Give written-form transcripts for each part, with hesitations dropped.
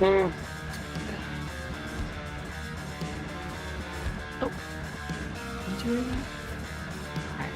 Oh. Did you hear that? Alright.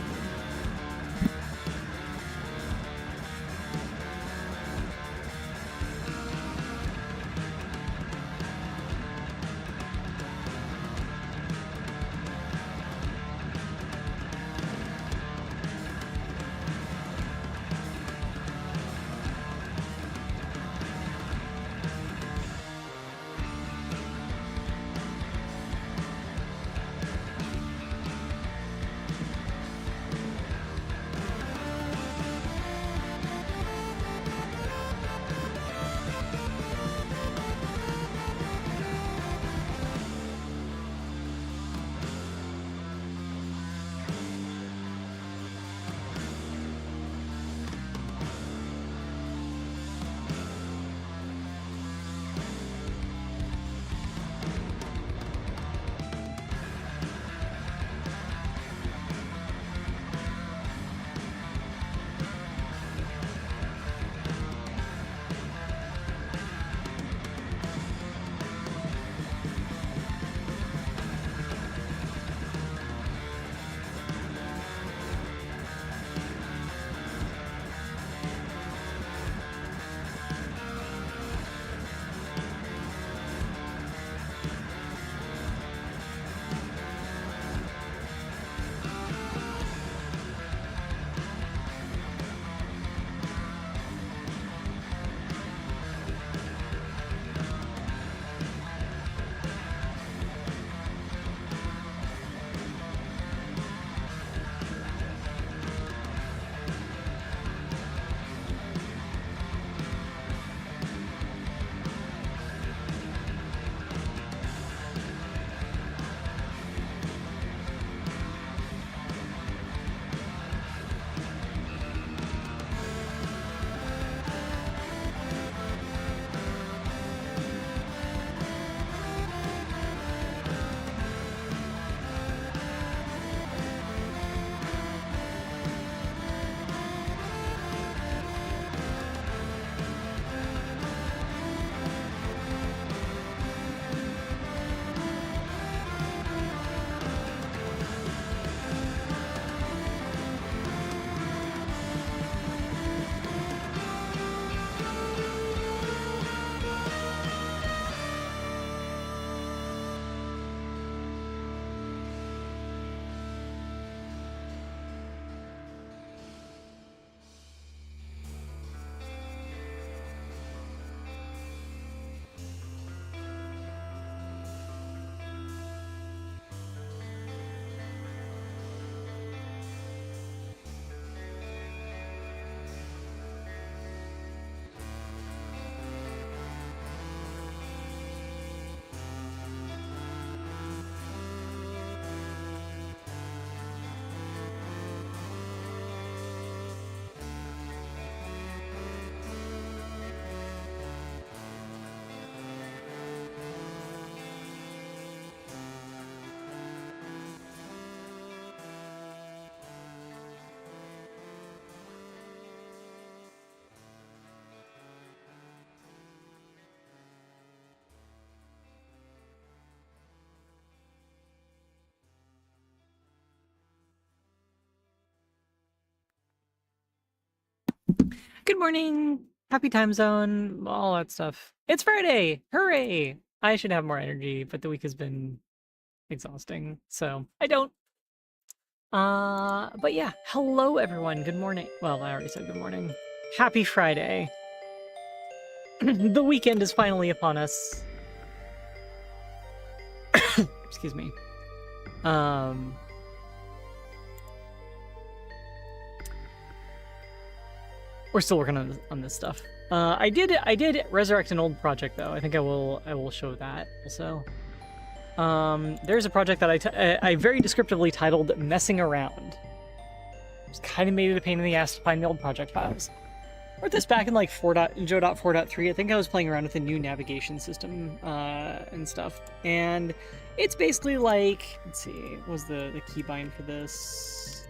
Good morning. Happy time zone. All that stuff. It's Friday. Hooray. I should have more energy, but the week has been exhausting, so I don't. But yeah. Hello, everyone. Good morning. Well, I already said good morning. Happy Friday. The weekend is finally upon us. Excuse me. We're still working on this stuff. I did resurrect an old project though. I think I will show that also. There's a project that I very descriptively titled "Messing Around." Just kind of made it a pain in the ass to find the old project files. I wrote this back in like Joe.4.3. I think I was playing around with a new navigation system and stuff, and it's basically like, let's see, what was the keybind for this?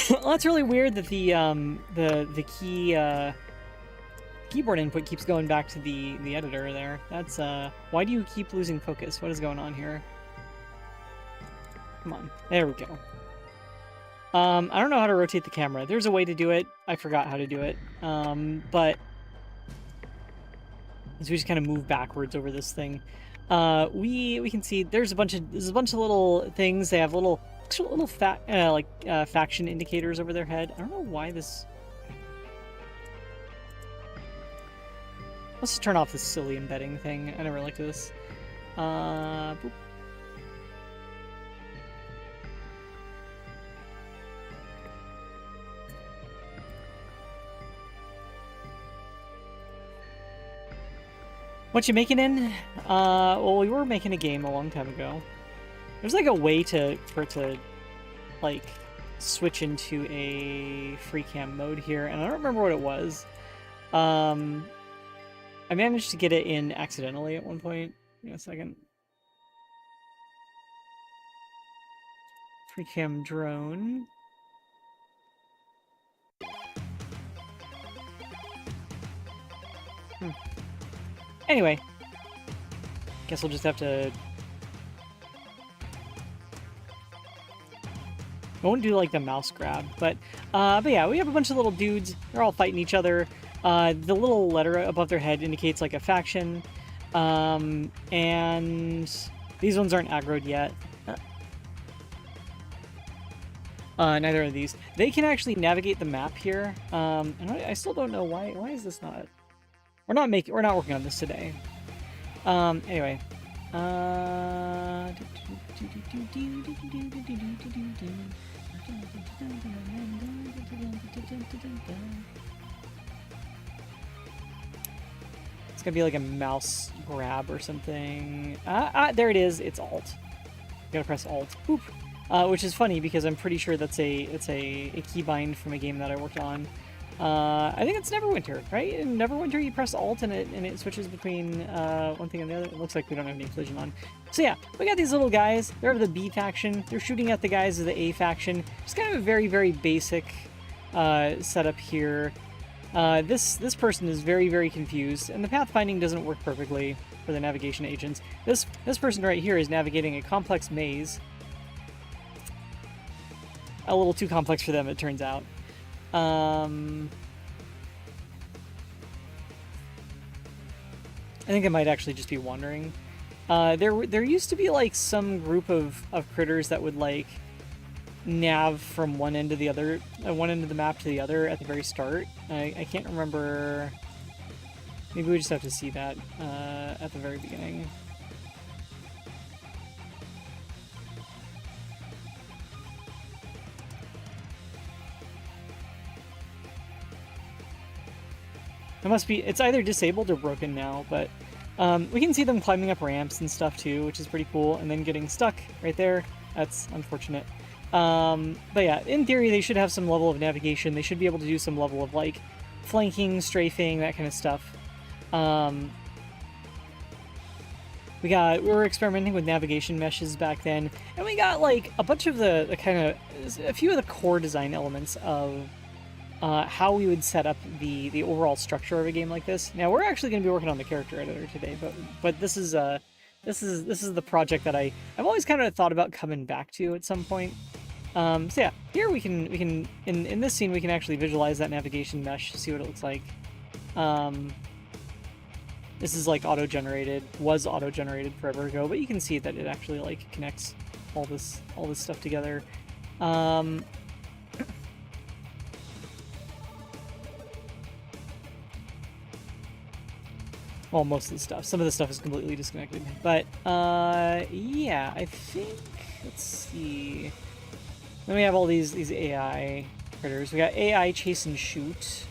Well, that's really weird that the key keyboard input keeps going back to the editor there. That's why do you keep losing focus? What is going on here? Come on, there we go. I don't know how to rotate the camera. There's a way to do it. I forgot how to do it. But as we just kind of move backwards over this thing, we can see there's a bunch of little things. They have little faction indicators over their head. I don't know why this. Let's just turn off this silly embedding thing. I never liked this. Boop. What you making in? Well, we were making a game a long time ago. There's like a way for it to like switch into a free cam mode here, and I don't remember what it was. I managed to get it in accidentally at one point. Give me a second. Free cam drone. Anyway, guess we'll just have to. I won't do like the mouse grab, but yeah, we have a bunch of little dudes. They're all fighting each other. The little letter above their head indicates like a faction, and these ones aren't aggroed yet. Neither are these. They can actually navigate the map here. And I still don't know why. Why is this not? We're not working on this today. Anyway. It's gonna be like a mouse grab or something. There it is. It's Alt. You gotta press Alt. Boop. Which is funny because I'm pretty sure it's a keybind from a game that I worked on. I think it's Neverwinter, right? In Neverwinter, you press Alt and it switches between one thing and the other. It looks like we don't have any collision on. So yeah, we got these little guys. They're of the B faction. They're shooting at the guys of the A faction. Just kind of a very, very basic setup here. This person is very, very confused, and the pathfinding doesn't work perfectly for the navigation agents. This person right here is navigating a complex maze. A little too complex for them, it turns out. I think it might actually just be wandering. There used to be like some group of critters that would like nav from one end to the other, one end of the map to the other at the very start. I can't remember. Maybe we just have to see that at the very beginning. It must be, it's either disabled or broken now, but we can see them climbing up ramps and stuff too, which is pretty cool, and then getting stuck right there. That's unfortunate. But yeah, in theory, they should have some level of navigation. They should be able to do some level of like flanking, strafing, that kind of stuff. We were experimenting with navigation meshes back then, and we got like a bunch of the a few of the core design elements of how we would set up the overall structure of a game like this. Now we're actually going to be working on the character editor today, but this is the project that I've always kind of thought about coming back to at some point. So yeah, here we can in this scene we can actually visualize that navigation mesh, see what it looks like. This is like was auto-generated forever ago, but you can see that it actually like connects all this stuff together. Well, most of the stuff. Some of the stuff is completely disconnected. But, yeah, I think... Let's see... Then we have all these AI critters. We got AI Chase and Shoot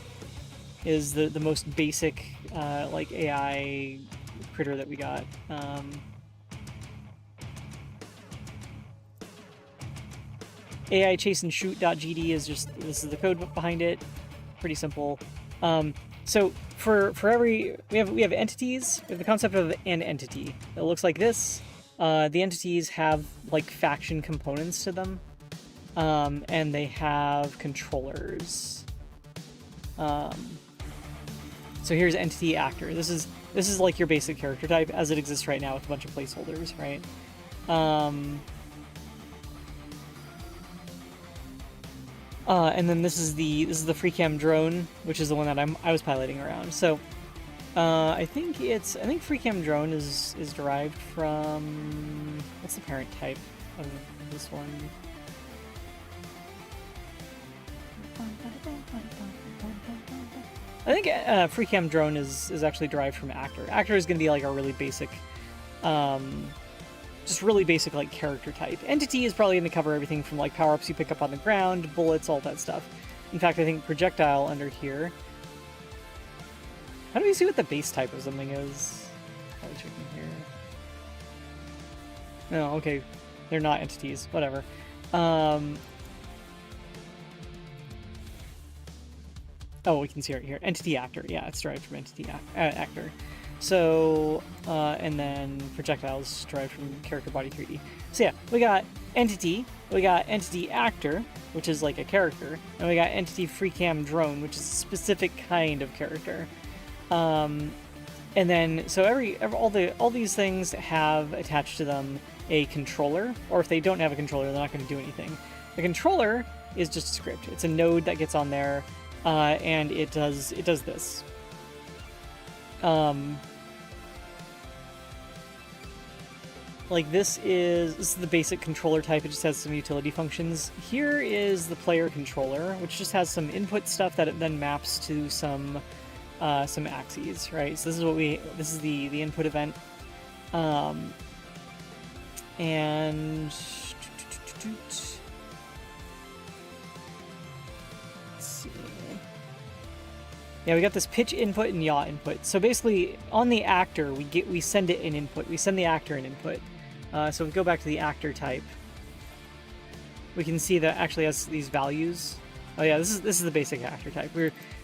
is the most basic, like, AI critter that we got. AI Chase and Shoot.gd is just... This is the code behind it. Pretty simple. So for every we have entities. We have the concept of an entity. It looks like this. The entities have like faction components to them. and they have controllers. So here's entity actor. This is like your basic character type as it exists right now with a bunch of placeholders, right? And then this is the FreeCam drone, which is the one that I was piloting around. So I think FreeCam drone is derived from, what's the parent type of this one? I think FreeCam drone is actually derived from actor. Actor is going to be like a really basic, just really basic like character type. Entity is probably going to cover everything from like power-ups you pick up on the ground, bullets, all that stuff. In fact, I think projectile under here. How do we see what the base type of something is? Probably checking here. No, okay, they're not entities. Whatever. Oh, we can see right here. Entity actor. Yeah, it's derived from entity actor. So, and then projectiles derived from character body 3D. So yeah, we got entity, we got entity actor, which is like a character, and we got entity FreeCam drone, which is a specific kind of character. And then, so all these things have attached to them a controller, or if they don't have a controller, they're not going to do anything. The controller is just a script. It's a node that gets on there. And it does this. Like this is the basic controller type. It just has some utility functions. Here is the player controller, which just has some input stuff that it then maps to some axes, right? So this is the input event, and yeah, we got this pitch input and yaw input. So basically, on the actor, we send it an input. We send the actor an input. So if we go back to the actor type, we can see that actually has these values. Oh yeah, this is the basic actor type.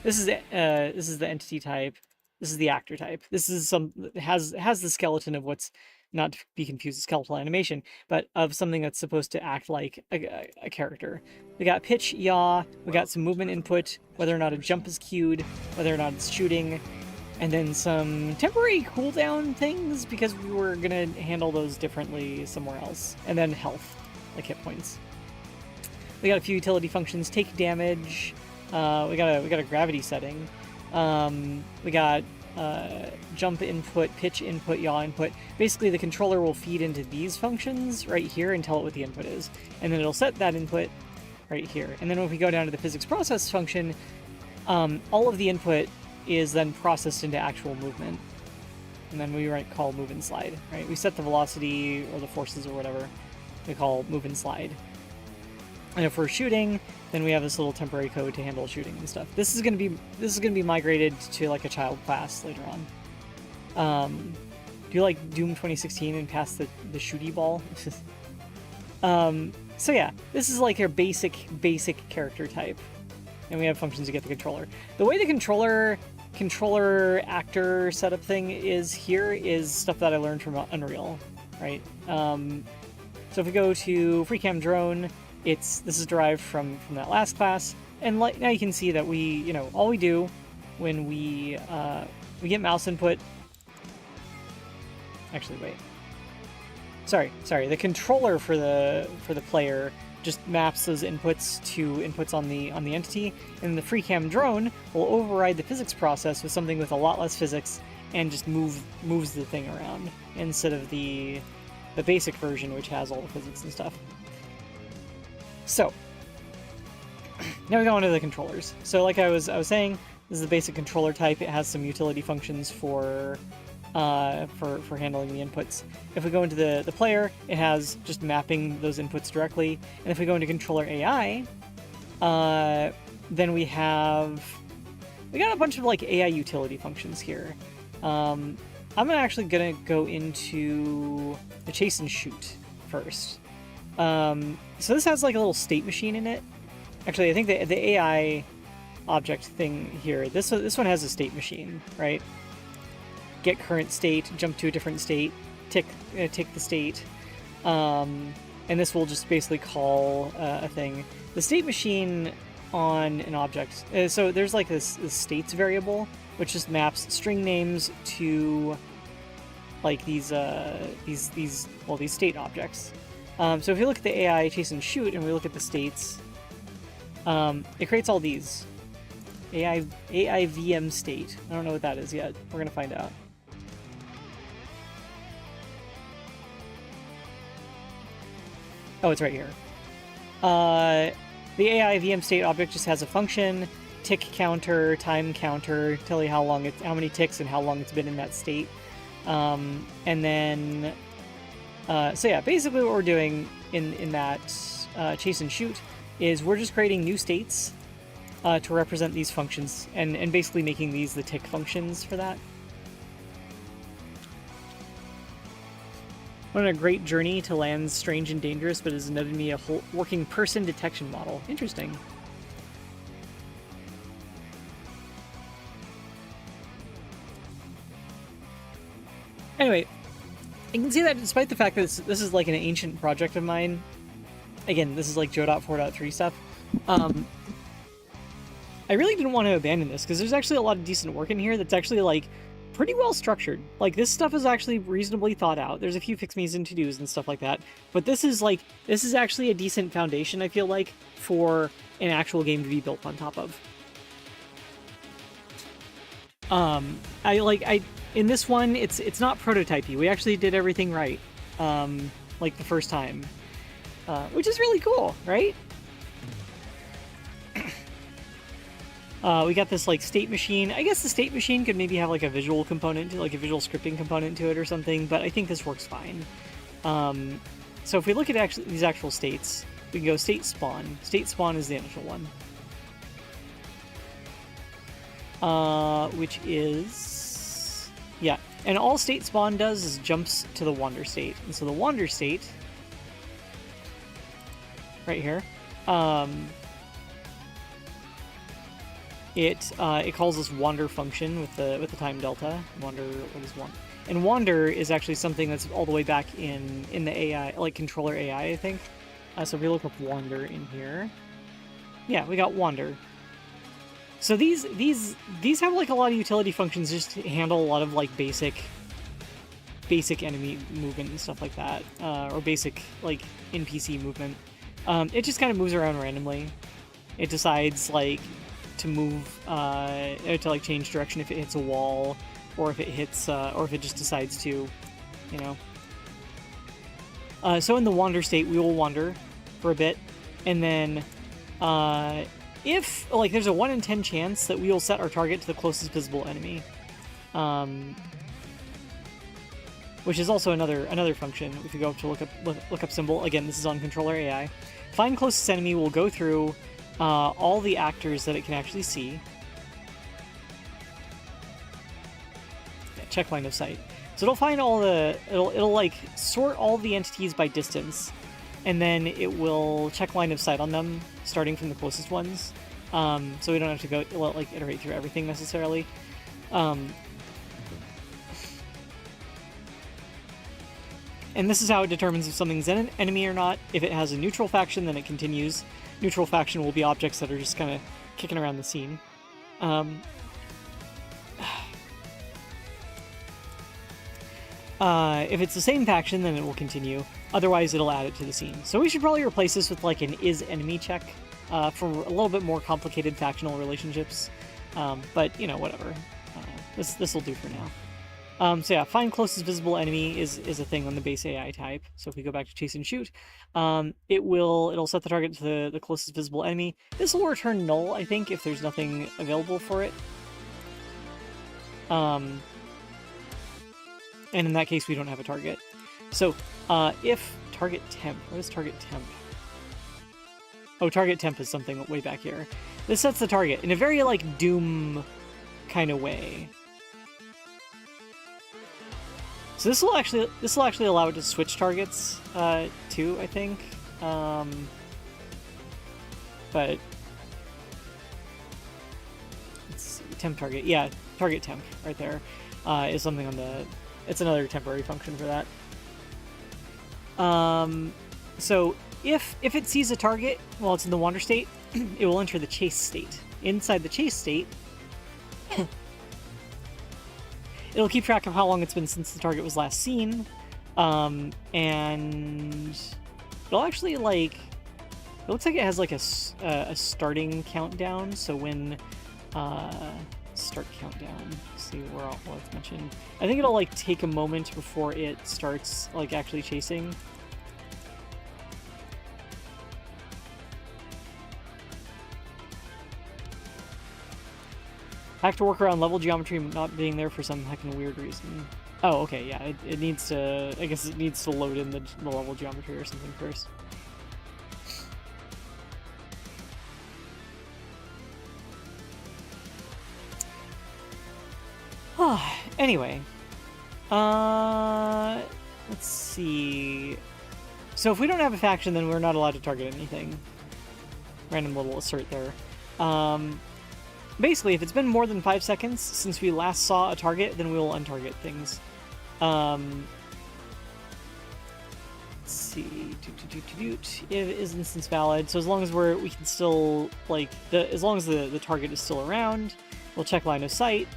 This is the entity type. This is the actor type. This is has the skeleton of what's, not to be confused with skeletal animation, but of something that's supposed to act like a character. We got pitch, yaw, we got some movement input, whether or not a jump is queued, whether or not it's shooting, and then some temporary cooldown things because we were gonna handle those differently somewhere else. And then health, like hit points. We got a few utility functions, take damage, we got a gravity setting, we got jump input, pitch input, yaw input. Basically, the controller will feed into these functions right here and tell it what the input is. And then it'll set that input right here. And then if we go down to the physics process function, all of the input is then processed into actual movement. And then we call move and slide, right? We set the velocity or the forces or whatever we call move and slide. And if we're shooting, then we have this little temporary code to handle shooting and stuff. This is gonna be migrated to like a child class later on. Do you like Doom 2016 and pass the shooty ball? So yeah, this is like your basic character type, and we have functions to get the controller. The way the controller actor setup thing is here is stuff that I learned from Unreal, right? So if we go to FreeCam drone, this is derived from that last class, and now you can see that all we do when we get mouse input. Actually, wait. Sorry. The controller for the player just maps those inputs to inputs on the entity, and the FreeCam drone will override the physics process with something with a lot less physics and just moves the thing around instead of the basic version, which has all the physics and stuff. So now we go into the controllers. So like I was saying, this is the basic controller type. It has some utility functions for handling the inputs. If we go into the player, it has just mapping those inputs directly. And if we go into controller AI, then we got a bunch of like AI utility functions here. I'm actually gonna go into the chase and shoot first. So this has like a little state machine in it. Actually, I think the AI object thing here, this one has a state machine, right? Get current state, jump to a different state, tick the state. and this will just basically call a thing. The state machine on an object. So there's like this states variable, which just maps string names to like these state objects. So if you look at the AI chase and shoot, and we look at the states, it creates all these. AIVM state. I don't know what that is yet. We're gonna find out. Oh, it's right here. The AIVM state object just has a function, tick counter, time counter, tell you how many ticks and how long it's been in that state. And then, so yeah, basically what we're doing in that chase and shoot is we're just creating new states to represent these functions, and basically making these the tick functions for that. What a great journey to lands strange and dangerous, but has netted me a whole working person detection model. Interesting. Anyway, you can see that despite the fact that this is like an ancient project of mine, again, this is like Joe.4.3 stuff, I really didn't want to abandon this, because there's actually a lot of decent work in here that's actually like pretty well structured. Like, this stuff is actually reasonably thought out. There's a few fix-me's and to-dos and stuff like that, but this is actually a decent foundation, I feel like, for an actual game to be built on top of. In this one, it's not prototypey. We actually did everything right, like the first time, which is really cool, right? We got this like state machine. I guess the state machine could maybe have like a visual component, like a visual scripting component to it or something, but I think this works fine. So if we look at these actual states, we can go state spawn. State spawn is the initial one. Which is, yeah. And all state spawn does is jumps to the wander state. And so the wander state, right here, it calls this wander function with the time delta. Wander, what is wander? And wander is actually something that's all the way back in the AI, like controller AI, I think. So if we look up wander in here, yeah, we got wander. So these have like a lot of utility functions just to handle a lot of like basic enemy movement and stuff like that, or basic like NPC movement. It just kind of moves around randomly. It decides like to move, to like change direction if it hits a wall, or if it hits, or if it just decides to, you know. So in the wander state, we will wander for a bit, and then if like there's a 1 in 10 chance that we will set our target to the closest visible enemy, which is also another function. If you go up to look up symbol, again, this is on controller AI. Find closest enemy will go through all the actors that it can actually see. Yeah, check line of sight. So it'll find all the, it'll like sort all the entities by distance, and then it will check line of sight on them, starting from the closest ones. So we don't have to go like iterate through everything necessarily. And this is how it determines if something's an enemy or not. If it has a neutral faction, then it continues. Neutral faction will be objects that are just kind of kicking around the scene. If it's the same faction, then it will continue. Otherwise, it'll add it to the scene. So we should probably replace this with like an is-enemy check for a little bit more complicated factional relationships. But, you know, whatever. This will do for now. So yeah, find closest visible enemy is a thing on the base AI type. So if we go back to chase and shoot, it'll set the target to the closest visible enemy. This will return null, I think, if there's nothing available for it. And in that case, we don't have a target. So if target temp, what is target temp? Oh, target temp is something way back here. This sets the target in a very like Doom kind of way. So this will actually allow it to switch targets too, I think. But it's temp target, yeah, target temp right there is something on the. It's another temporary function for that. So if it sees a target while it's in the wander state, it will enter the chase state. Inside the chase state, it'll keep track of how long it's been since the target was last seen, and it'll actually, like, it looks like it has like a starting countdown. So when start countdown, let's see where it's mentioned. I think it'll like take a moment before it starts like actually chasing. I have to work around level geometry not being there for some heckin' weird reason. Oh, okay, yeah, it needs to, I guess it needs to load in the level geometry or something first. Anyway, let's see. So if we don't have a faction, then we're not allowed to target anything. Random little assert there. Basically, if it's been more than 5 seconds since we last saw a target, then we will untarget things. Let's see. If is instance valid, so as long as we can still, like, as long as the target is still around, we'll check line of sight.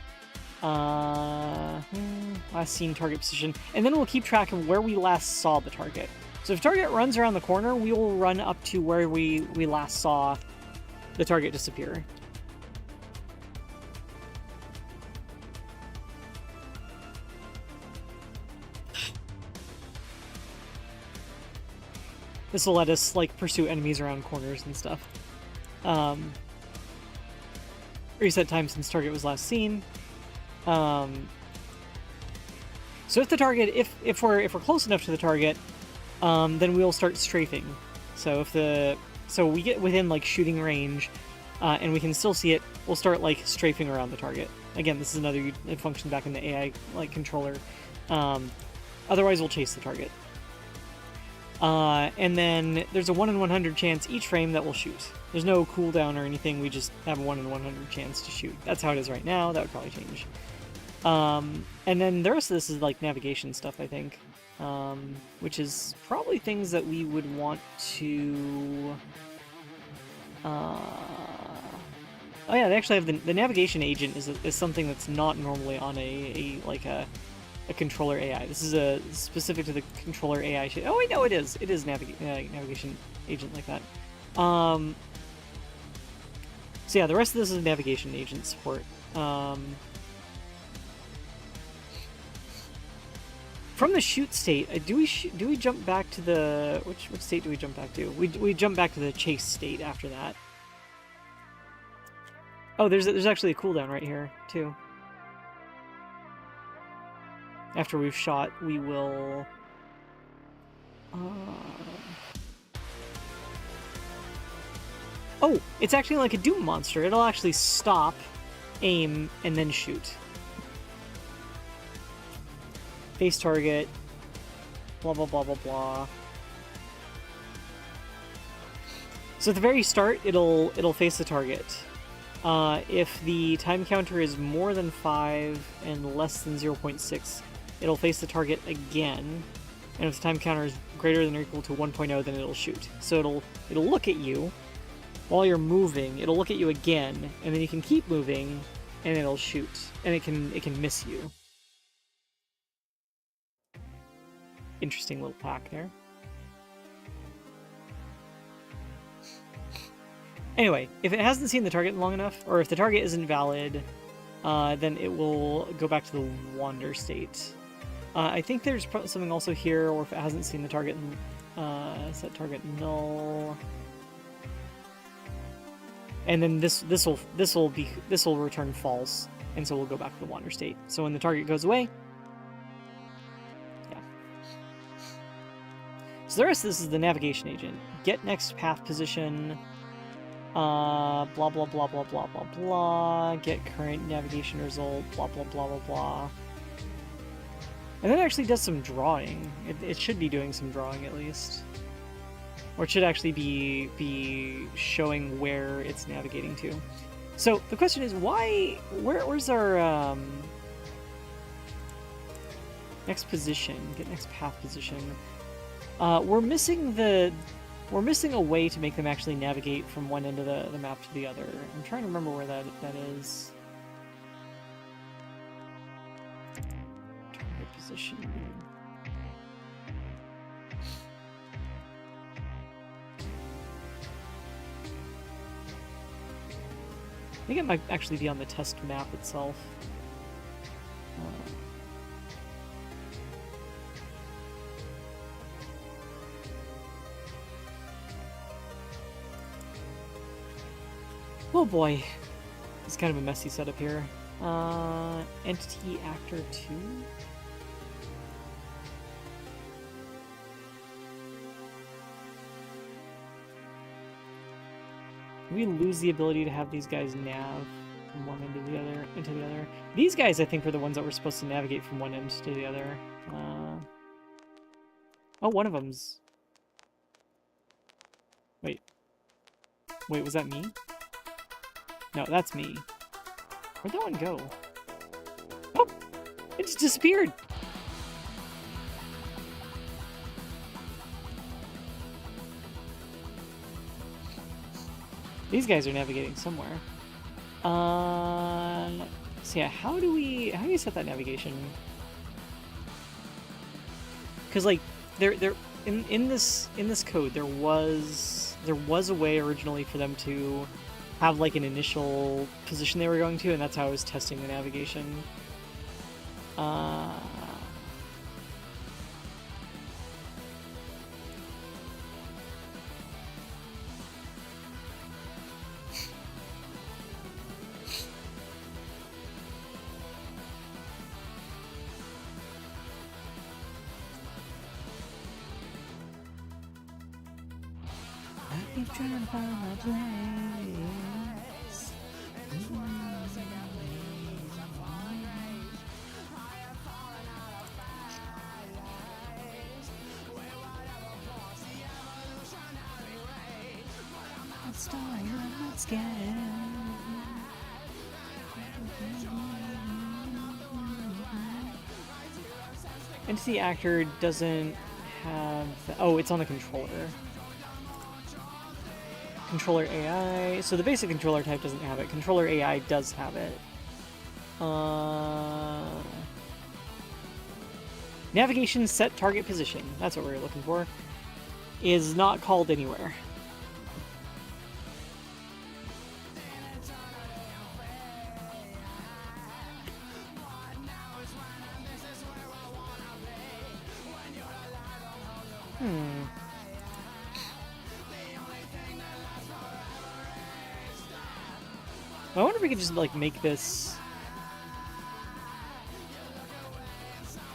Last seen target position, and then we'll keep track of where we last saw the target. So if target runs around the corner, we will run up to where we last saw the target disappear. This will let us, like, pursue enemies around corners and stuff. Reset time since target was last seen. So if the target, if we're close enough to the target, then we'll start strafing. So so we get within, like, shooting range, and we can still see it, we'll start, like, strafing around the target. Again, this is another function back in the AI, like, controller. Otherwise, we'll chase the target. And then there's a 1 in 100 chance each frame that we'll shoot. There's no cooldown or anything, we just have a 1 in 100 chance to shoot. That's how it is right now, that would probably change. And then the rest of this is like navigation stuff, I think. Which is probably things that we would want to... Oh yeah, they actually have the navigation agent is something that's not normally on a controller AI. This is specific to the controller AI shit. Oh wait, no, it is. It is navigation agent like that. So yeah, the rest of this is navigation agent support. From the shoot state, do we jump back to the which state do we jump back to? We jump back to the chase state after that. Oh, there's actually a cooldown right here too. After we've shot, we will... Oh, it's actually like a Doom monster. It'll actually stop, aim, and then shoot. Face target, blah, blah, blah, blah, blah. So at the very start, it'll face the target. If the time counter is more than 5 and less than 0.6, it'll face the target again, and if the time counter is greater than or equal to 1.0, then it'll shoot. So it'll look at you while you're moving. It'll look at you again, and then you can keep moving, and it'll shoot, and it can miss you. Interesting little pack there. Anyway, if it hasn't seen the target long enough, or if the target isn't valid, then it will go back to the wander state. I think there's something also here, or if it hasn't seen the target, set target null, and then this will return false, and so we'll go back to the wander state. So when the target goes away, yeah. So the rest of this is the navigation agent. Get next path position. Blah blah blah blah blah blah blah. Get current navigation result. Blah blah blah blah blah. And then it actually does some drawing. It should be doing some drawing at least. Or it should actually be showing where it's navigating to. So the question is, where's our next position? Get next path position. We're missing a way to make them actually navigate from one end of the map to the other. I'm trying to remember where that is. Target position. I think it might actually be on the test map itself. Oh boy, it's kind of a messy setup here. Entity Actor 2? We lose the ability to have these guys nav from one end to the other, into the other. These guys, I think, were the ones that were supposed to navigate from one end to the other. Oh, one of them's... Wait, was that me? No, that's me. Where'd that one go? Oh! It just disappeared! These guys are navigating somewhere. So yeah, how do we set that navigation? Because like in this code there was a way originally for them to have like an initial position they were going to, and that's how I was testing the navigation. I keep trying to find my place. Let's die, I'm not scared. Entity Actor doesn't have... Oh, it's on the controller. Controller AI. So the basic controller type doesn't have it. Controller AI does have it. Navigation set target position. That's what we were looking for. Is not called anywhere. I wonder if we could just, like, make this...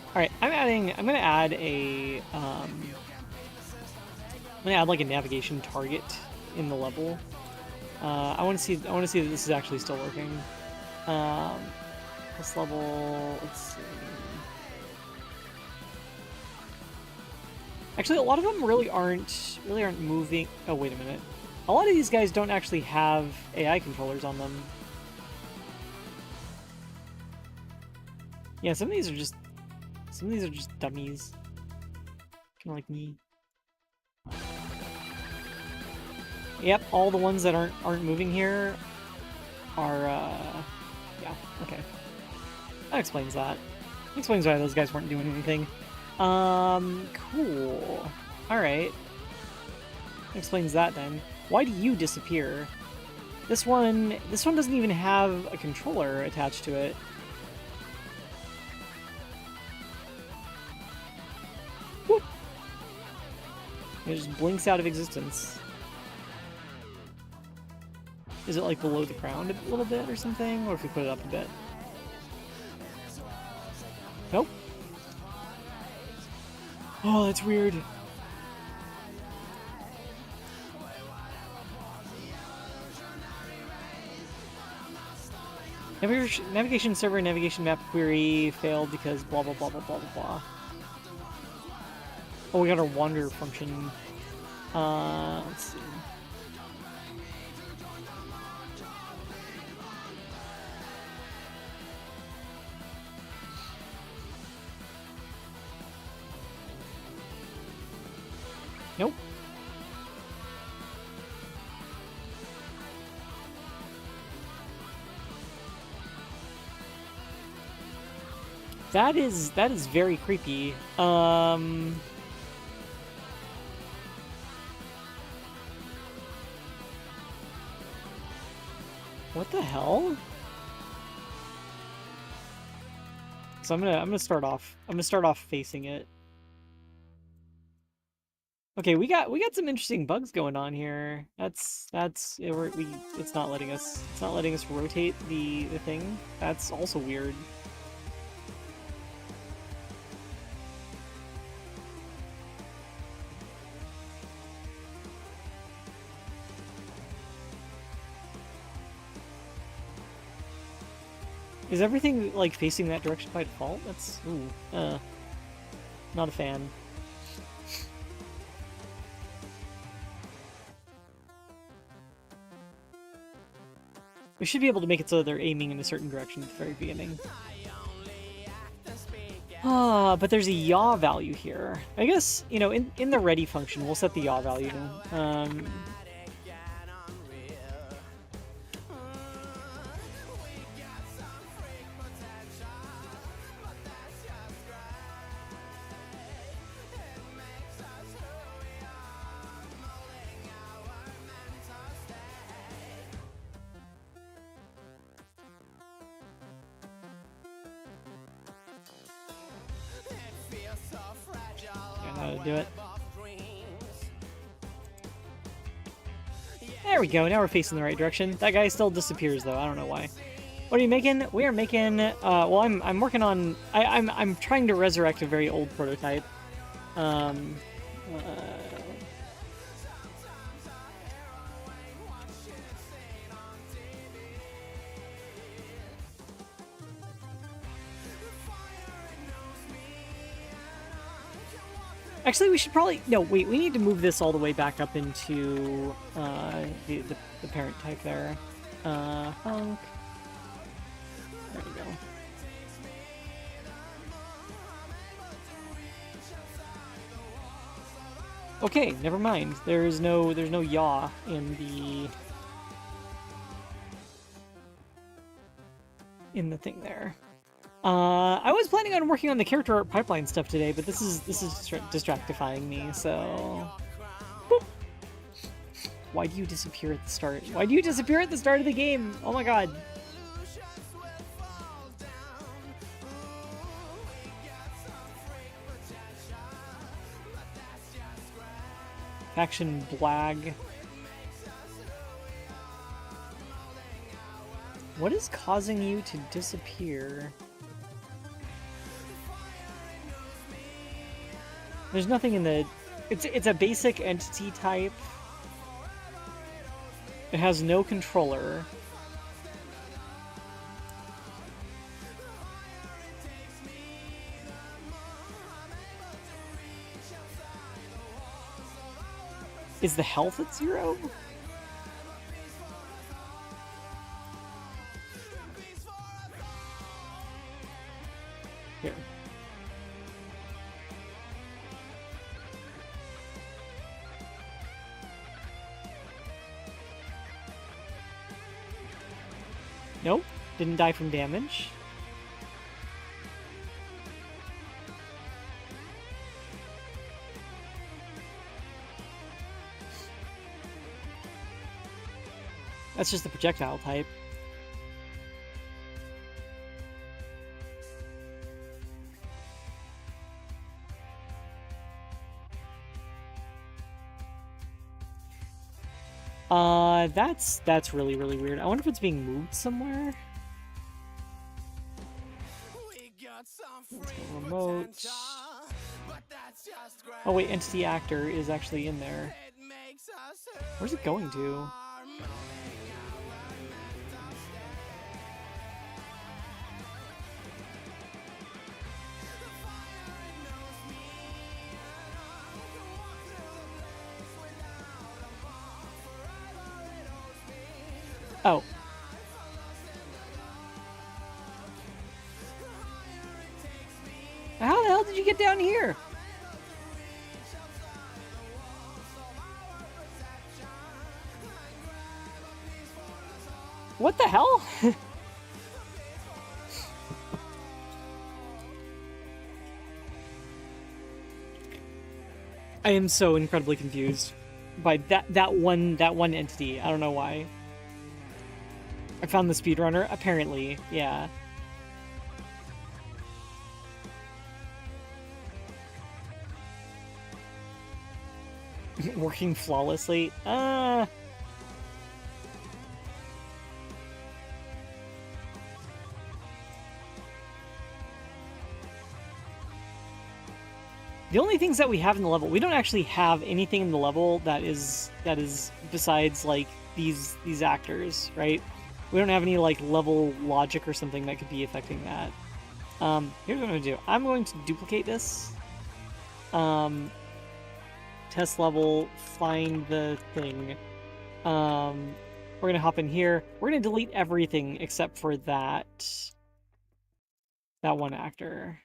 Alright, I'm gonna add a, I'm gonna add, like, a navigation target in the level. I wanna see that this is actually still working. This level, let's see... Actually, a lot of them really aren't moving... Oh, wait a minute. A lot of these guys don't actually have AI controllers on them. Yeah, some of these are just dummies. Kind of like me. Yep, all the ones that aren't moving here are yeah, okay. That explains that. Explains why those guys weren't doing anything. Cool. Alright. Explains that then. Why do you disappear? This one doesn't even have a controller attached to it. Whoop. It just blinks out of existence. Is it like below the ground a little bit or something? Or if we put it up a bit? Nope. Oh, that's weird. Navigation server navigation map query failed because blah blah blah blah blah blah blah. Oh, we got our wander function. Let's see. Nope. That is very creepy. What the hell? So I'm gonna start off facing it. Okay, we got some interesting bugs going on here. It's not letting us rotate the thing. That's also weird. Is everything, like, facing that direction by default? That's, not a fan. We should be able to make it so that they're aiming in a certain direction at the very beginning. But there's a yaw value here. I guess, you know, in the ready function, we'll set the yaw value. Do it. There we go. Now we're facing the right direction. That guy still disappears though. I don't know why. What are you making? We are making. Well, I'm working on. I'm trying to resurrect a very old prototype. Actually, we should probably... No, wait, we need to move this all the way back up into the parent type there. Hunk. There we go. Okay, never mind. There's no yaw in the thing there. I was planning on working on the character art pipeline stuff today, but this is distractifying me, so... Boop. Why do you disappear at the start? Why do you disappear at the start of the game? Oh my god. Faction Blag. What is causing you to disappear? There's nothing in the... It's a basic entity type. It has no controller. Is the health at 0? Here. Nope, didn't die from damage. That's just the projectile type. That's really, really weird. I wonder if it's being moved somewhere. Let's go remote. Oh wait, entity actor is actually in there. Where's it going to? Oh. How the hell did you get down here? What the hell? I am so incredibly confused by that one entity. I don't know why. I found the speedrunner, apparently. Yeah. Working flawlessly. The only things that we have in the level, we don't actually have anything in the level that is besides like these actors, right? We don't have any like level logic or something that could be affecting that. Here's what I'm gonna do. I'm going to duplicate this. Test level, find the thing. We're gonna hop in here. We're gonna delete everything except for that one actor.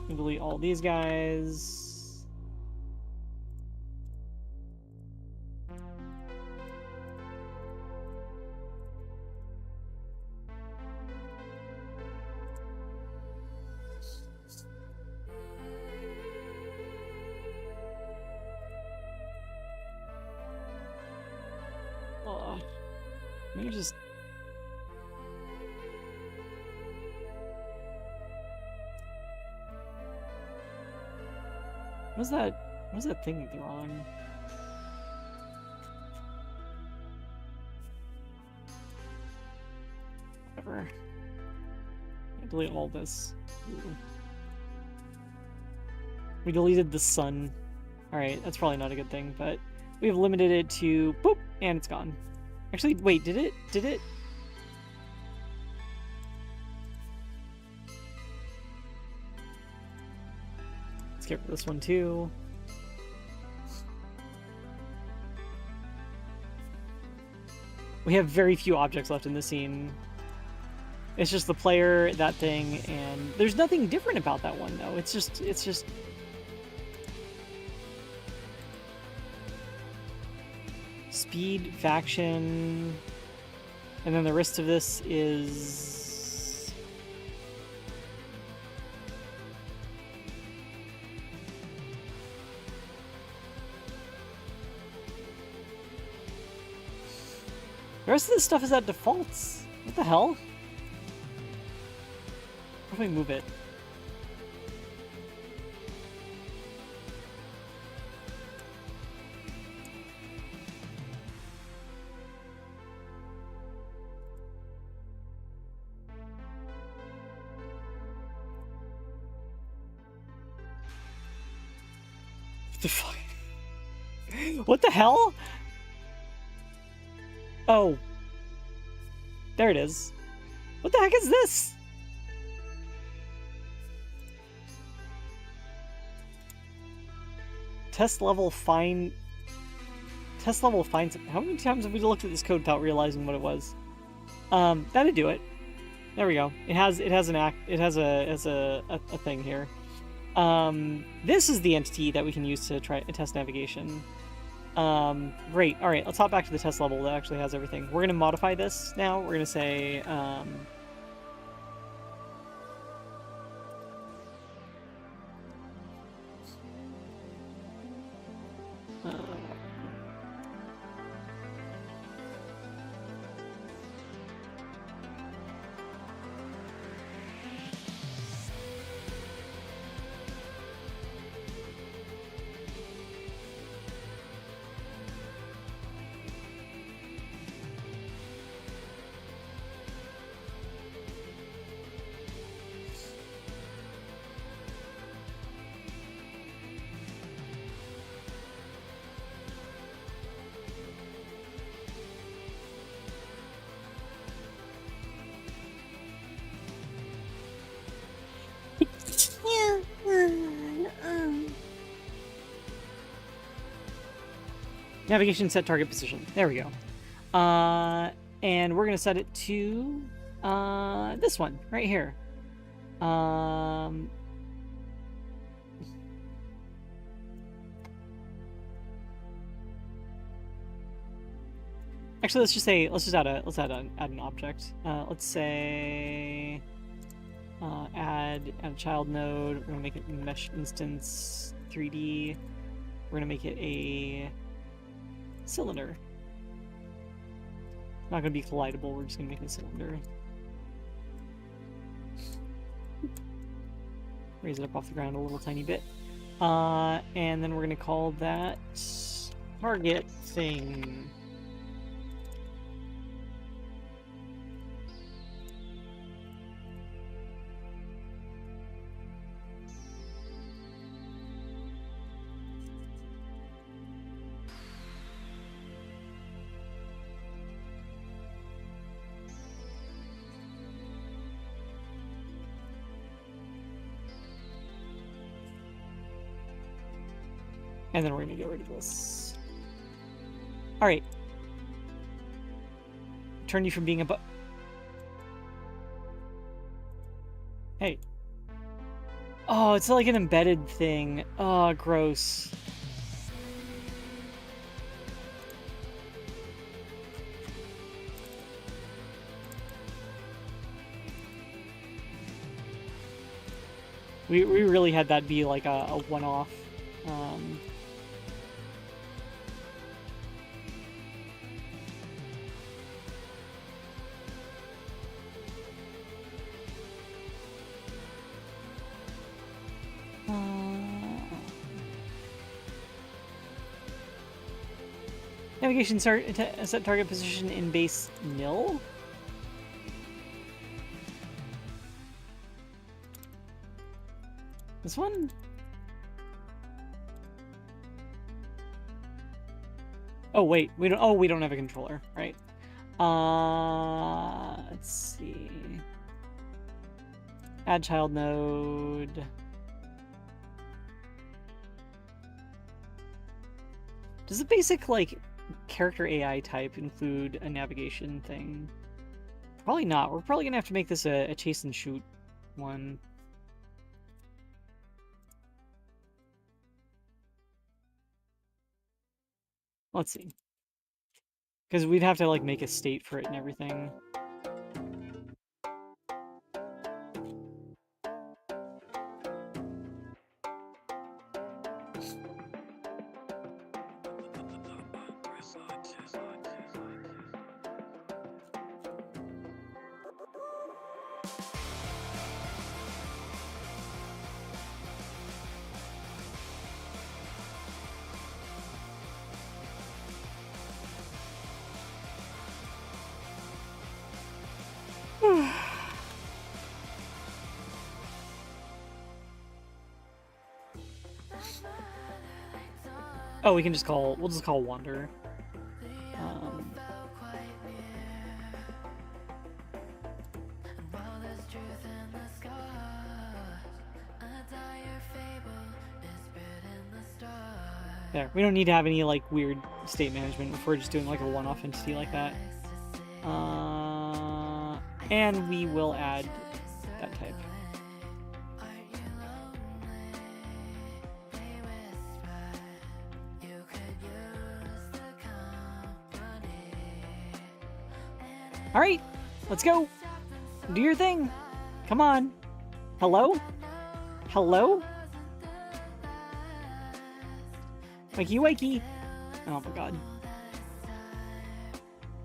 Delete all these guys. Oh, maybe just. What was that thing they're on? Whatever. Delete all this. Ooh. We deleted the sun. Alright, that's probably not a good thing, but we've limited it to boop, and it's gone. Actually, wait, did it? Let's get rid of this one too. We have very few objects left in the scene. It's just the player, that thing, and there's nothing different about that one though. It's just speed, faction, and then the rest of this is the rest of this stuff is at defaults. What the hell? How do I move it? What the fuck? What the hell? Oh. There it is. What the heck is this? Test level find. How many times have we looked at this code without realizing what it was? That'd do it. There we go. It has an act. It has a thing here. This is the entity that we can use to try test navigation. Great. All right, let's hop back to the test level that actually has everything. We're gonna modify this now. We're gonna say navigation set target position. There we go. And we're gonna set it to this one right here. Actually, let's add an object. Let's say add a child node. We're gonna make it mesh instance 3D. We're gonna make it a cylinder. It's not gonna be collidable. We're just gonna make it a cylinder. Raise it up off the ground a little tiny bit. And then we're gonna call that target thing. And then we're gonna get rid of this. All right. Turn you from being a Hey. Oh, it's like an embedded thing. Oh, gross. We really had that be like a one-off. Navigation set target position in base nil. This one? Oh wait, we don't have a controller, right? Let's see. Add child node. Does the basic like character AI type include a navigation thing? Probably not. We're probably gonna have to make this a chase and shoot one. Let's see. Because we'd have to like make a state for it and everything. Oh, we'll just call Wander. There, we don't need to have any like weird state management if we're just doing like a one-off entity like that. And we will add that type. All right, let's go. Do your thing. Come on. Hello? Hello? Wakey wakey. Oh my god.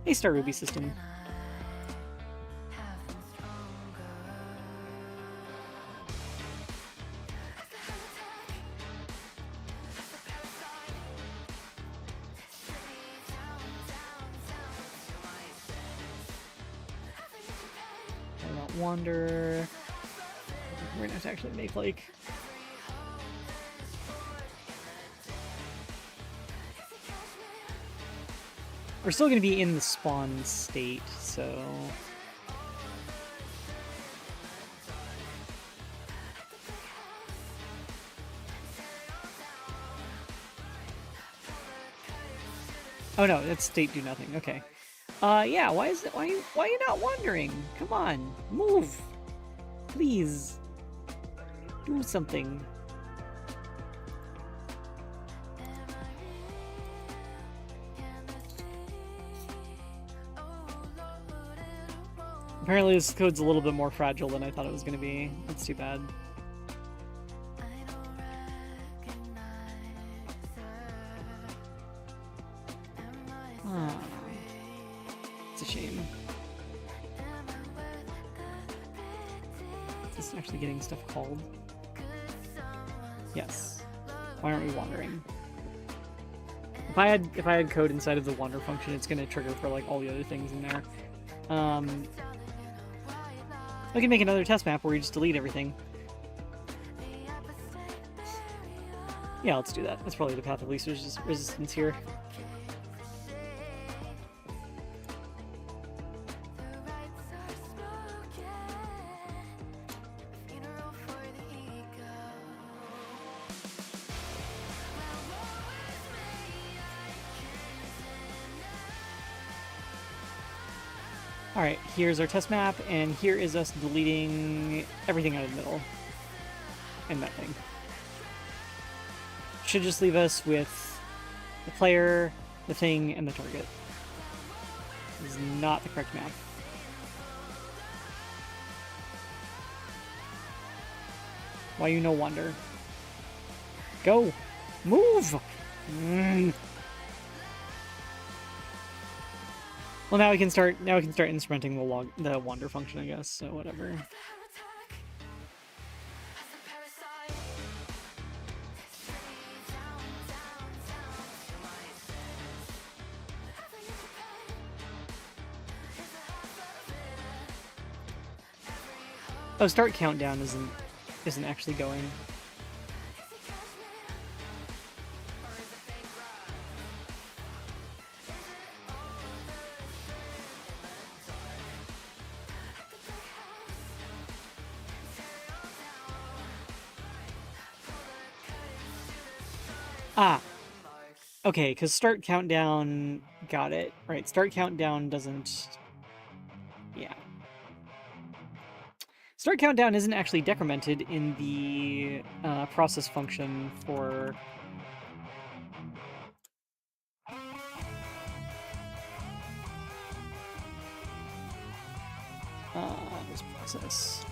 Hey, Star Ruby system. Wander. We're gonna have to actually make like we're still gonna be in the spawn state, so oh no, that's state do nothing. Okay. Yeah, why are you not wandering? Come on, move. Please. Do something. Apparently this code's a little bit more fragile than I thought it was going to be. That's too bad. It's a shame. Is this actually getting stuff called? Yes. Why aren't we wandering? If I had code inside of the wander function, it's gonna trigger for like all the other things in there. We can make another test map where we just delete everything. Yeah, let's do that. That's probably the path of least resistance here. Alright, here's our test map, and here is us deleting everything out of the middle. And that thing. Should just leave us with the player, the thing, and the target. This is not the correct map. Why you no wonder? Go! Move! Well, now we can start instrumenting the wander function, I guess. So whatever. Oh, start countdown isn't actually going. Ah, okay, because start countdown, got it. Right, start countdown doesn't, yeah. Start countdown isn't actually decremented in the process function for this process.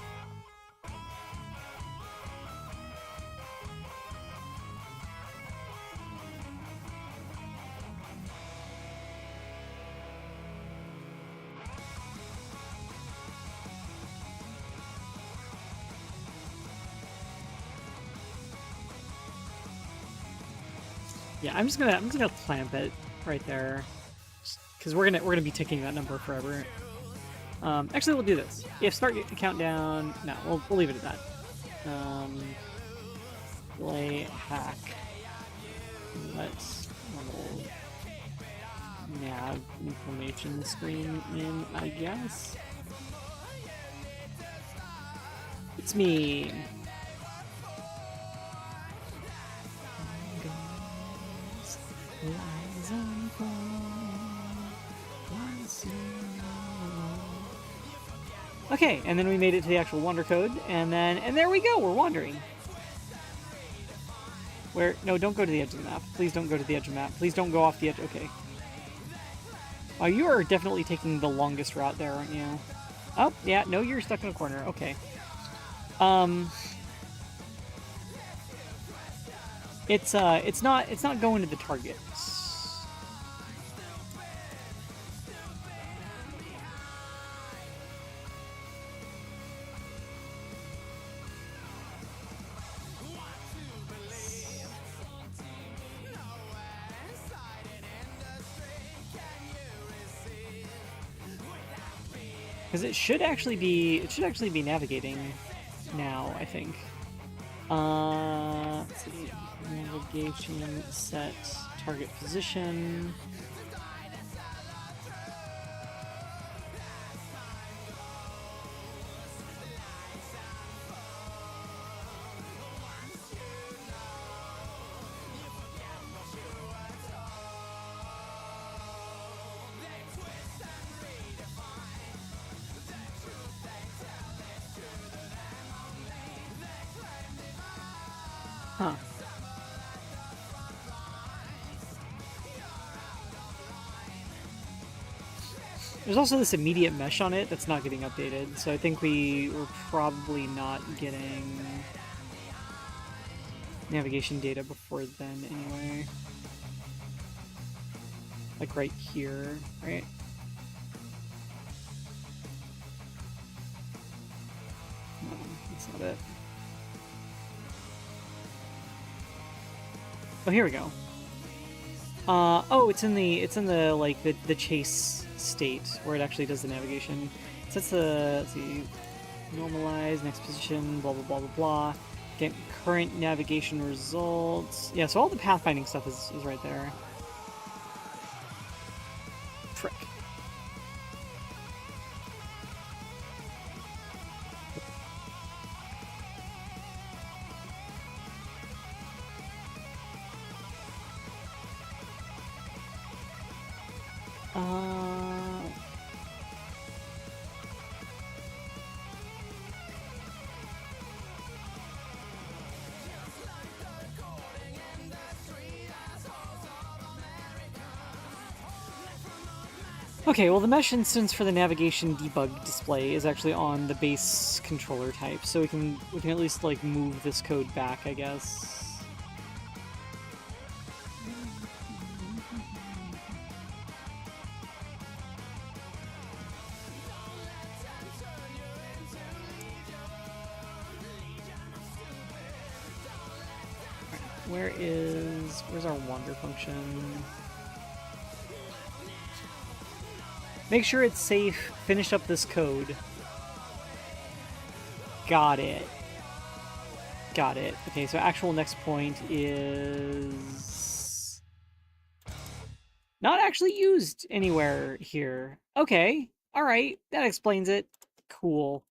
Yeah, I'm just gonna clamp it right there, because we're gonna be ticking that number forever. Actually, we'll do this. If start countdown, no, we'll leave it at that. Delay hack. Let's little nav information screen in, I guess. It's me. Okay, and then we made it to the actual wander code, and there we go, we're wandering. Where, no, don't go to the edge of the map. Please don't go to the edge of the map. Please don't go off the edge, okay. Oh, you are definitely taking the longest route there, aren't you? Oh, yeah, no, you're stuck in a corner, okay. It's not going to the target. Because it should actually be navigating now, I think. Let's see. Navigation set target position. Huh. There's also this immediate mesh on it that's not getting updated, so I think we're probably not getting navigation data before then anyway. Like right here, right? No, that's not it. Oh, here we go. Oh, it's in the like the chase state where it actually does the navigation. So that's the, let's see, normalize, next position, blah blah blah blah blah. Get current navigation results. Yeah, so all the pathfinding stuff is right there. Frick. Okay, well the mesh instance for the navigation debug display is actually on the base controller type, so we can at least like move this code back, I guess. Where's our wander function? Make sure it's safe. Finish up this code. Got it. Got it. Okay, so actual next point is not actually used anywhere here. Okay. All right. That explains it. Cool.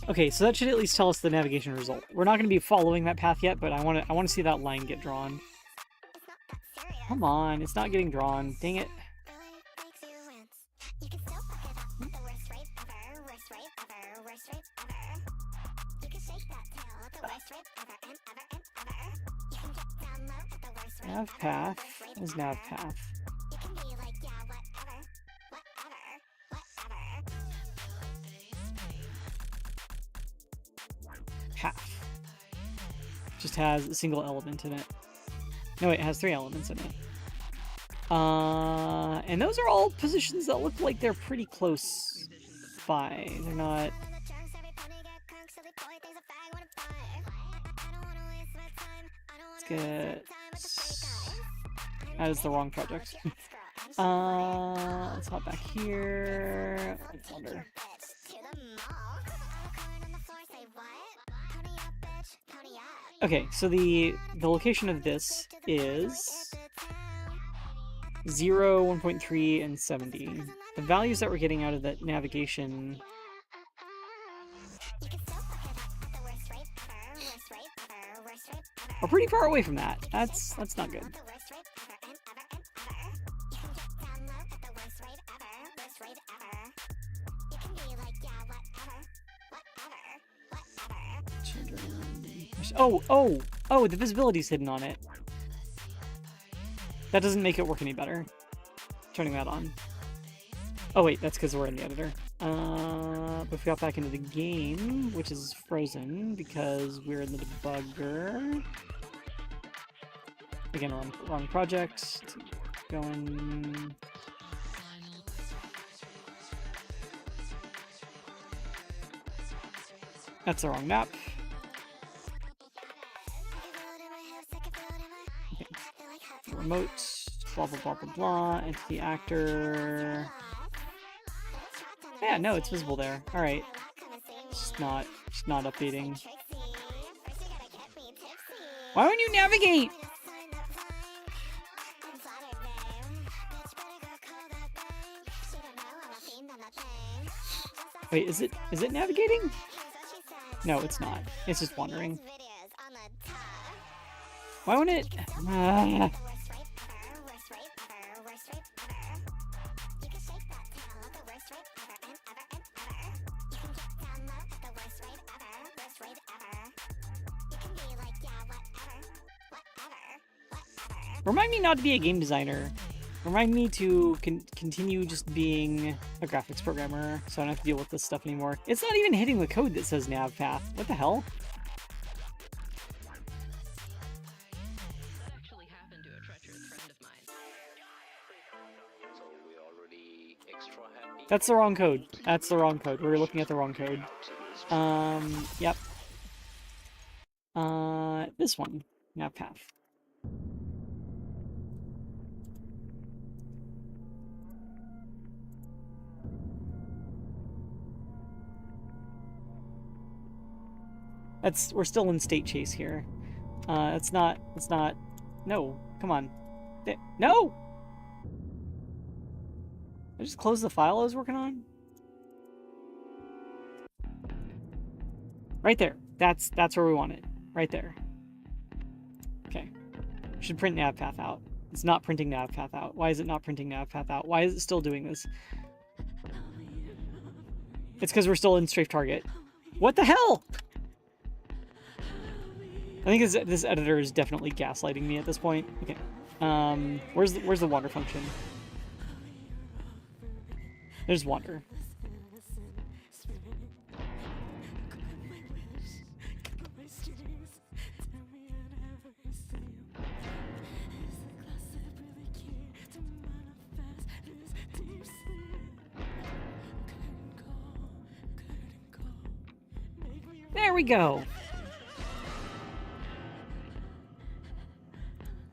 Okay, so that should at least tell us the navigation result. We're not going to be following that path yet, but I want to see that line get drawn. Come on, it's not getting drawn. Dang it. Nav path is nav path. Path. Just has a single element in it. No, wait, it has 3 elements in it. And those are all positions that look like they're pretty close by. They're not... Let's get... That is the wrong project. Let's hop back here. I wonder. Okay, so the location of this is 0, 1.3, and 70. The values that we're getting out of that navigation are pretty far away from that. That's not good. Oh, the visibility's hidden on it. That doesn't make it work any better. Turning that on. Oh wait, that's because we're in the editor. But if we got back into the game, which is frozen because we're in the debugger. Again, wrong project. Going. That's the wrong map. Okay. Remote, blah blah blah blah blah, entity actor. Yeah, no, it's visible there. Alright. Just not updating. Why won't you navigate? Wait, is it navigating? No, it's not. It's just wandering. Why won't it? Remind me not to be a game designer. Remind me to continue just being a graphics programmer so I don't have to deal with this stuff anymore. It's not even hitting the code that says nav path. What the hell? Actually happened to a treacherous friend of mine. So we're already extra happy. That's the wrong code. That's the wrong code. We're looking at the wrong code. Yep. This one. Nav path. We're still in state chase here. It's not, no, come on. No! I just closed the file I was working on? Right there. That's where we want it. Right there. Okay. Should print nav path out. It's not printing nav path out. Why is it not printing nav path out? Why is it still doing this? It's because we're still in strafe target. What the hell? I think this editor is definitely gaslighting me at this point. Okay. Where's the water function? There's water. There we go.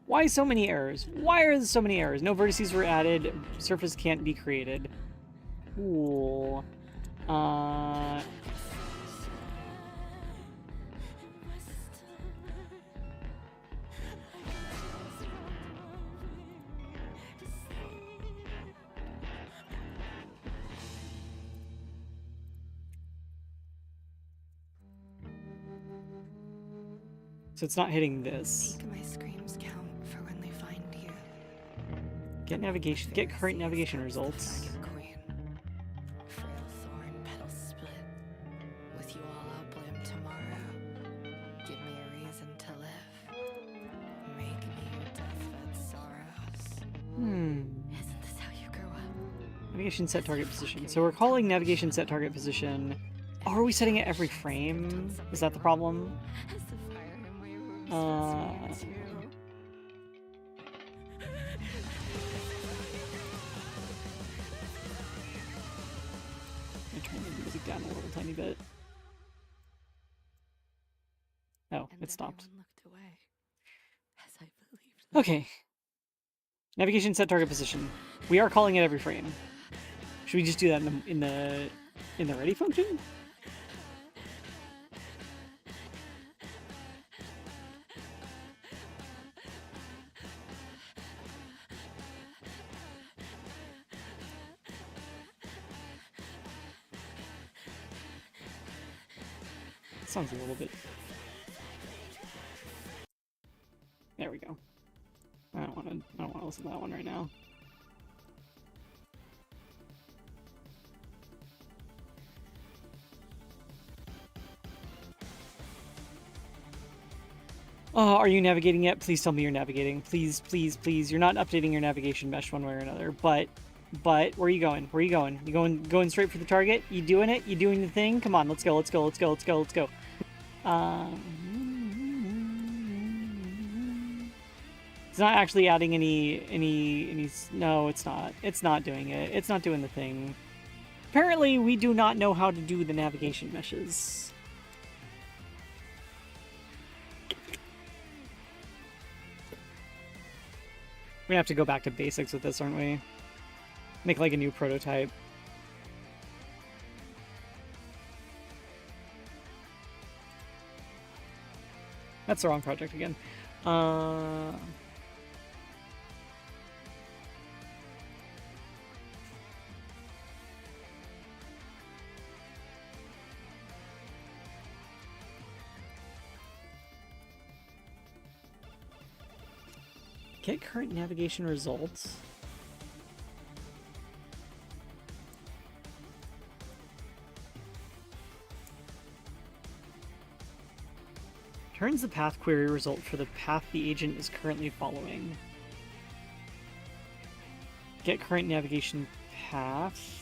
Why so many errors? Why are there so many errors? No vertices were added. Surface can't be created. Cool. So it's not hitting this. Make my screams count for when they find you. Get navigation. Get current navigation results. Queen. Frail thorn petals split. With you all, I'll bloom tomorrow. Give me a reason to live. Make me your deathbed sorrows. Isn't this how you grow up? Navigation set target position. So we're calling navigation set target position. Oh, are we setting it every frame? Is that the problem? I'm turning the music down a little tiny bit. Oh, it stopped. Okay. Navigation set target position. We are calling it every frame. Should we just do that in the ready function? Sounds a little bit. There we go. I don't want to listen to that one right now. Oh, are you navigating yet? Please tell me you're navigating. Please, please, please. You're not updating your navigation mesh one way or another. But where are you going? Where are you going? You going straight for the target? You doing it? You doing the thing? Come on, let's go, let's go, let's go, let's go, let's go. It's not actually adding any. No, it's not. It's not doing it. It's not doing the thing. Apparently, we do not know how to do the navigation meshes. We're gonna have to go back to basics with this, aren't we? Make like a new prototype. That's the wrong project again. Get current navigation results. Turns the path query result for the path the agent is currently following. Get current navigation path.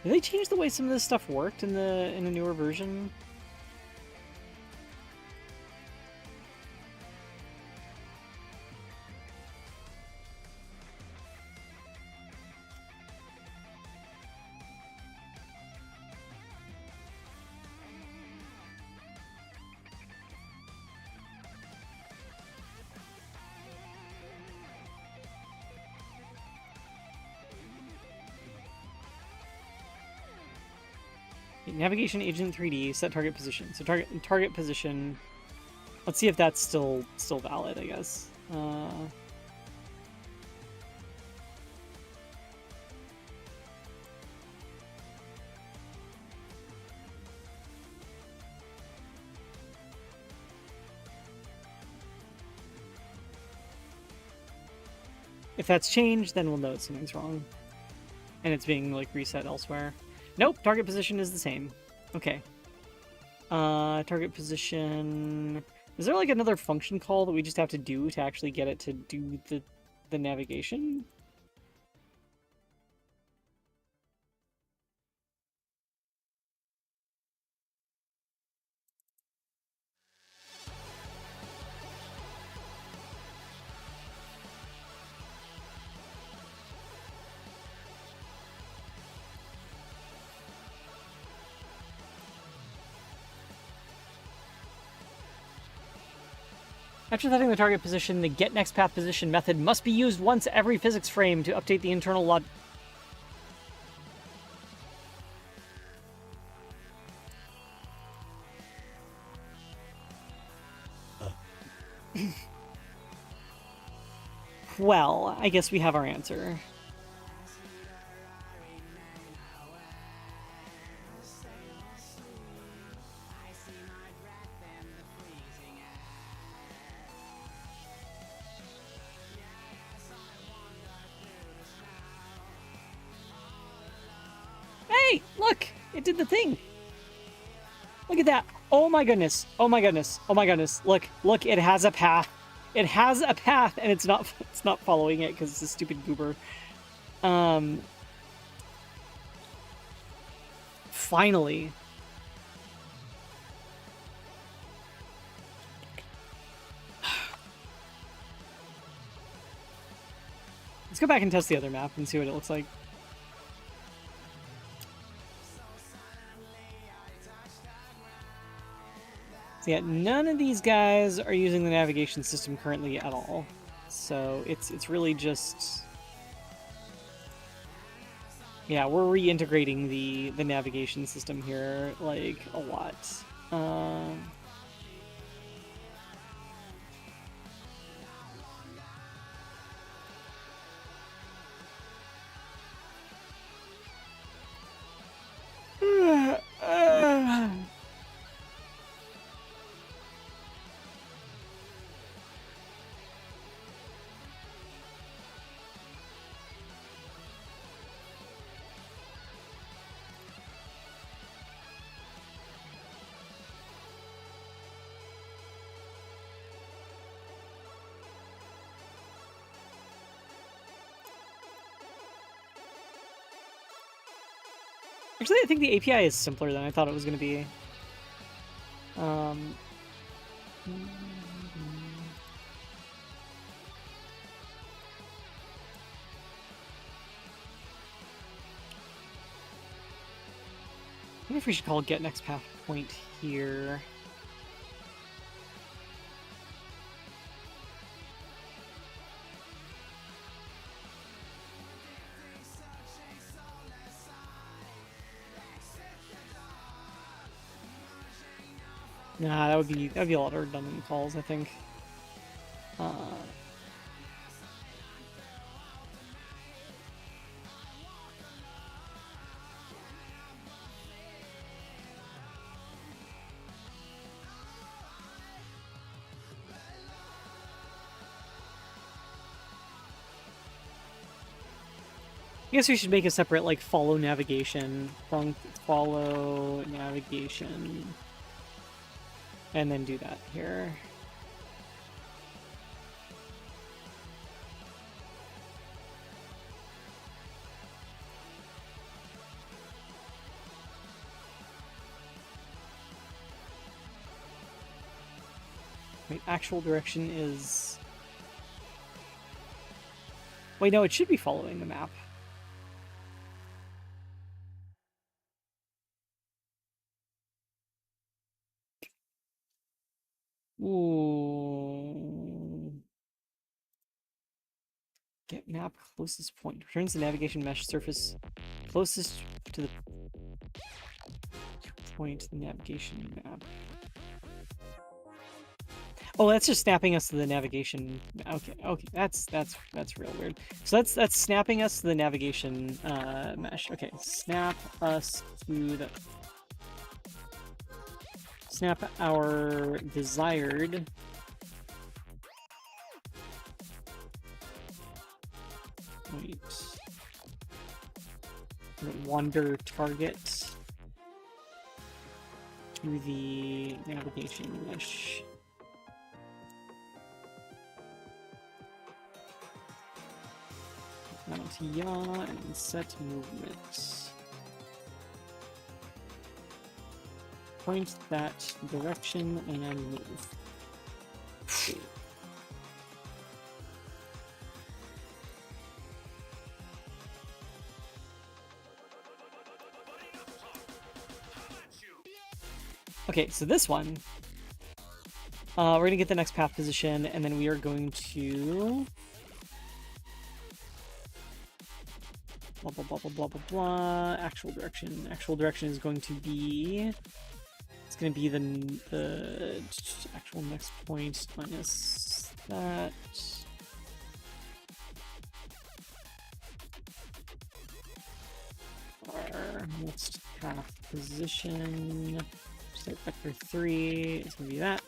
Did they change the way some of this stuff worked in the newer version? Navigation agent 3D, set target position. So target position. Let's see if that's still valid, I guess. If that's changed, then we'll know something's wrong. And it's being, like, reset elsewhere. Nope, target position is the same. Okay. Target position... Is there, like, another function call that we just have to do to actually get it to do the navigation? After setting the target position, the get next path position method must be used once every physics frame to update the internal log. Well, I guess we have our answer. Hey, look! It did the thing! Look at that! Oh my goodness! Oh my goodness! Oh my goodness! Look! Look! It has a path! It has a path, and it's not following it because it's a stupid goober. Finally. Let's go back and test the other map and see what it looks like. So yeah, none of these guys are using the navigation system currently at all. So it's really just... Yeah, we're reintegrating the navigation system here, like, a lot. Actually, I think the API is simpler than I thought it was going to be. I wonder if we should call get next path point here. Nah, that'd be a lot of redundant calls, I think. I guess we should make a separate, like, follow navigation. Follow navigation. And then do that here. Wait, actual direction is... Wait, no, it should be following the map. Ooh. Get map closest point. Returns the navigation mesh surface closest to the point the navigation map. Oh, that's just snapping us to the navigation. Okay, that's real weird. So that's snapping us to the navigation mesh. Okay, snap us to the snap our desired wander target to the navigation mesh. Mount yaw and set movement. Point that direction and move. Okay, so this one, we're gonna get the next path position, and then we are going to blah blah blah blah blah blah blah. Actual direction. Actual direction is going to be. It's gonna be the actual next point minus that. Our next path position. Start vector 3 is gonna be that.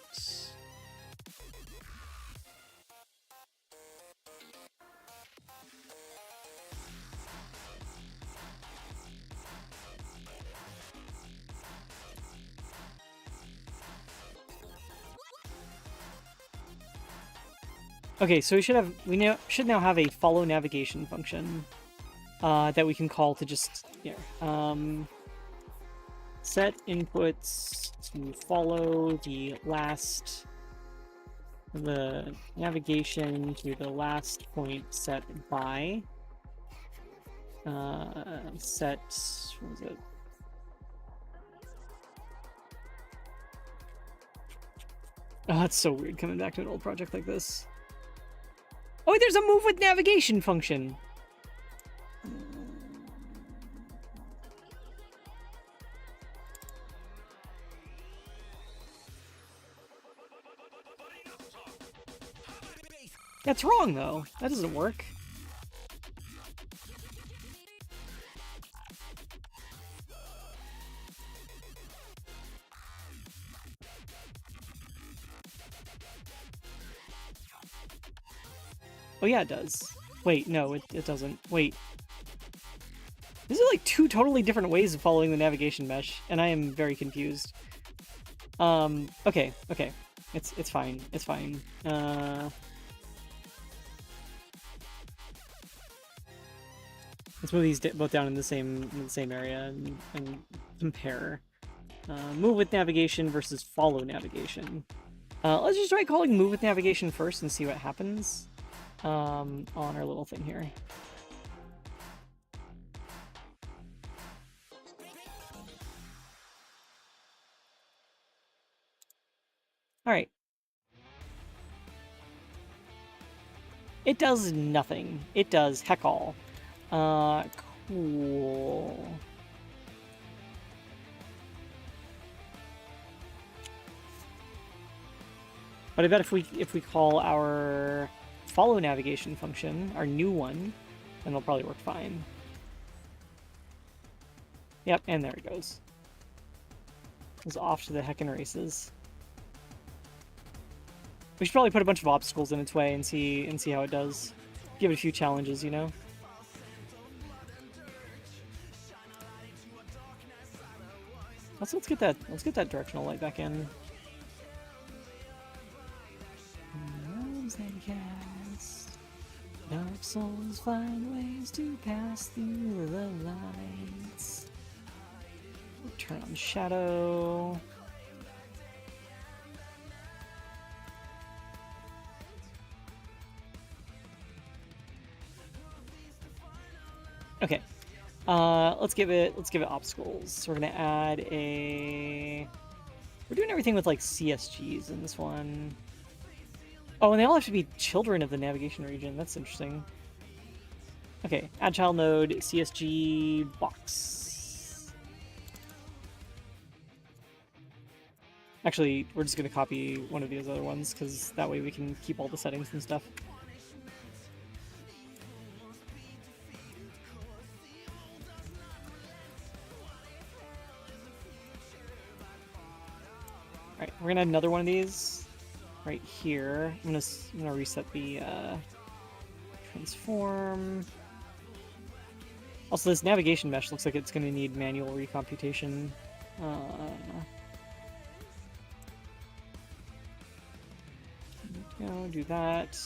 Okay, so we should now have a follow navigation function that we can call to just here. Set inputs to follow the navigation to the last point set by set, what was it? Oh, that's so weird coming back to an old project like this. Oh, there's a move with navigation function. That's wrong, though. That doesn't work. Oh yeah, it does. Wait, no, it doesn't. Wait. These are like two totally different ways of following the navigation mesh, and I am very confused. Okay. It's fine. It's fine. Let's move these both down in the same area and compare. Move with navigation versus follow navigation. Let's just try calling move with navigation first and see what happens on our little thing here. All right. It does nothing. It does heck all. Cool. But I bet if we call our follow navigation function, our new one, then it'll probably work fine. Yep, and there it goes. It's off to the heckin' races. We should probably put a bunch of obstacles in its way and see how it does. Give it a few challenges, you know? Let's get that directional light back in. Realms and cast, dark souls find ways to pass through the lights. Turn on shadow. Okay. Let's give it obstacles. So we're gonna add a. We're doing everything with like CSGs in this one. Oh, and they all have to be children of the navigation region. That's interesting. Okay, add child node CSG box. Actually, we're just gonna copy one of these other ones because that way we can keep all the settings and stuff. Alright, we're gonna add another one of these right here. I'm gonna reset the transform. Also, this navigation mesh looks like it's gonna need manual recomputation. Do that.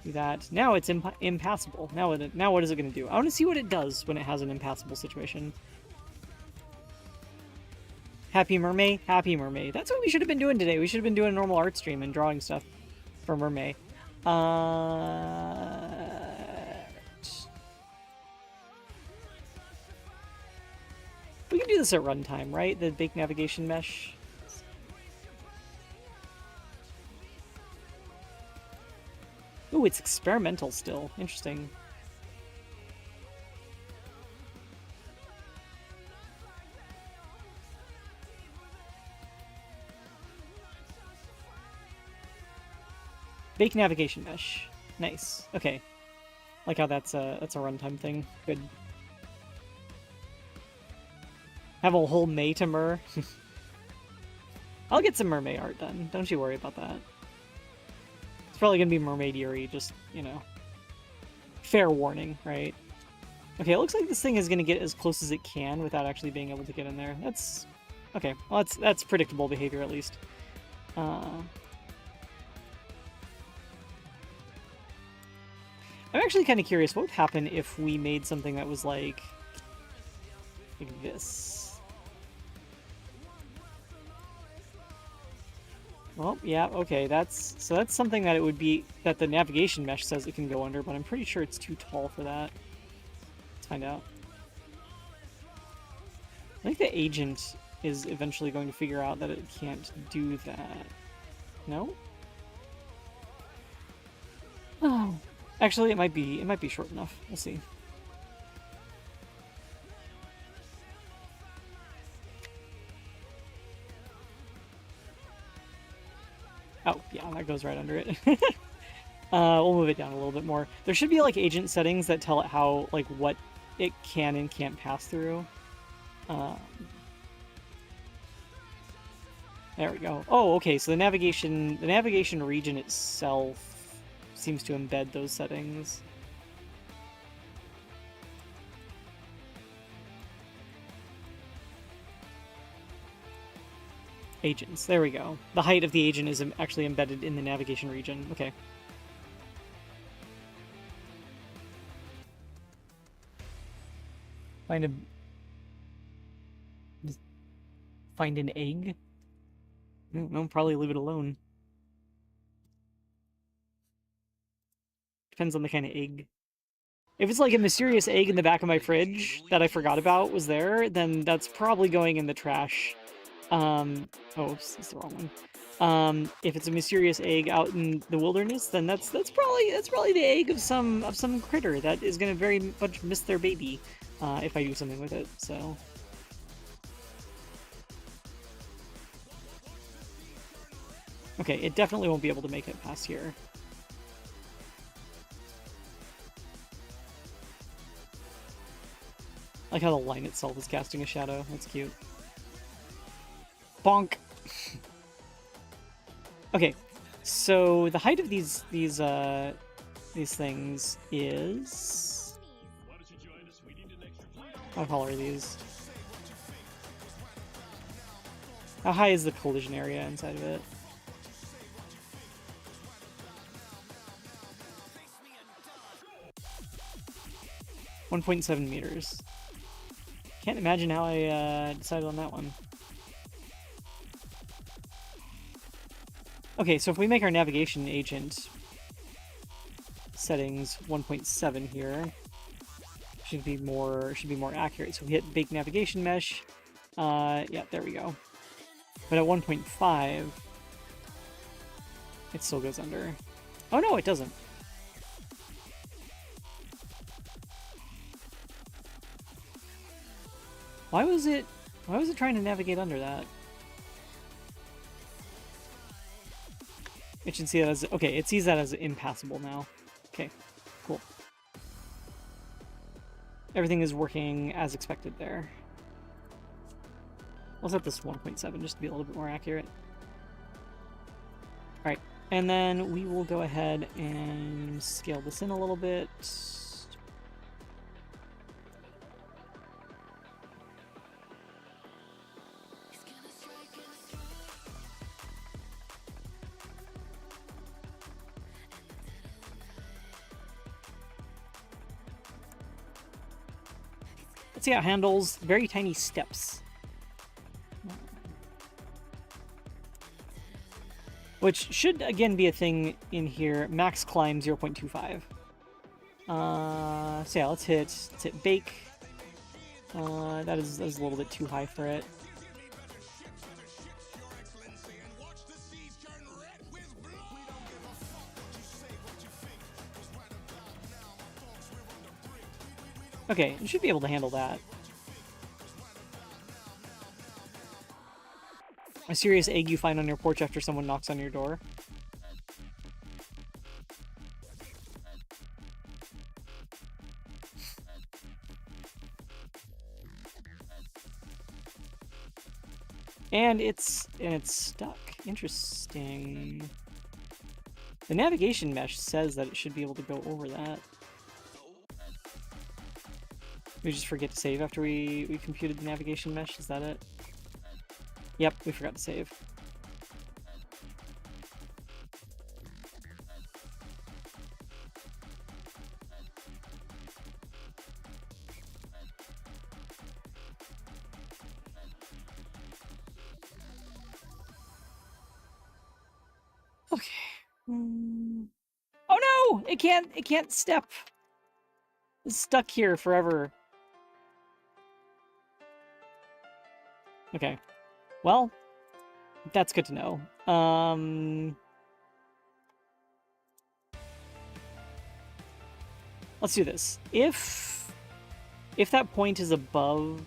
Do that. Now it's impassable. Now what is it gonna do? I want to see what it does when it has an impassable situation. Happy Mermaid? Happy Mermaid. That's what we should have been doing today. We should have been doing a normal art stream and drawing stuff for Mermaid. We can do this at runtime, right? The bake navigation mesh. Ooh, it's experimental still. Interesting. Bake navigation mesh. Nice. Okay. Like how that's a runtime thing. Good. Have a whole May to Mer. I'll get some mermaid art done. Don't you worry about that. It's probably gonna be Mermaid Yuri, just, you know. Fair warning, right? Okay, it looks like this thing is gonna get as close as it can without actually being able to get in there. That's okay. Well, that's predictable behavior at least. I'm actually kind of curious what would happen if we made something that was like this. Well, yeah, okay, that's something that it would be that the navigation mesh says it can go under, but I'm pretty sure it's too tall for that. Let's find out. I think the agent is eventually going to figure out that it can't do that. No? Oh. Actually, it might be short enough. We'll see. Oh, yeah, that goes right under it. We'll move it down a little bit more. There should be like agent settings that tell it how, like, what it can and can't pass through. There we go. Oh, okay. So the navigation region itself seems to embed those settings. Agents. There we go. The height of the agent is actually embedded in the navigation region. Okay. Find an egg? No, probably leave it alone. Depends on the kind of egg. If it's like a mysterious egg in the back of my fridge that I forgot about was there, then that's probably going in the trash. Oh, it's the wrong one. If it's a mysterious egg out in the wilderness, then that's probably the egg of some critter that is gonna very much miss their baby, if I do something with it. So. Okay, it definitely won't be able to make it past here. I like how the line itself is casting a shadow. That's cute. Bonk! Okay, so the height of these things is... What color are these? How high is the collision area inside of it? $1.7 meters. Can't imagine how I decided on that one. Okay, so if we make our navigation agent settings 1.7 here, should be more accurate. So we hit bake navigation mesh. Yeah, there we go. But at 1.5, it still goes under. Oh no, it doesn't. Why was it trying to navigate under that? It should see that as, okay, it sees that as impassable now. Okay, cool. Everything is working as expected there. I'll set this 1.7 just to be a little bit more accurate. Alright, and then we will go ahead and scale this in a little bit. Let's see how it handles very tiny steps. Which should, again, be a thing in here. Max climb 0.25. So yeah, let's hit bake. That is a little bit too high for it. Okay, you should be able to handle that. A serious egg you find on your porch after someone knocks on your door. And it's stuck. Interesting. The navigation mesh says that it should be able to go over that. We just forget to save after we computed the navigation mesh, is that it? Yep, we forgot to save. Okay. Oh no! It can't step. It's stuck here forever. Okay. Well, that's good to know. Let's do this. If that point is above,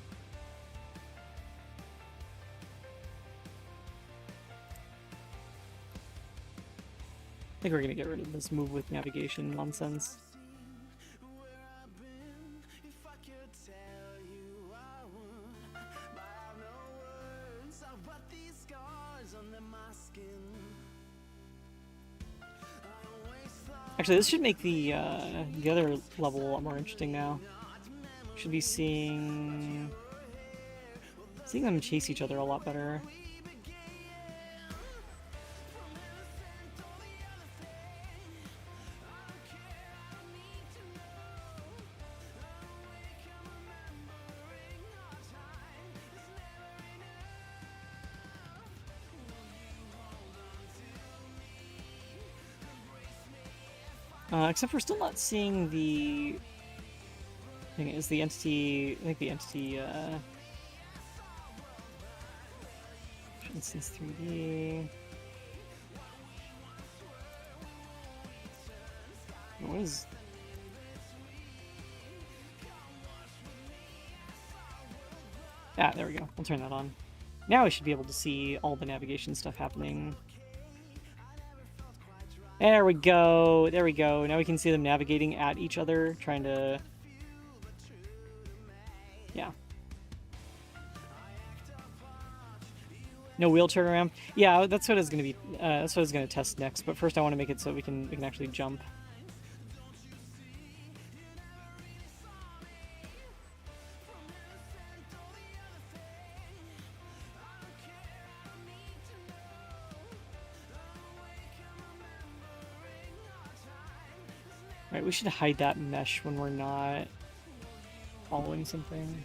I think we're gonna get rid of this move with navigation nonsense. Actually, this should make the other level a lot more interesting now. Should be seeing them chase each other a lot better. Except we're still not seeing the thing is the entity. I think the entity instance 3D. What is? Ah, there we go. We'll turn that on. Now we should be able to see all the navigation stuff happening. There we go. There we go. Now we can see them navigating at each other, trying to... Yeah. No wheelchair ramp. Yeah, that's what it's going to be. That's what I was going to test next. But first, I want to make it so we can actually jump. Right, we should hide that mesh when we're not following something.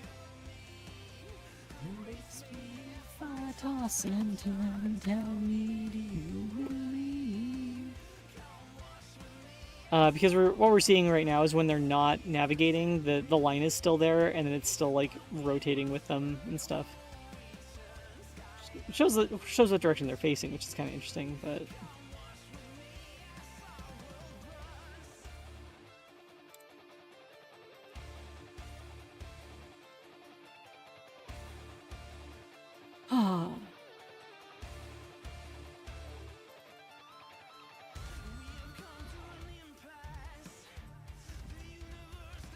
Because what we're seeing right now is when they're not navigating, the line is still there, and then it's still like rotating with them and stuff. It shows what direction they're facing, which is kind of interesting, but.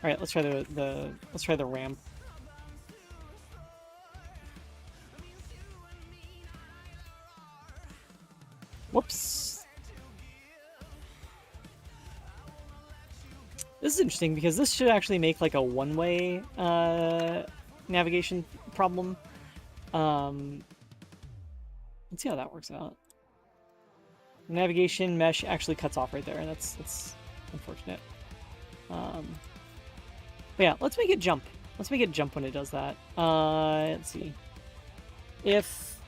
All right, let's try the ramp. Whoops. This is interesting because this should actually make like a one-way navigation problem. Let's see how that works out. Navigation mesh actually cuts off right there. That's unfortunate. But yeah, let's make it jump. Let's make it jump when it does that. Let's see. If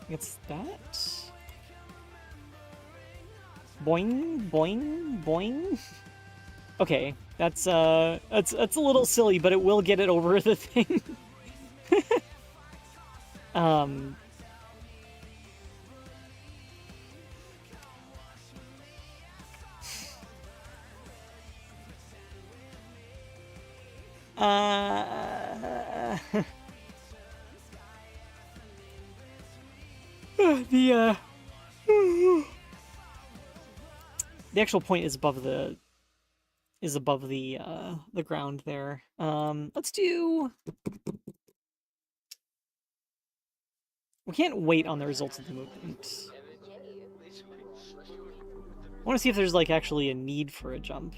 it's that. Boing, boing, boing. Okay, that's a little silly, but it will get it over the thing. The actual point is above the ground there. Let's do. We can't wait on the results of the movement. I want to see if there's like actually a need for a jump.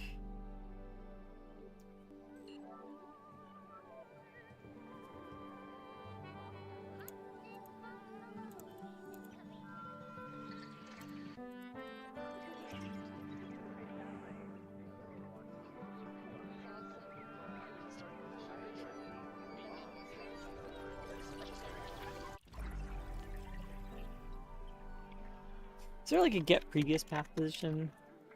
Is there like a get previous path position?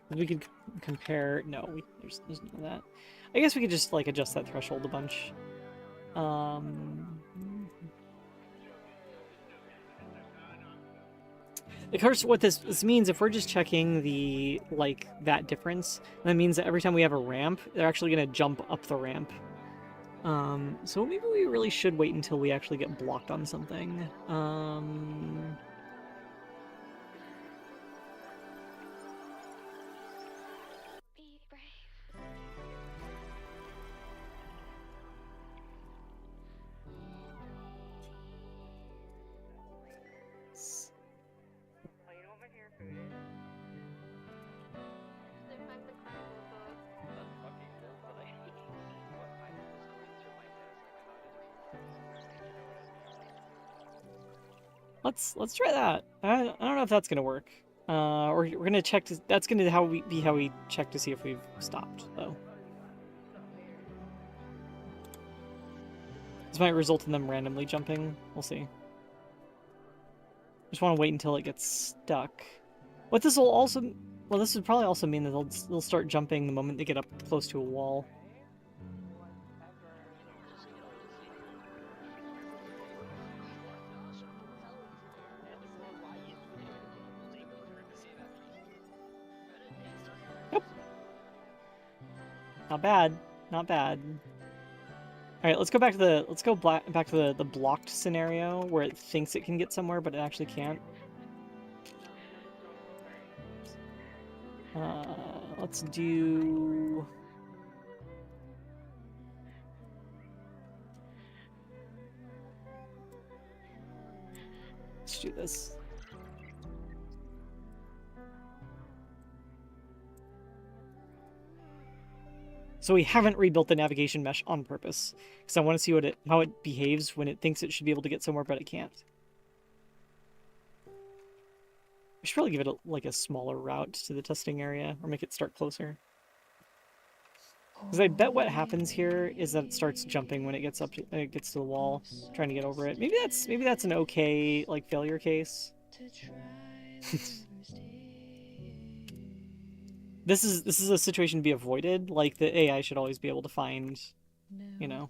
We could compare. No, there's none of that. I guess we could just like adjust that threshold a bunch. Of course, what this means, if we're just checking the that difference, that means that every time we have a ramp, they're actually gonna jump up the ramp. So maybe we really should wait until we actually get blocked on something. Be brave. Let's try that. I don't know if that's gonna work. Or we're gonna check. That's gonna be how we check to see if we've stopped, though. This might result in them randomly jumping. We'll see. Just want to wait until it gets stuck. What this will also, well, this would probably also mean that they'll start jumping the moment they get up close to a wall. Not bad. Not bad. All right, let's go back to the blocked scenario where it thinks it can get somewhere, but it actually can't. Let's do. Let's do this. So we haven't rebuilt the navigation mesh on purpose, because I want to see how it behaves when it thinks it should be able to get somewhere, but it can't. We should probably give it like a smaller route to the testing area, or make it start closer. Because I bet what happens here is that it starts jumping when it gets it gets to the wall, trying to get over it. Maybe that's an okay like failure case. This is a situation to be avoided. Like, the AI should always be able to find, you know,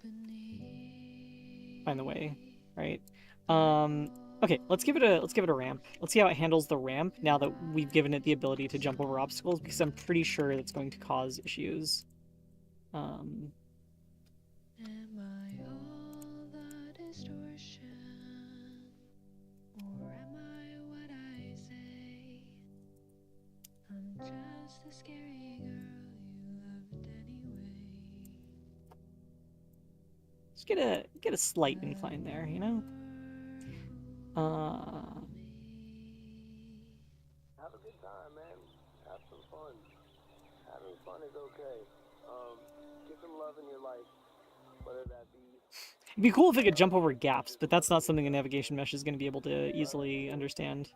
find the way, right? Okay, let's give it a ramp. Let's see how it handles the ramp now that we've given it the ability to jump over obstacles, because I'm pretty sure it's going to cause issues. Am I all the distortion? Or am I what I say? I'm just a scary girl you loved anyway. Just get a slight incline there, you know? Have a good time, man. Have some fun. Having fun is okay. Get some love in your life, whether that be... It'd be cool if it could jump over gaps, but that's not something a navigation mesh is going to be able to easily understand.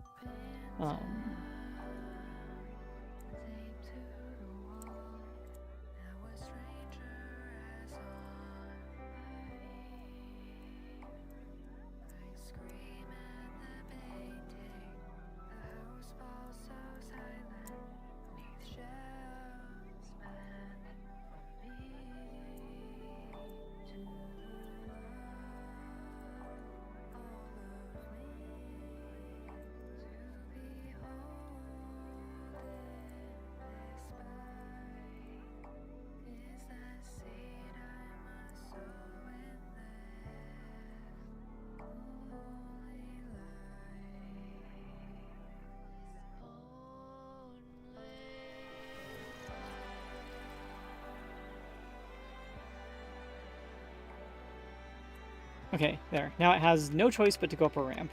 Okay, there. Now it has no choice but to go up a ramp.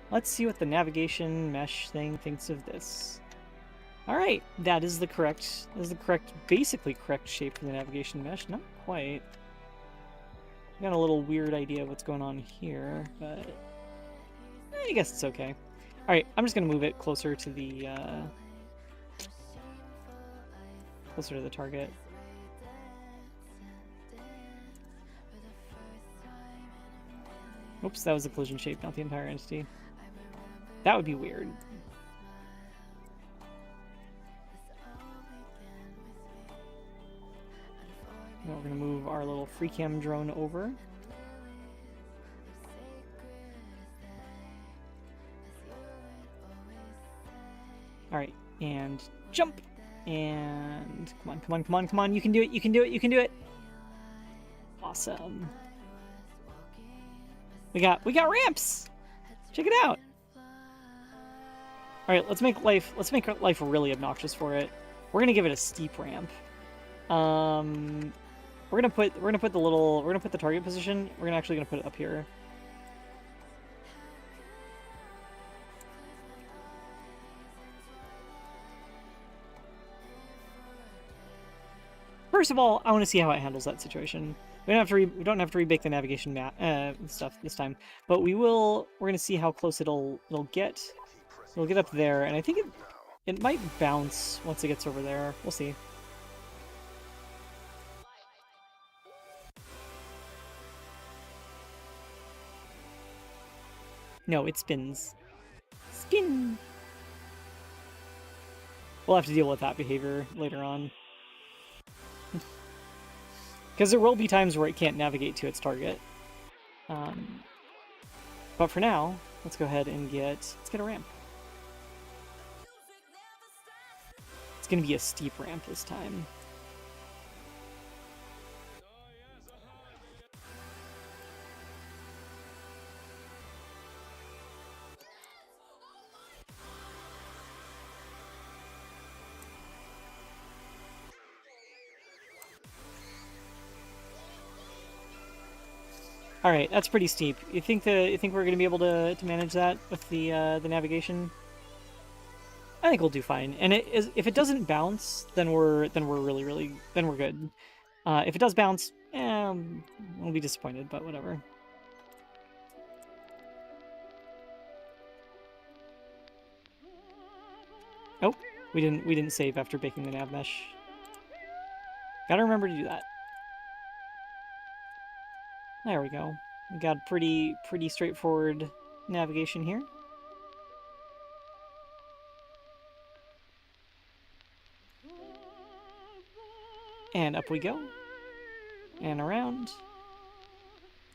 Let's see what the navigation mesh thing thinks of this. Alright, that is the correct, basically correct shape for the navigation mesh. Not quite. Got a little weird idea of what's going on here, but I guess it's okay. Alright, I'm just gonna move it closer to the, target. Oops, that was the collision shape, not the entire entity. That would be weird. Now we're going to move our little free cam drone over. Alright, and jump! And come on, come on, come on, come on, you can do it, you can do it, you can do it! Awesome. We got ramps! Check it out! Alright, let's make life really obnoxious for it. We're gonna give it a steep ramp. We're gonna put the target position, we're actually gonna put it up here. First of all, I want to see how it handles that situation. We don't have to rebake the navigation map stuff this time, but we're gonna see how close it'll get. It'll get up there, and I think it might bounce once it gets over there. We'll see. No, it spins. Spin. We'll have to deal with that behavior later on. Because there will be times where it can't navigate to its target. But for now, let's go ahead and let's get a ramp. It's going to be a steep ramp this time. All right, that's pretty steep. You think we're gonna be able to manage that with the navigation? I think we'll do fine. And if it doesn't bounce, then we're really then we're good. If it does bounce, we'll be disappointed, but whatever. Oh, we didn't save after baking the nav mesh. Gotta remember to do that. There we go. We got pretty straightforward navigation here. And up we go. And around.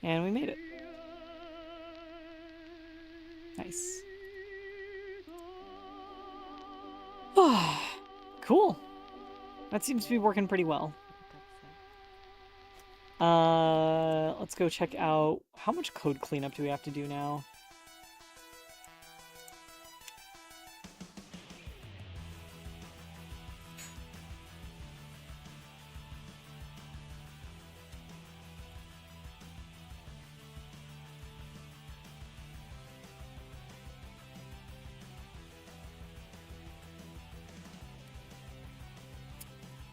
And we made it. Nice. Cool. That seems to be working pretty well. Let's go check out how much code cleanup do we have to do now?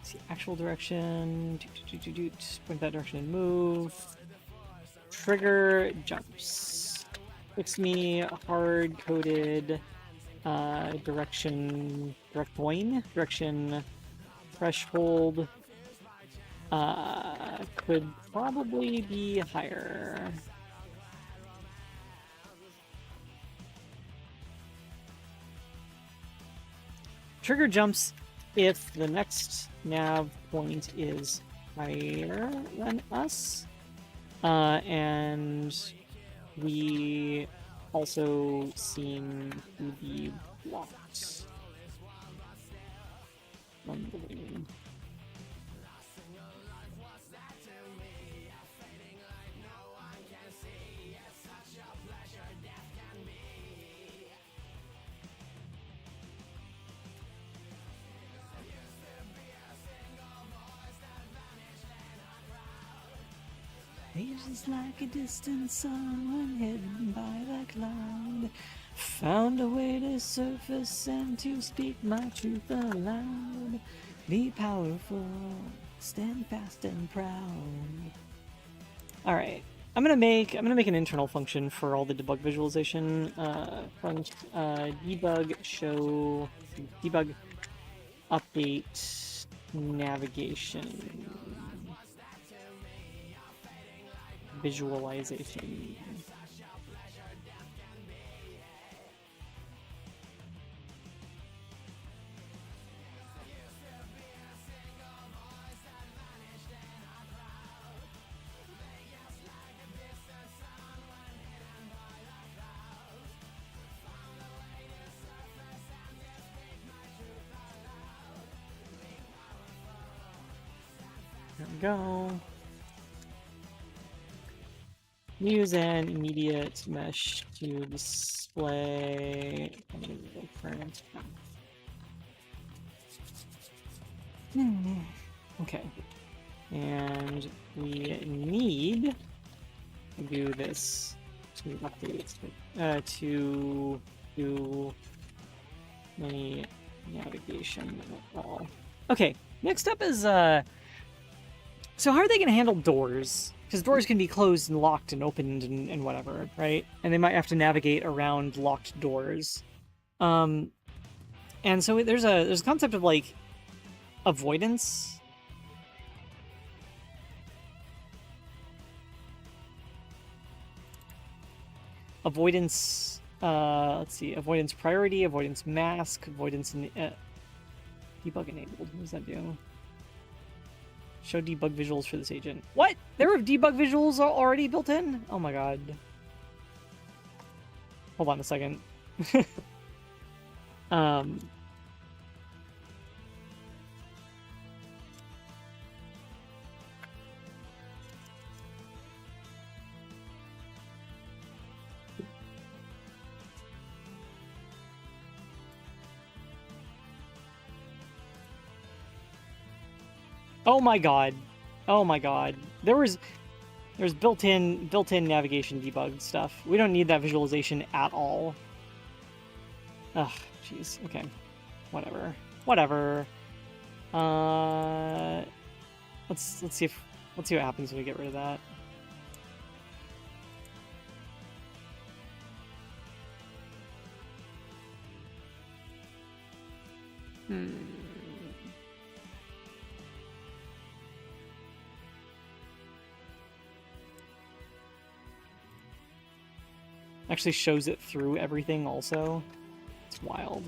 See, actual direction, point that direction and move. Trigger jumps. Fix me hard-coded direction threshold could probably be higher. Trigger jumps if the next nav point is higher than us, and we also seem to be blocked from the way. Just like a distant sun hidden by the cloud, found a way to surface and to speak my truth aloud. Be powerful, stand fast and proud. All right, I'm gonna make an internal function for all the debug visualization. Debug show debug update navigation. Visualization. There we go. Use an immediate mesh to display current. Okay. And we need to do this to update to do any navigation at all. Okay, next up is so how are they gonna handle doors? Because doors can be closed and locked and opened and whatever, right? And they might have to navigate around locked doors. And so there's a concept of like avoidance. Avoidance, let's see, avoidance priority, avoidance mask, avoidance debug enabled. What does that do? Show debug visuals for this agent. What? There were debug visuals already built in? Oh my god. Hold on a second. Oh my god. Oh my god. There was... There's built-in navigation debug stuff. We don't need that visualization at all. Ugh, jeez. Okay, whatever. Whatever. Let's see what happens when we get rid of that. Actually shows it through everything also. It's wild.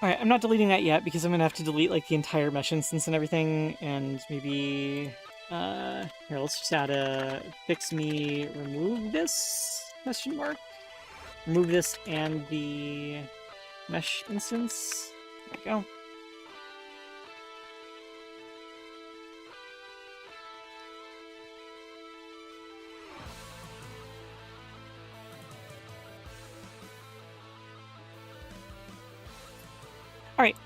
Alright, I'm not deleting that yet because I'm gonna have to delete like the entire mesh instance and everything, and maybe here, let's just add a fix me remove this question mark. Remove this and the mesh instance. There we go. Alright,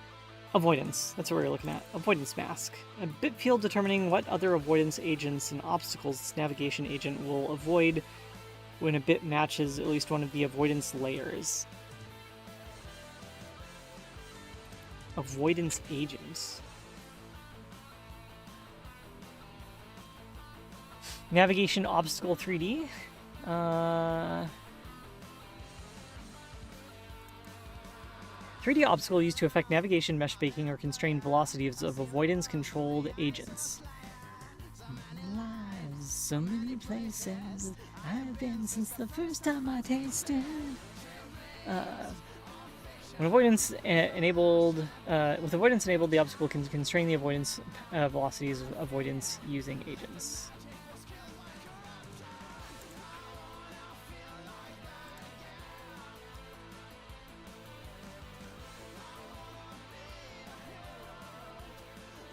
avoidance. That's what we're looking at. Avoidance mask. A bit field determining what other avoidance agents and obstacles this navigation agent will avoid when a bit matches at least one of the avoidance layers. Avoidance agents. Navigation obstacle 3D. 3D obstacle used to affect navigation, mesh baking, or constrain velocities of avoidance-controlled agents. So many places I've been since the first time I tasted. When avoidance enabled, with avoidance enabled, the obstacle can constrain the avoidance velocities of avoidance using agents.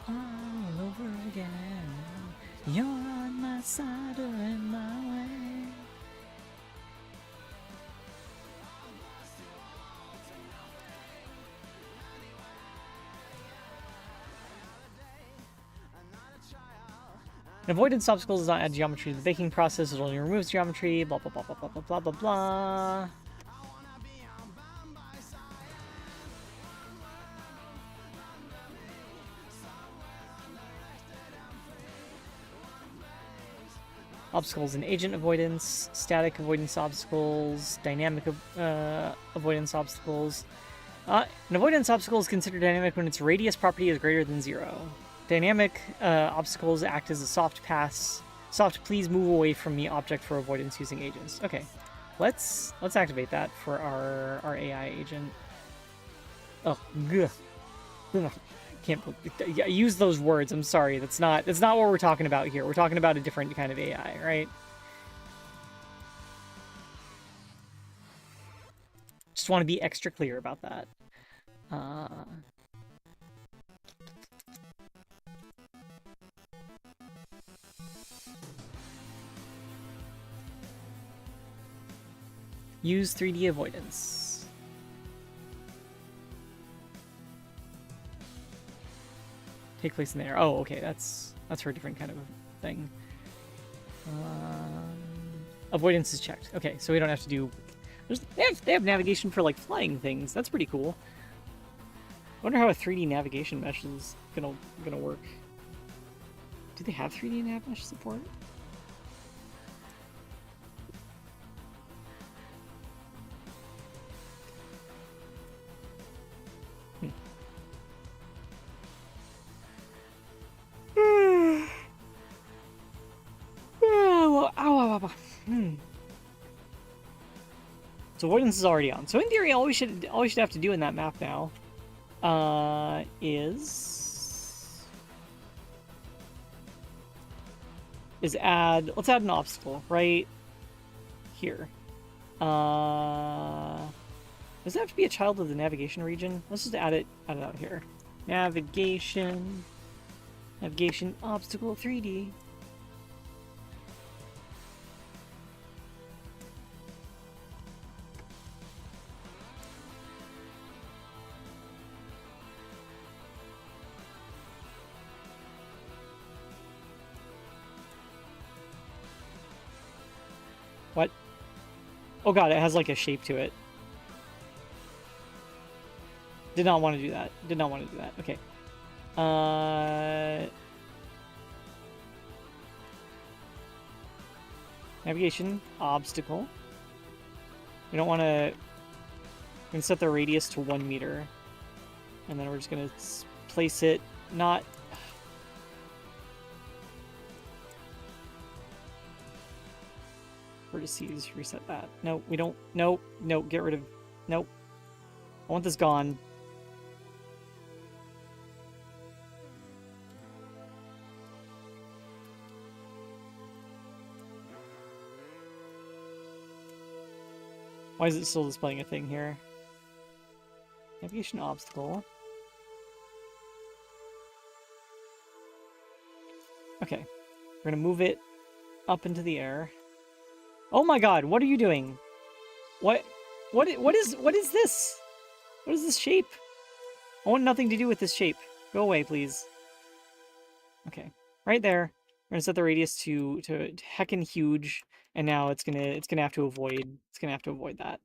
All over again, you're on my side or in my way. An avoidance obstacle does not add geometry to the baking process, it only removes geometry, blah blah blah blah blah blah blah blah blah. Obstacles and agent avoidance, static avoidance obstacles, dynamic avoidance obstacles. An avoidance obstacle is considered dynamic when its radius property is greater than 0. Dynamic obstacles act as a soft please move away from the object for avoidance using agents. Okay, let's activate that for our AI agent. Oh, ugh. Can't use those words. I'm sorry. That's not what we're talking about here. We're talking about a different kind of AI, right? Just want to be extra clear about that. Use 3D avoidance. Take place in there. Oh, okay, that's for a different kind of thing. Avoidance is checked. Okay, so we don't have to do. They have navigation for like flying things. That's pretty cool. I wonder how a 3D navigation mesh is gonna work. Do they have 3D nav mesh support? So avoidance is already on. So in theory, all we should have to do in that map now is add. Let's add an obstacle, right? here. Does it have to be a child of the navigation region? Let's just add it out here. Navigation obstacle 3D. What? Oh god, it has like a shape to it. Did not want to do that. Did not want to do that. Okay. Navigation obstacle. We don't want to. We can set the radius to 1 meter, and then we're just gonna place it not. Vertices, reset that. No, we don't. No, no, get rid of. Nope. I want this gone. Why is it still displaying a thing here? Navigation obstacle. Okay. We're gonna move it up into the air. Oh my god, what are you doing? What is this? What is this shape? I want nothing to do with this shape. Go away, please. Okay. Right there. We're gonna set the radius to heckin' huge, and now it's gonna have to avoid that.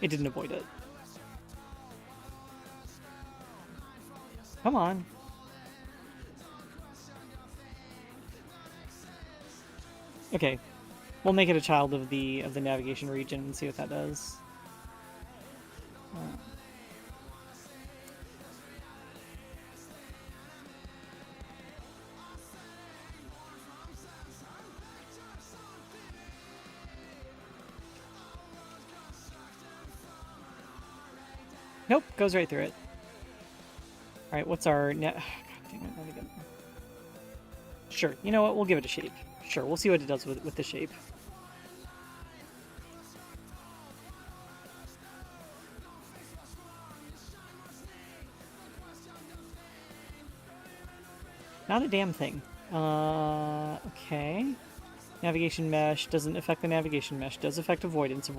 It didn't avoid it. Come on. Okay. We'll make it a child of the navigation region and see what that does. Nope, goes right through it. Alright, what's our net? God damn it, not again. Sure, you know what? We'll give it a shape. Sure, we'll see what it does with the shape. Not a damn thing. Okay. Navigation mesh doesn't affect the navigation mesh. Does affect avoidance.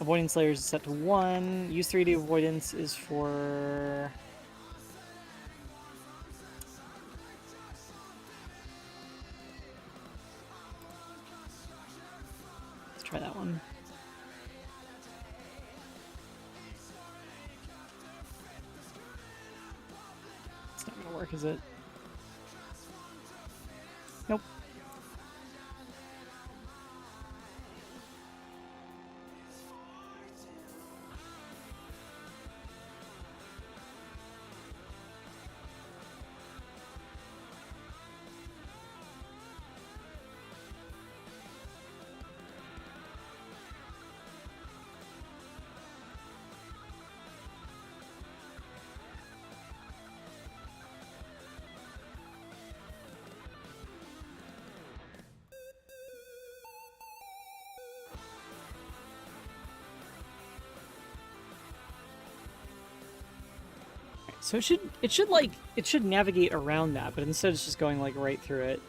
Avoidance layers is set to 1. Use 3D avoidance is for... Let's try that one. It's not gonna work, is it? Nope. So it should navigate around that, but instead it's just going like right through it.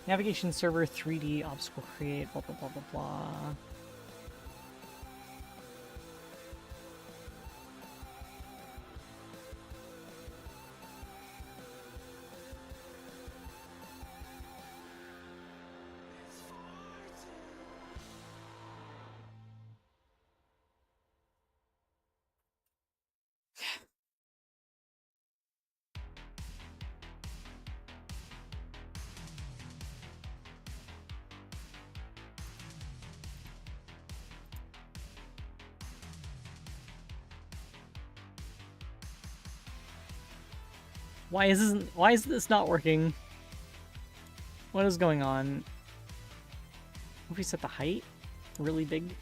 Navigation server 3D obstacle create blah blah blah blah blah. Why is this not working? What is going on? If we set the height really big.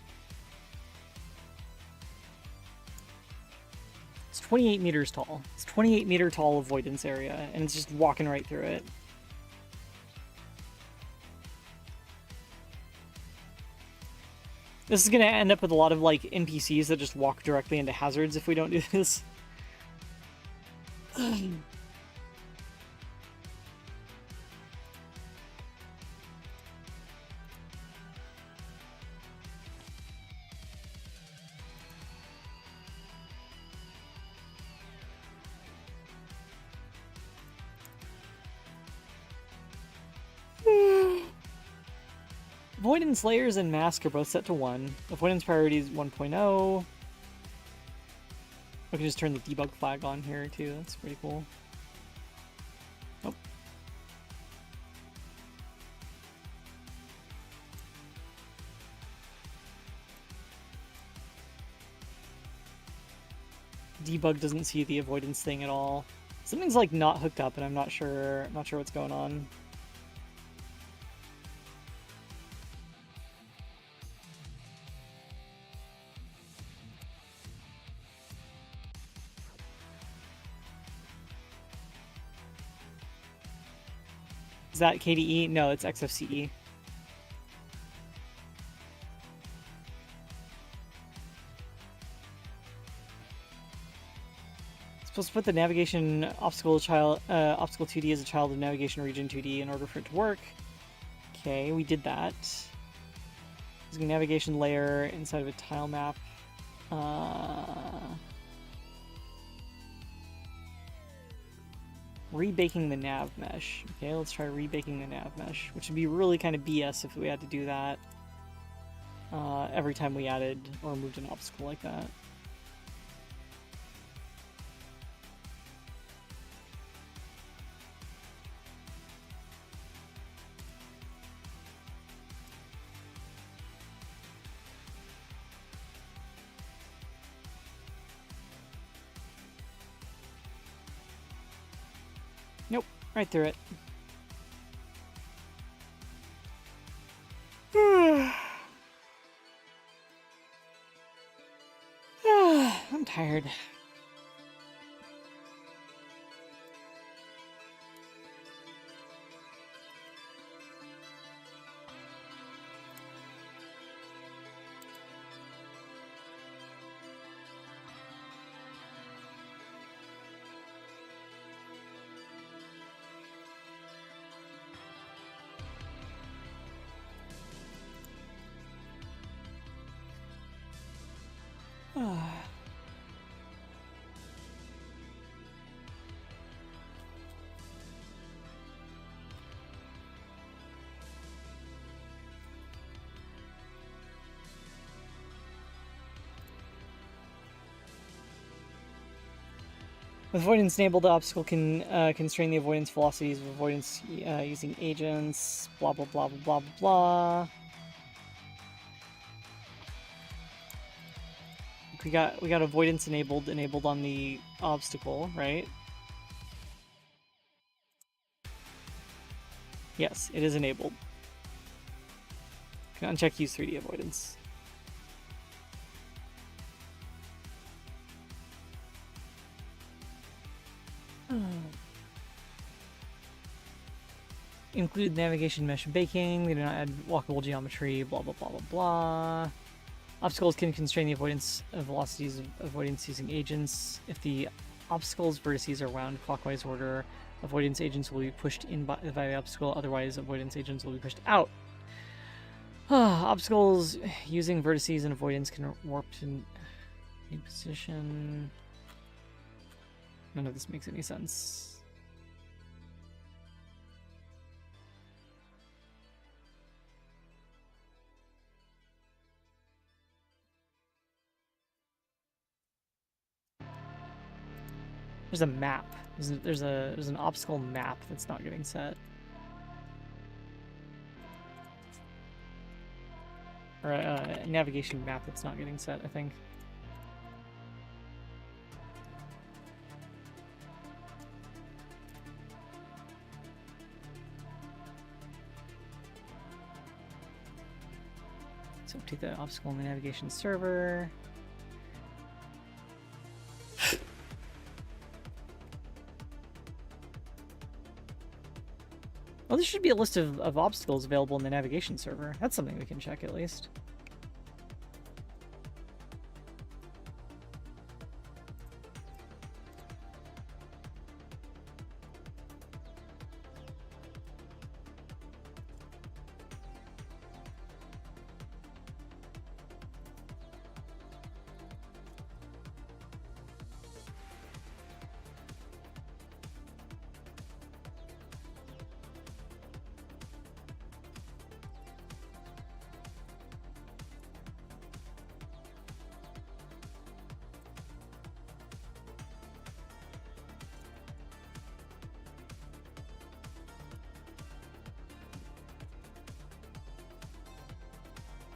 It's 28 meters tall. It's 28-meter tall avoidance area, and it's just walking right through it. This is gonna end up with a lot of like NPCs that just walk directly into hazards if we don't do this. Avoidance layers and mask are both set to 1. Avoidance priority is 1.0. I can just turn the debug flag on here too. That's pretty cool. Oh. Debug doesn't see the avoidance thing at all. Something's like not hooked up, and I'm not sure what's going on. Is that KDE? No, it's XFCE. Supposed to put the navigation obstacle 2D as a child of navigation region 2D in order for it to work. Okay, we did that. Using a navigation layer inside of a tile map. Rebaking the nav mesh. Okay, let's try rebaking the nav mesh, which would be really kind of BS if we had to do that every time we added or moved an obstacle like that. Nope, right through it. I'm tired. With avoidance enabled, the obstacle can constrain the avoidance velocities of avoidance using agents, blah blah blah blah blah blah. We got avoidance enabled on the obstacle, right? Yes, it is enabled. Can uncheck use 3D avoidance. Include navigation mesh baking. They do not add walkable geometry. Blah blah blah blah blah. Obstacles can constrain the avoidance of velocities of avoidance using agents. If the obstacle's vertices are wound clockwise order, avoidance agents will be pushed in by the obstacle. Otherwise, avoidance agents will be pushed out. Obstacles using vertices and avoidance can warp to a position. None of this makes any sense. There's a map. There's an obstacle map that's not getting set. Or a navigation map that's not getting set, I think. So update the obstacle in the navigation server. Well, there should be a list of obstacles available in the navigation server. That's something we can check at least.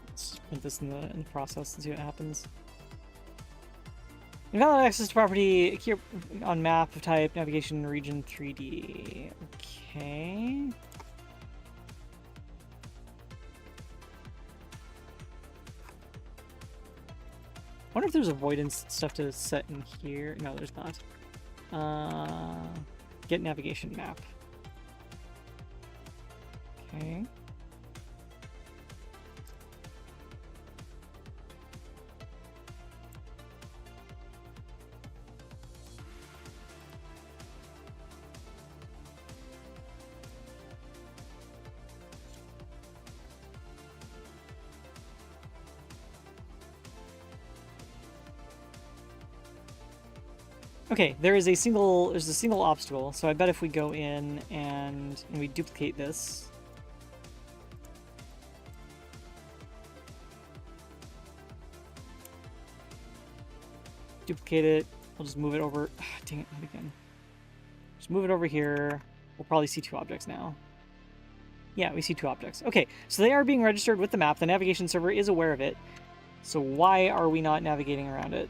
Let's put this in the process and see what happens. Invalid access to property here on map of type navigation region 3D. Okay. I wonder if there's avoidance stuff to set in here. No, there's not. Get navigation map. Okay. Okay, there's a single obstacle, so I bet if we go in and we duplicate this. Duplicate it, we'll just move it over. Dang it, not again. Just move it over here. We'll probably see 2 objects now. Yeah, we see 2 objects. Okay, so they are being registered with the map. The navigation server is aware of it. So why are we not navigating around it?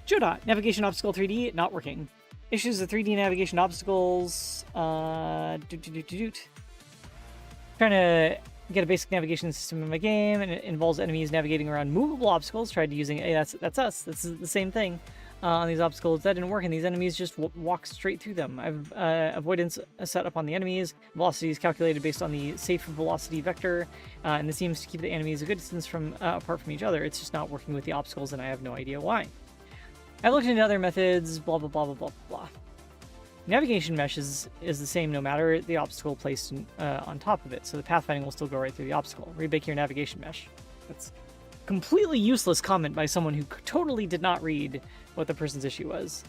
Jodot, navigation obstacle 3D, not working. Issues with 3D navigation obstacles. Trying to get a basic navigation system in my game, and it involves enemies navigating around movable obstacles. Tried using, hey, that's us. This is the same thing on these obstacles. That didn't work, and these enemies just walk straight through them. I've avoidance set up on the enemies. Velocity is calculated based on the safe velocity vector, and this seems to keep the enemies a good distance from apart from each other. It's just not working with the obstacles, and I have no idea why. I've looked into other methods, blah, blah, blah, blah, blah, blah. Navigation mesh is the same no matter the obstacle placed on top of it, so the pathfinding will still go right through the obstacle. Rebake your navigation mesh. That's completely useless comment by someone who totally did not read what the person's issue was.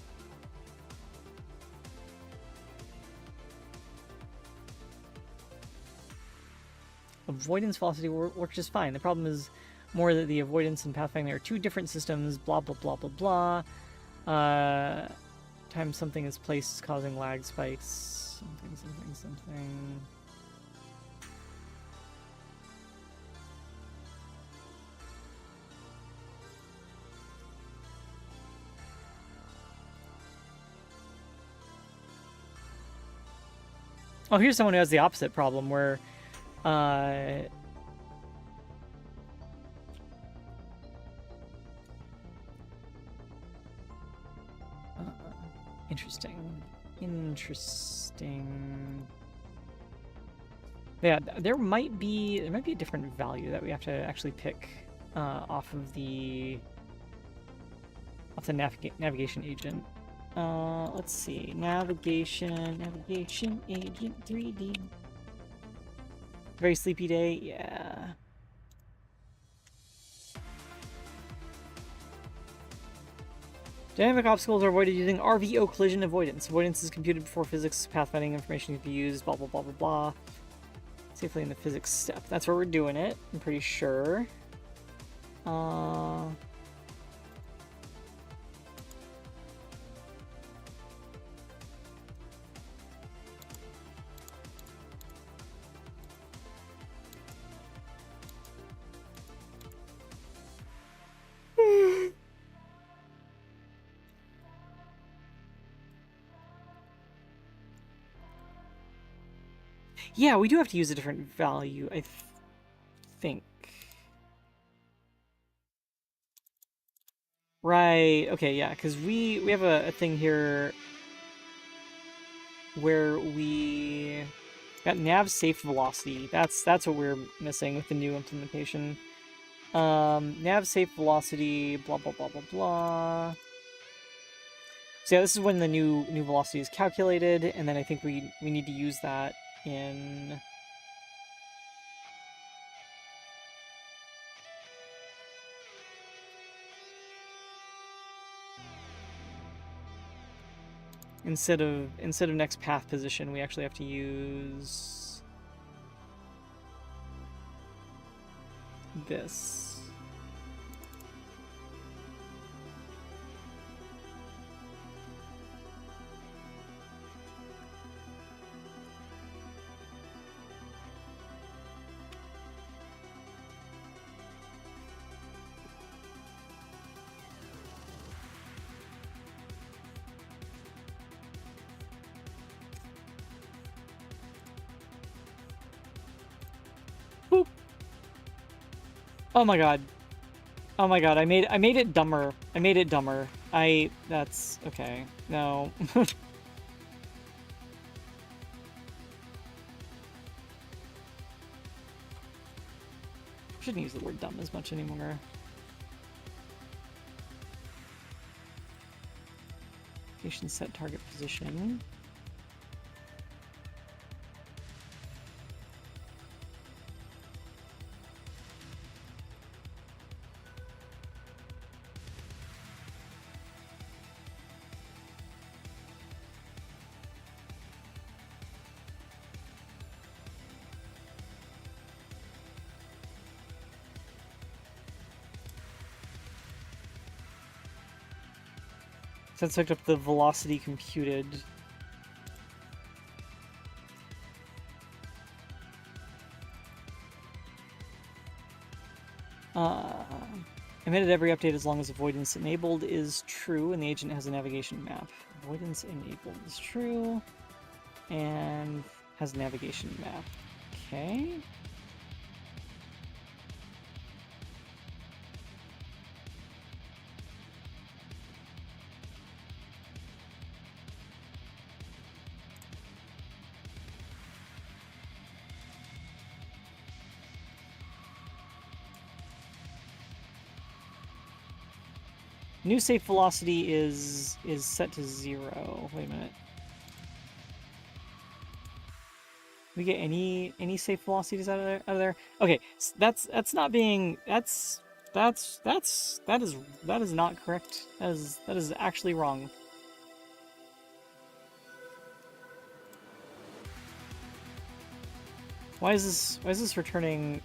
Avoidance velocity works just fine. The problem is more that the avoidance and pathfinding are 2 different systems, blah, blah, blah, blah, blah. Time something is placed causing lag spikes. Something. Oh, here's someone who has the opposite problem where Interesting. Yeah, there might be a different value that we have to actually pick off the navigation agent. Let's see, navigation agent 3D. Very sleepy day, yeah. Dynamic obstacles are avoided using RVO collision avoidance. Avoidance is computed before physics pathfinding information can be used, blah, blah, blah, blah, blah. Safely in the physics step. That's where we're doing it, I'm pretty sure. Yeah, we do have to use a different value, I think. Right, okay, yeah, because we have a thing here where we got nav safe velocity. That's what we're missing with the new implementation. Nav safe velocity, blah blah blah blah blah. So yeah, this is when the new velocity is calculated, and then I think we need to use that in instead of next path position, we actually have to use this. Boop. Oh my god. Oh my god, I made it dumber. I made it dumber. That's okay. No. Shouldn't use the word dumb as much anymore. Location set target position. So let's look up the velocity computed. Emitted every update as long as avoidance enabled is true, and the agent has a navigation map. Avoidance enabled is true, and has a navigation map. Okay. New safe velocity is set to 0. Wait a minute. We get any safe velocities out of there? Okay, so that's not being that is not correct. That is actually wrong. Why is this returning?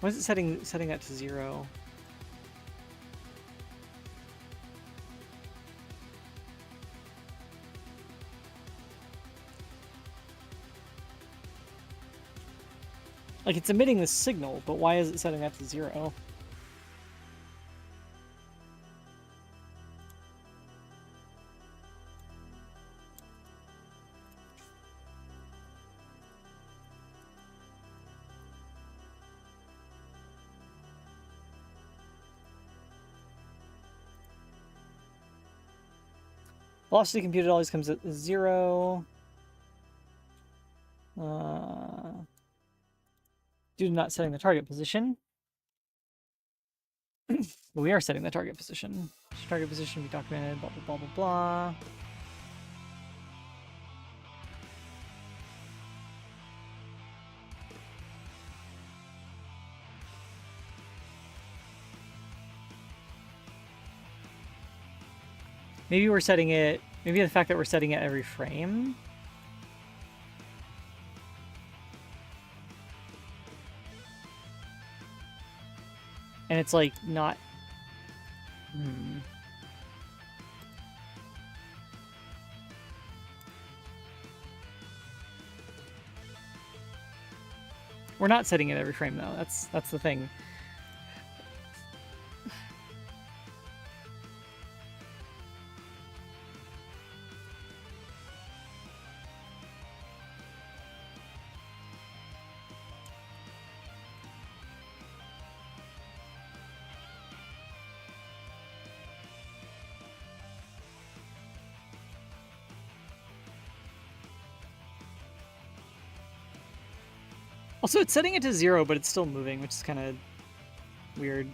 Why is it setting that to 0? Like, it's emitting the signal, but why is it setting that to 0? Velocity computed always comes at 0. Due to not setting the target position. But we are setting the target position. Target position be documented, blah, blah, blah, blah, blah. Maybe we're setting it, maybe the fact that we're setting it every frame. And it's like not, We're not setting it every frame though. That's the thing. Also, it's setting it to 0, but it's still moving, which is kind of weird.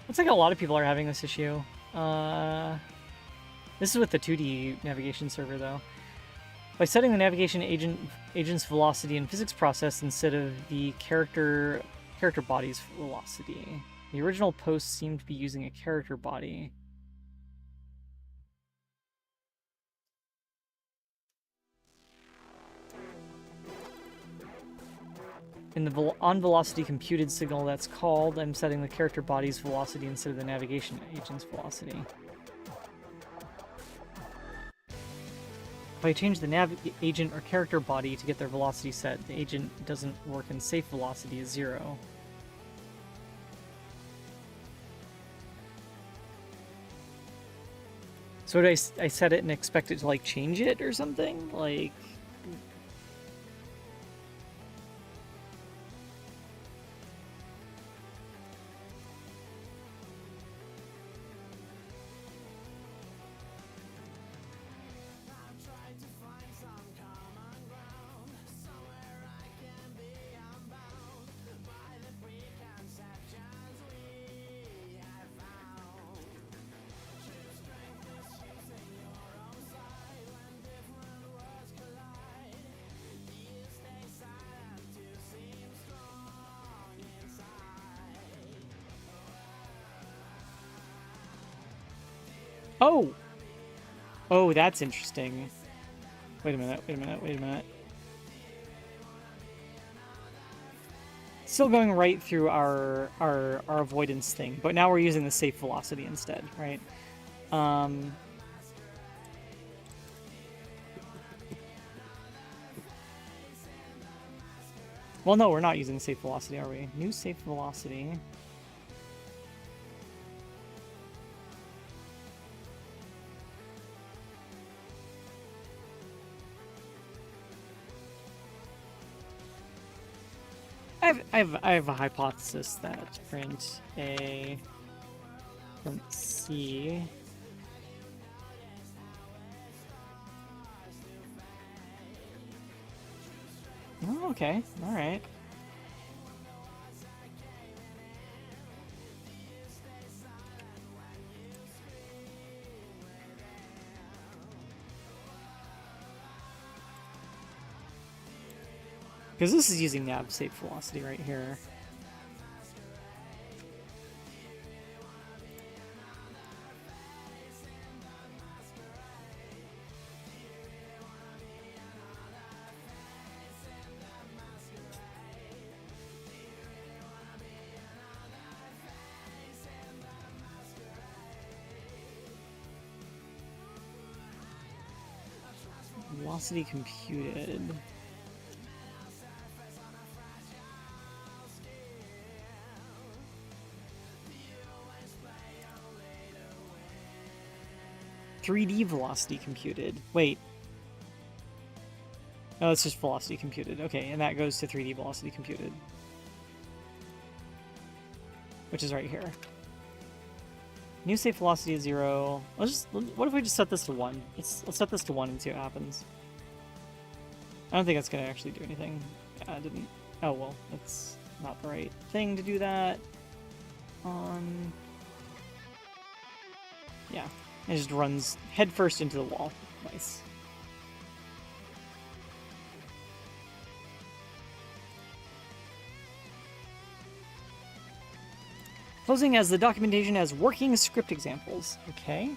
Looks like a lot of people are having this issue. This is with the 2D navigation server, though. By setting the navigation agent's velocity and physics process instead of the character body's velocity. The original post seemed to be using a character body. In the on velocity computed signal that's called, I'm setting the character body's velocity instead of the navigation agent's velocity. If I change the nav agent or character body to get their velocity set, the agent doesn't work and safe velocity is 0. So would I set it and expect it to like change it or something? Like... Oh! Oh, that's interesting. Wait a minute. Still going right through our avoidance thing, but now we're using the safe velocity instead, right? Well, no, we're not using safe velocity, are we? New safe velocity. I have a hypothesis that print A from C oh, okay, all right. Because this is using nav safe velocity right here. Velocity computed. .3D velocity computed. Wait. Oh, it's just velocity computed. Okay, and that goes to 3D velocity computed. Which is right here. New safe velocity is 0. What if we just set this to 1? Let's set this to 1 and see what happens. I don't think that's going to actually do anything. I didn't... Oh, well, that's not the right thing to do that. Yeah. It just runs headfirst into the wall. Nice. Closing as the documentation as working script examples. Okay.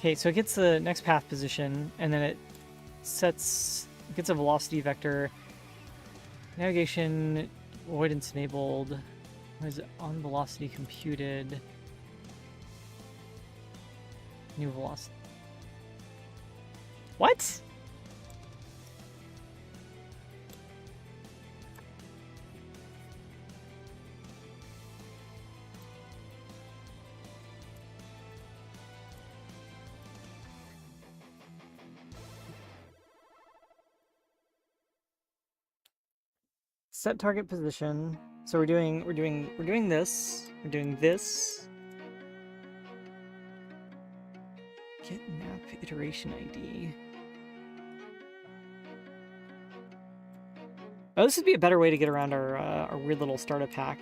Okay, so it gets the next path position, and then it gets a velocity vector. Navigation, avoidance enabled. What is it? On velocity computed. New velocity. What? Set target position. So we're doing this. We're doing this. Get map iteration ID. Oh, this would be a better way to get around our weird little startup pack.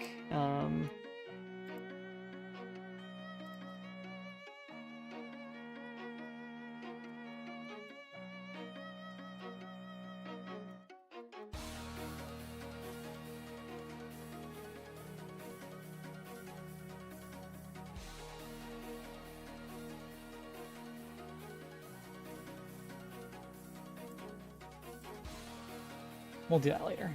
We'll do that later.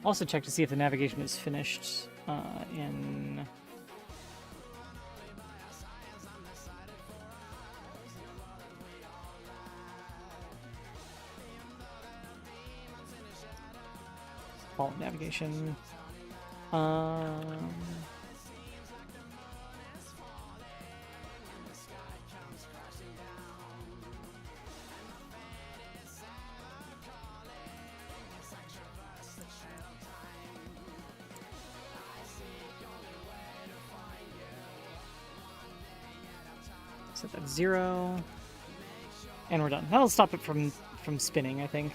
Also check to see if the navigation is finished in... Follow navigation. Set that 0. And we're done. That'll stop it from spinning, I think.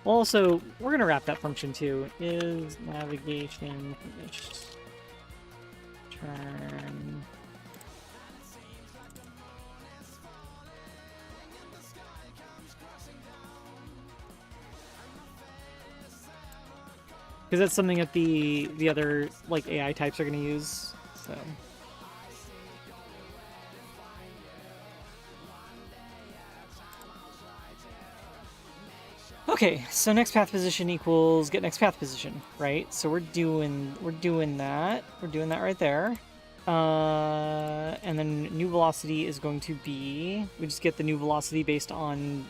Well, also, we're going to wrap that function too. Is navigation finished? Turn. Because that's something that the other like AI types are going to use. So. Okay, so next path position equals get next path position, right? So we're doing that. We're doing that right there. And then new velocity is going to be, we just get the new velocity based on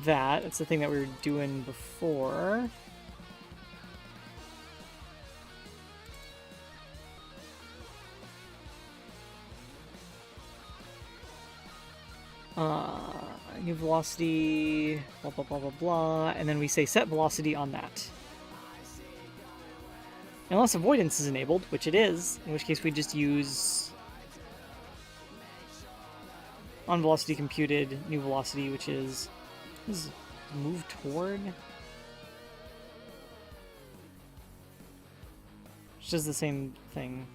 that. It's the thing that we were doing before. New velocity, blah, blah, blah, blah, blah, and then we say set velocity on that. Unless avoidance is enabled, which it is, in which case we just use on velocity computed new velocity, which is move toward, which is the same thing.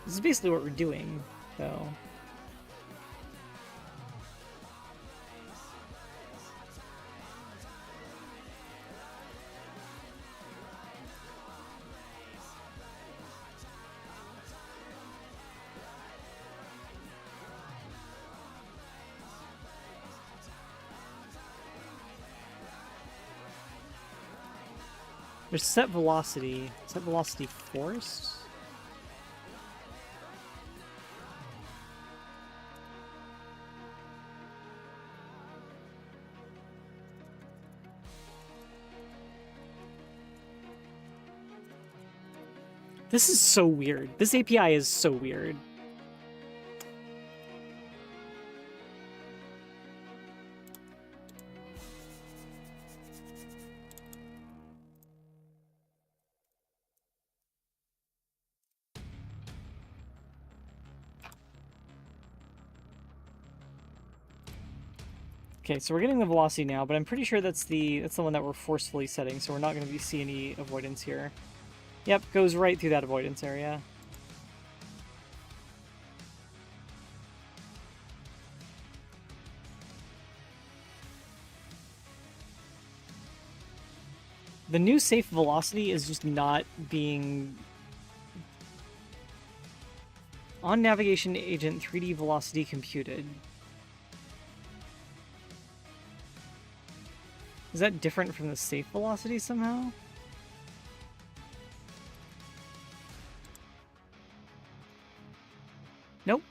This is basically what we're doing, though. There's set velocity forced. This is so weird. This API is so weird. Okay, so we're getting the velocity now, but I'm pretty sure that's the one that we're forcefully setting, so we're not going to see any avoidance here. Yep, goes right through that avoidance area. The new safe velocity is just not being... On navigation agent 3D velocity computed. Is that different from the safe velocity somehow? Nope.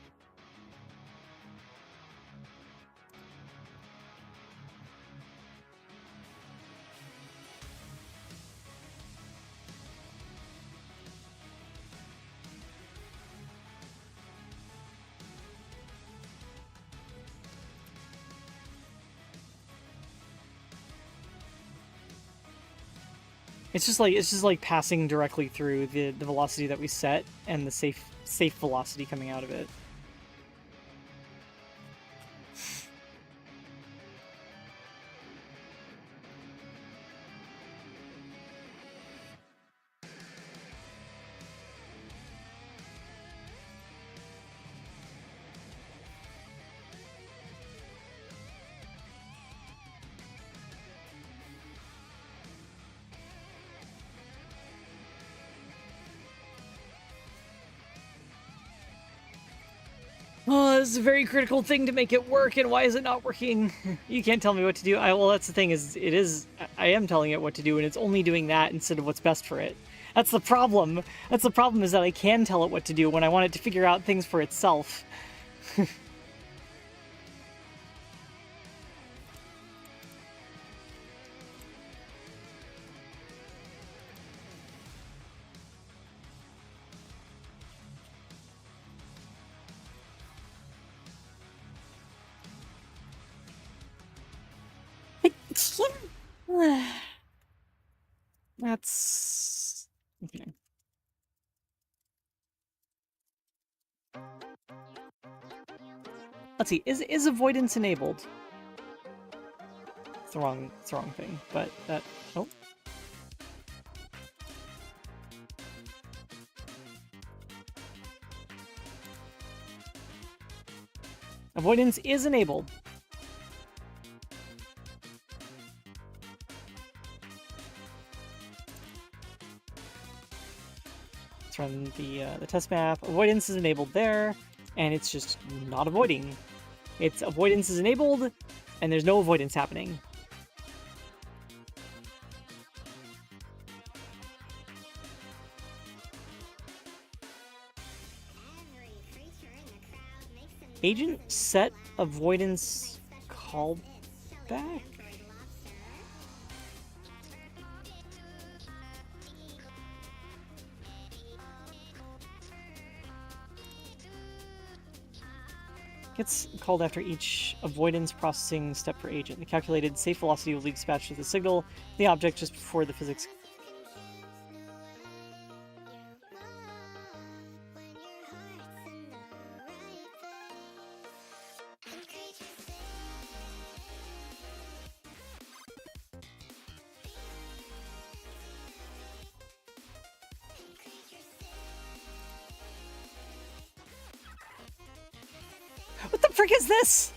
It's just like passing directly through the velocity that we set and the safe velocity coming out of it. Oh, this is a very critical thing to make it work, and why is it not working? You can't tell me what to do. Well, that's the thing, I am telling it what to do, and it's only doing that instead of what's best for it. That's the problem. That's the problem, is that I can tell it what to do when I want it to figure out things for itself. That's... okay. Let's see, is avoidance enabled? It's the wrong thing, but that... oh. Avoidance is enabled. Let's run the test map. Avoidance is enabled there, and it's just not avoiding. It's avoidance is enabled, and there's no avoidance happening. Agent set avoidance callback? Gets called after each avoidance processing step per agent. The calculated safe velocity will be dispatched to the signal, the object just before the physics. What the frick is this?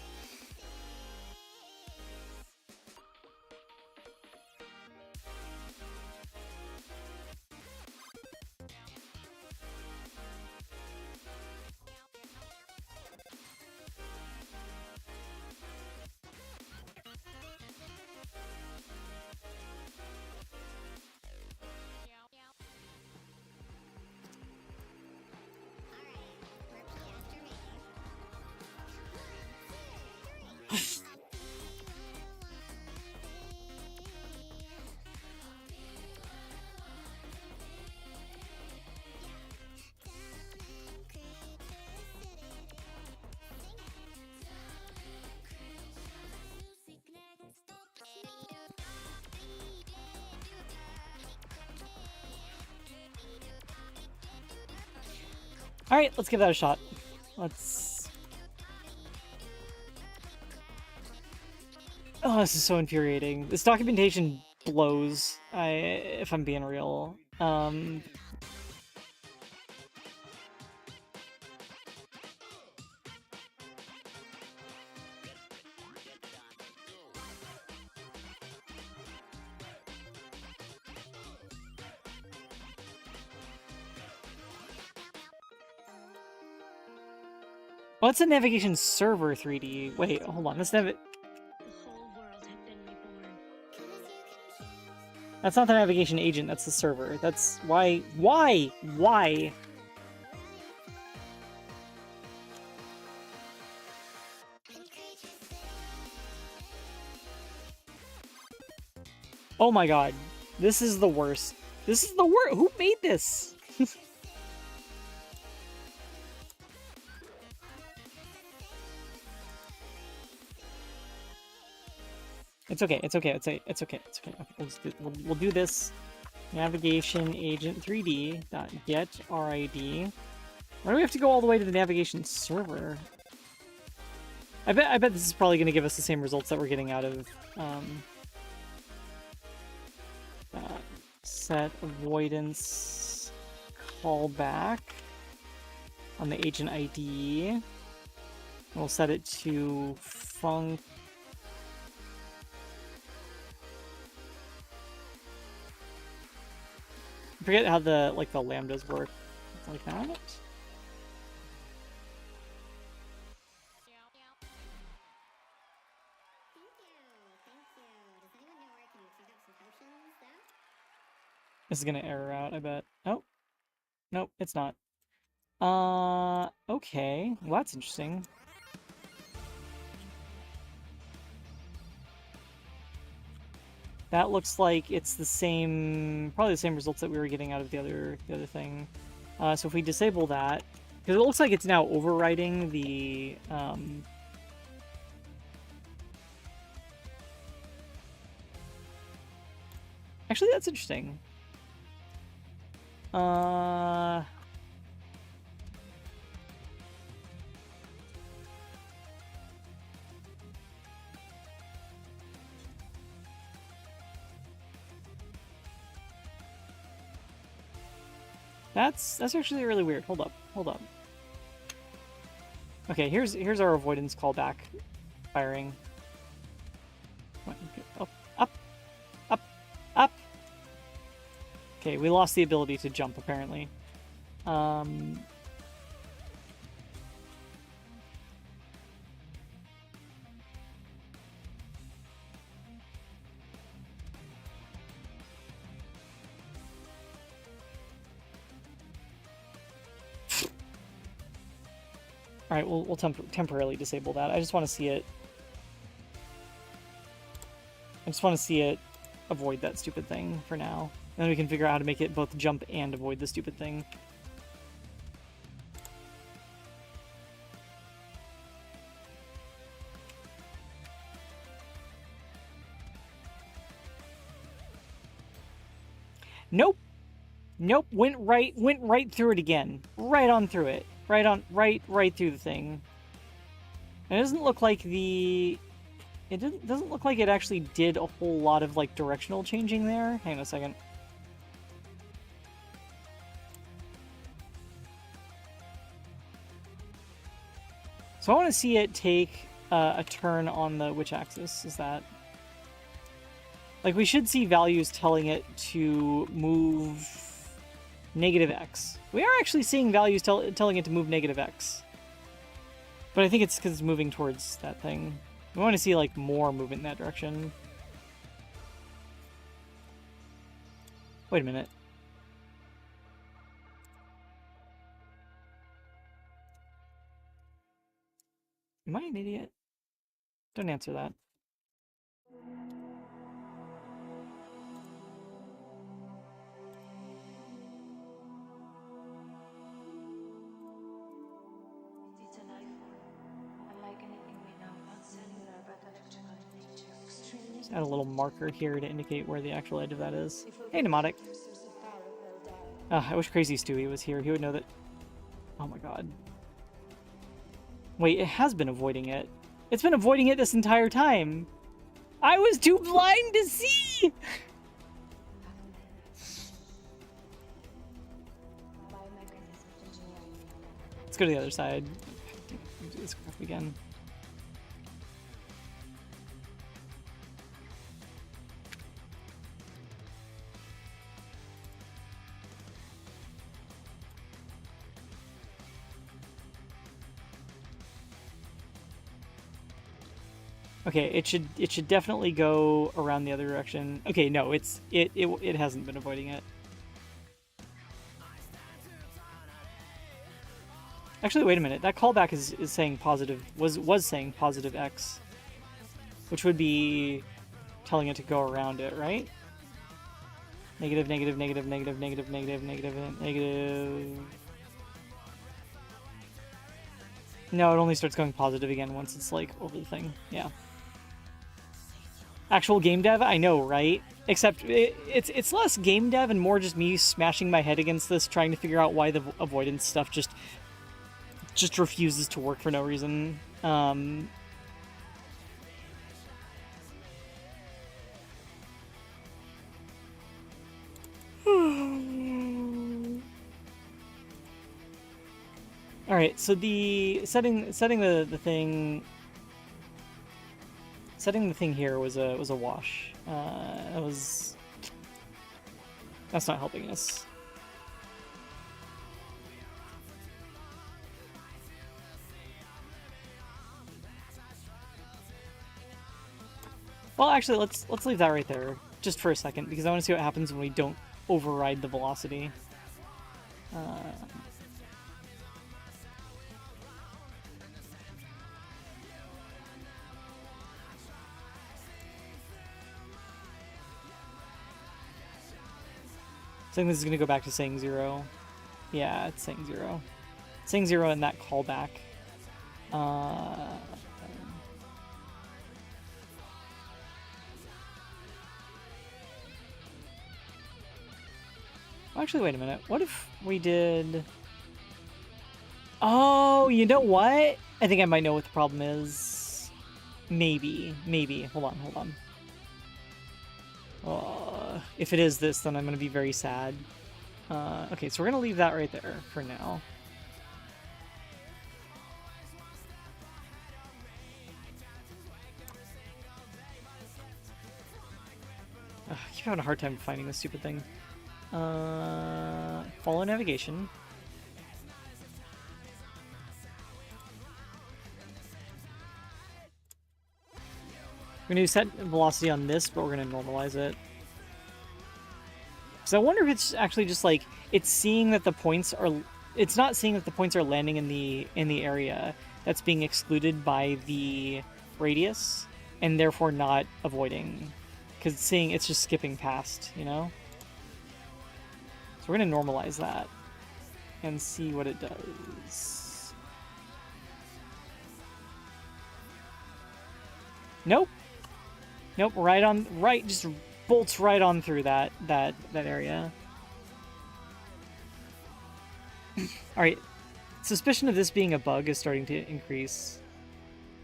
Alright, let's give that a shot. Let's... Oh, this is so infuriating. This documentation blows. If I'm being real. What's a navigation server 3D? Wait, hold on. That's The whole world had been reborn. That's not the navigation agent. That's the server. That's why. Why? Oh my god, this is the worst. This is the worst. Who made this? It's okay. It's okay. It's okay. It's okay. It's okay. Okay, we'll do this. Navigation agent 3D dot get RID. Why do we have to go all the way to the navigation server? I bet this is probably going to give us the same results that we're getting out of set avoidance callback on the agent ID. We'll set it to func. I forget how the lambdas work. It's like that. This is gonna error out, I bet. Oh. Nope, it's not. Okay. Well, that's interesting. That looks like it's the same, probably the same results that we were getting out of the other thing. So if we disable that, because it looks like it's now overriding the, Actually, that's interesting. That's actually really weird. Hold up. Okay, here's our avoidance callback firing. Up. Okay, we lost the ability to jump apparently. All right, we'll temporarily disable that. I just want to see it. I just want to see it avoid that stupid thing for now. And then we can figure out how to make it both jump and avoid the stupid thing. Nope. Went right through it again. Right on through it. Right through the thing. And it doesn't look like doesn't look like it actually did a whole lot of like directional changing there. Hang on a second. So I want to see it take a turn on the which axis is that? Like we should see values telling it to move -x. We are actually seeing values telling it to move -x. But I think it's because it's moving towards that thing. We want to see like more movement in that direction. Wait a minute. Am I an idiot? Don't answer that. Just add a little marker here to indicate where the actual edge of that is. Hey, Mnemonic. I wish Crazy Stewie was here. He would know that. Oh my god. Wait, it has been avoiding it. It's been avoiding it this entire time. I was too blind to see! Let's go to the other side. Do this crap again. Okay, it should definitely go around the other direction. Okay, no, it hasn't been avoiding it. Actually, wait a minute. That callback is saying positive was saying positive X, which would be telling it to go around it, right? Negative, negative, negative, negative, negative, negative, negative, negative. No, it only starts going positive again once it's like over the thing. Yeah. Actual game dev, I know, right? Except it's less game dev and more just me smashing my head against this, trying to figure out why the avoidance stuff just refuses to work for no reason. All right, so the setting the thing here was a wash. That's not helping us. Well, actually, let's leave that right there just for a second because I want to see what happens when we don't override the velocity. I think this is going to go back to saying 0. Yeah, it's saying 0. It's saying 0 in that callback. Actually, wait a minute. What if we did... Oh, you know what? I think I might know what the problem is. Maybe. Hold on. If it is this, then I'm going to be very sad. Okay, so we're going to leave that right there for now. I keep having a hard time finding this stupid thing. Follow navigation. We're going to set velocity on this, but we're going to normalize it. So I wonder if it's actually just like it's seeing that the points are. It's not seeing that the points are landing in the area that's being excluded by the radius, and therefore not avoiding, because it's seeing it's just skipping past, you know. So we're gonna normalize that and see what it does. Nope. Right, just bolts right on through that area. All right, suspicion of this being a bug is starting to increase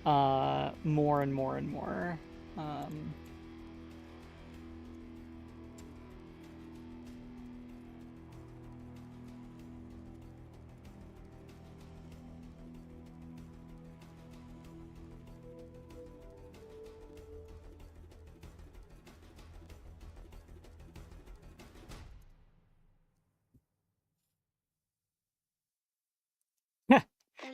more and more.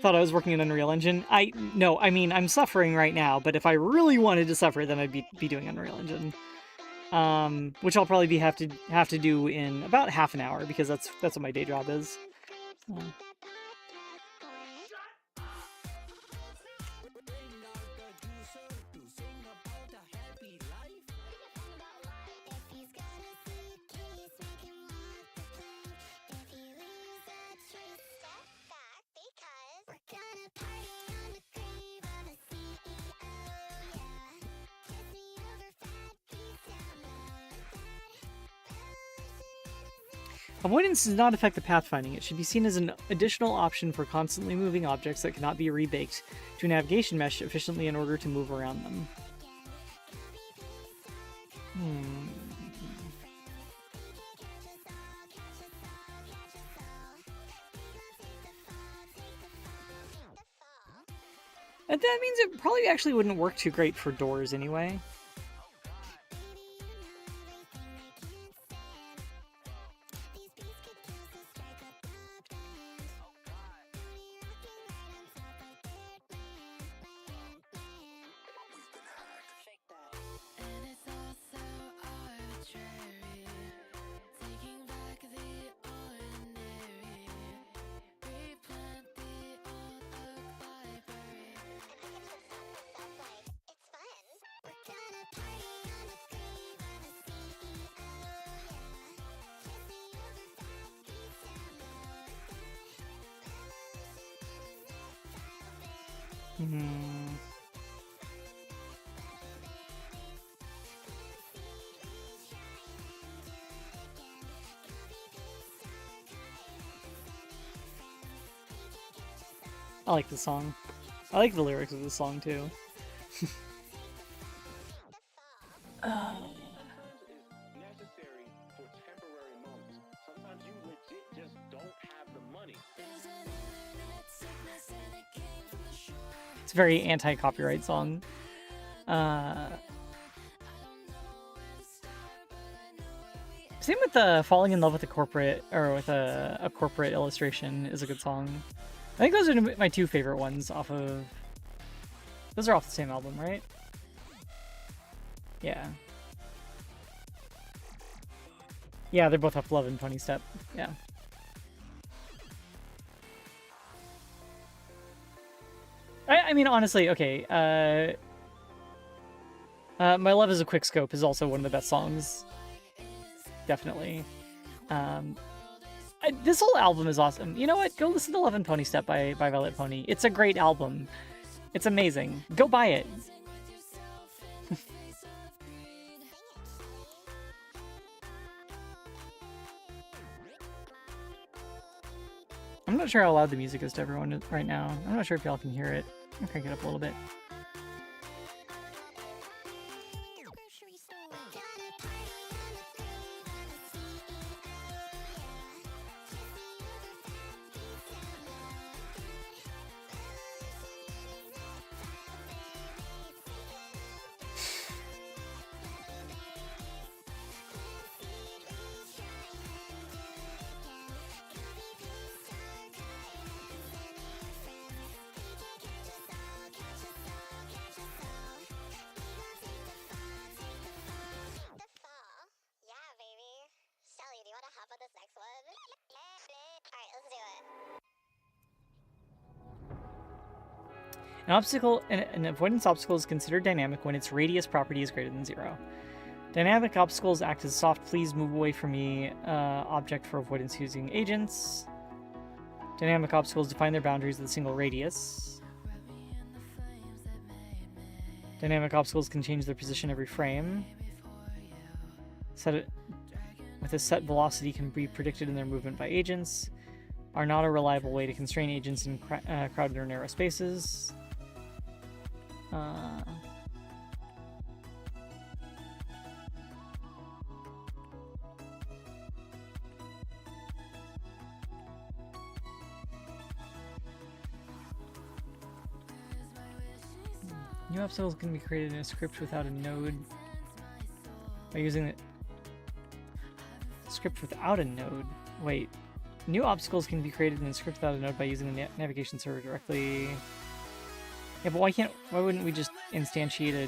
Thought I was working in Unreal Engine. No, I mean, I'm suffering right now, but if I really wanted to suffer, then I'd be doing Unreal Engine. Which I'll probably have to do in about half an hour, because that's what my day job is. Avoidance does not affect the pathfinding. It should be seen as an additional option for constantly moving objects that cannot be rebaked to a navigation mesh efficiently in order to move around them. And that means it probably actually wouldn't work too great for doors anyway. And it's all so arbitrary, taking back the ordinary, replant the old oak library. It's fun. We're gonna party on the grave of the CEO, yeah. Kissing over backbeats down low. Revolution is a tile, baby. I like the song. I like the lyrics of the song too. Necessary for temporary moments. Sometimes you legit just don't have the money. There's an internet sickness and it came from the shore. It's a very anti-copyright song. Same with the falling in love with a corporate or with a corporate illustration is a good song. I think those are my two favorite ones off of. Those are off the same album, right? Yeah. Yeah, they're both off Love and Pony Step. Yeah. I mean, honestly, okay. My Love is a Quick Scope is also one of the best songs. Definitely. This whole album is awesome. You know what? Go listen to Love and Pony Step by Violet Pony. It's a great album. It's amazing. Go buy it. I'm not sure how loud the music is to everyone right now. I'm not sure if y'all can hear it. I'll crank it up a little bit. Grocery store. We're gonna party on the grave of the CEO, yeah. Kissing over backbeats down low. Yeah, baby. Shelly, do you want to hop on this next one? Alright, let's do it. An avoidance obstacle is considered dynamic when its radius property is greater than 0. Dynamic obstacles act as soft please move away from me object for avoidance using agents. Dynamic obstacles define their boundaries with a single radius. Dynamic obstacles can change their position every frame. With a set velocity can be predicted in their movement by agents. Are not a reliable way to constrain agents in crowded or narrow spaces. New obstacles can be created in a script without a node by using the script without a node. Wait, new obstacles can be created in a script without a node by using the navigation server directly. Yeah, but why wouldn't we just instantiate a...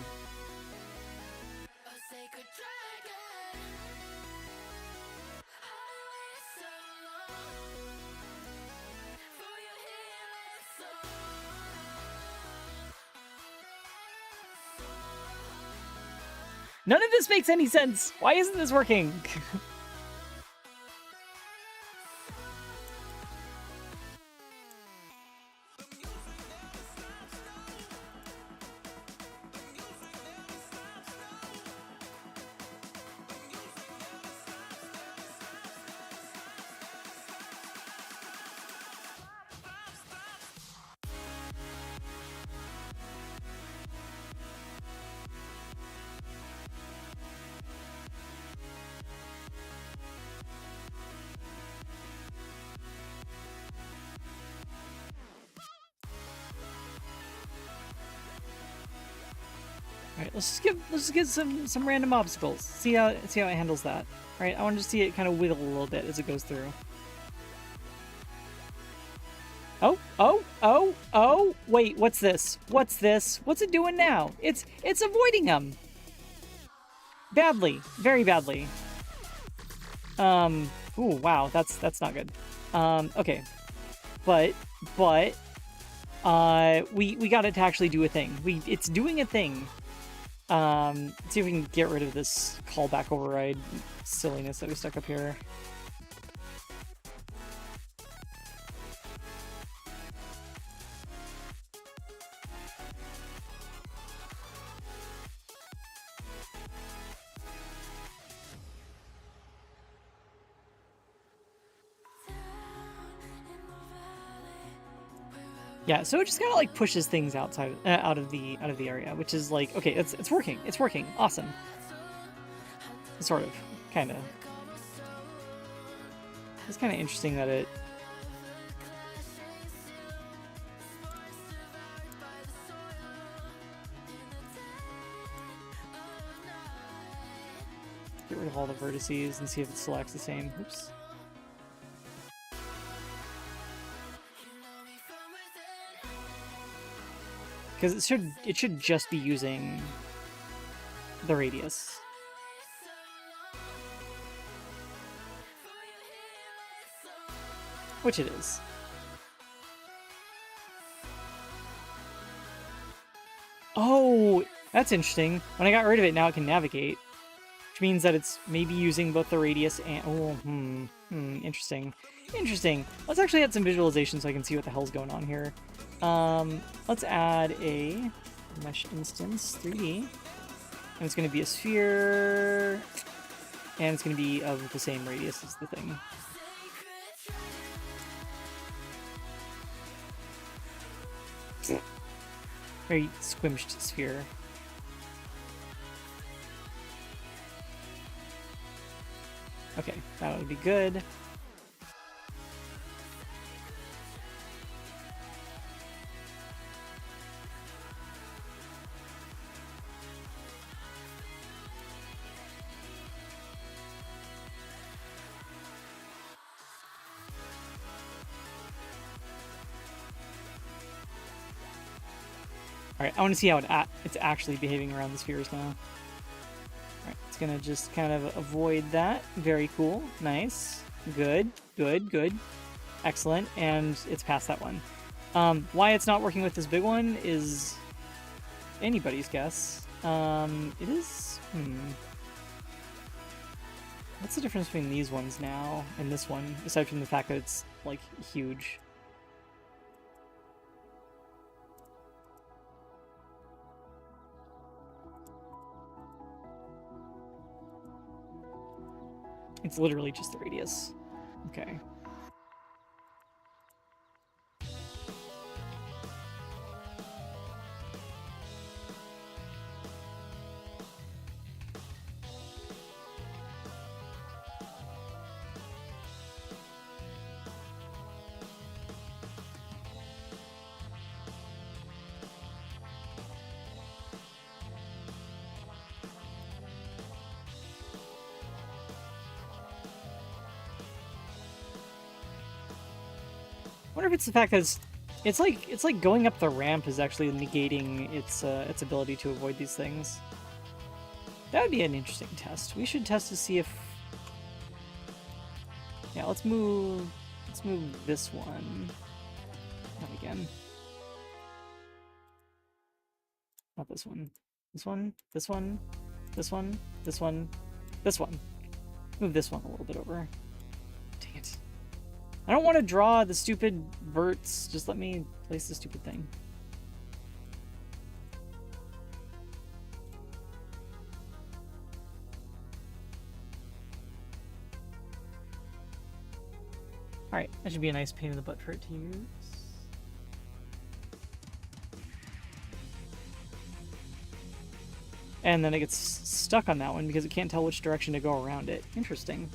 None of this makes any sense! Why isn't this working? let's just get some random obstacles. See how it handles that. All right, I want to see it kind of wiggle a little bit as it goes through. Oh, wait, what's this? What's this? What's it doing now? It's avoiding them. Badly, very badly. Ooh, wow, that's not good. Okay. But we got it to actually do a thing. It's doing a thing. Let's see if we can get rid of this callback override silliness that we stuck up here. Yeah, so it just kind of like pushes things outside, out of the area, which is like, okay, it's working, awesome. Sort of, kind of. It's kind of interesting that it. Get rid of all the vertices and see if it selects the same. Oops. Because it should just be using the radius. Which it is. Oh, that's interesting. When I got rid of it, now it can navigate. Which means that it's maybe using both the radius and... Oh, interesting. Interesting. Let's actually add some visualization so I can see what the hell's going on here. Let's add a mesh instance, 3D. And it's going to be a sphere. And it's going to be of the same radius as the thing. Very squished sphere. Okay, that would be good. Alright, I want to see how it's actually behaving around the spheres now. Alright, it's gonna just kind of avoid that. Very cool. Nice. Good. Excellent. And it's past that one. Why it's not working with this big one is anybody's guess. It is... What's the difference between these ones now and this one, aside from the fact that it's, like, huge? It's literally just the radius. Okay. I wonder if it's the fact that it's like going up the ramp is actually negating its ability to avoid these things. That would be an interesting test. We should test to see if... Yeah, let's move this one. Not again. Not this one. This one, this one, this one, this one, this one. Move this one a little bit over. Dang it. I don't want to draw the stupid verts. Just let me place the stupid thing. Alright, that should be a nice pain in the butt for it to use. And then it gets stuck on that one because it can't tell which direction to go around it. Interesting.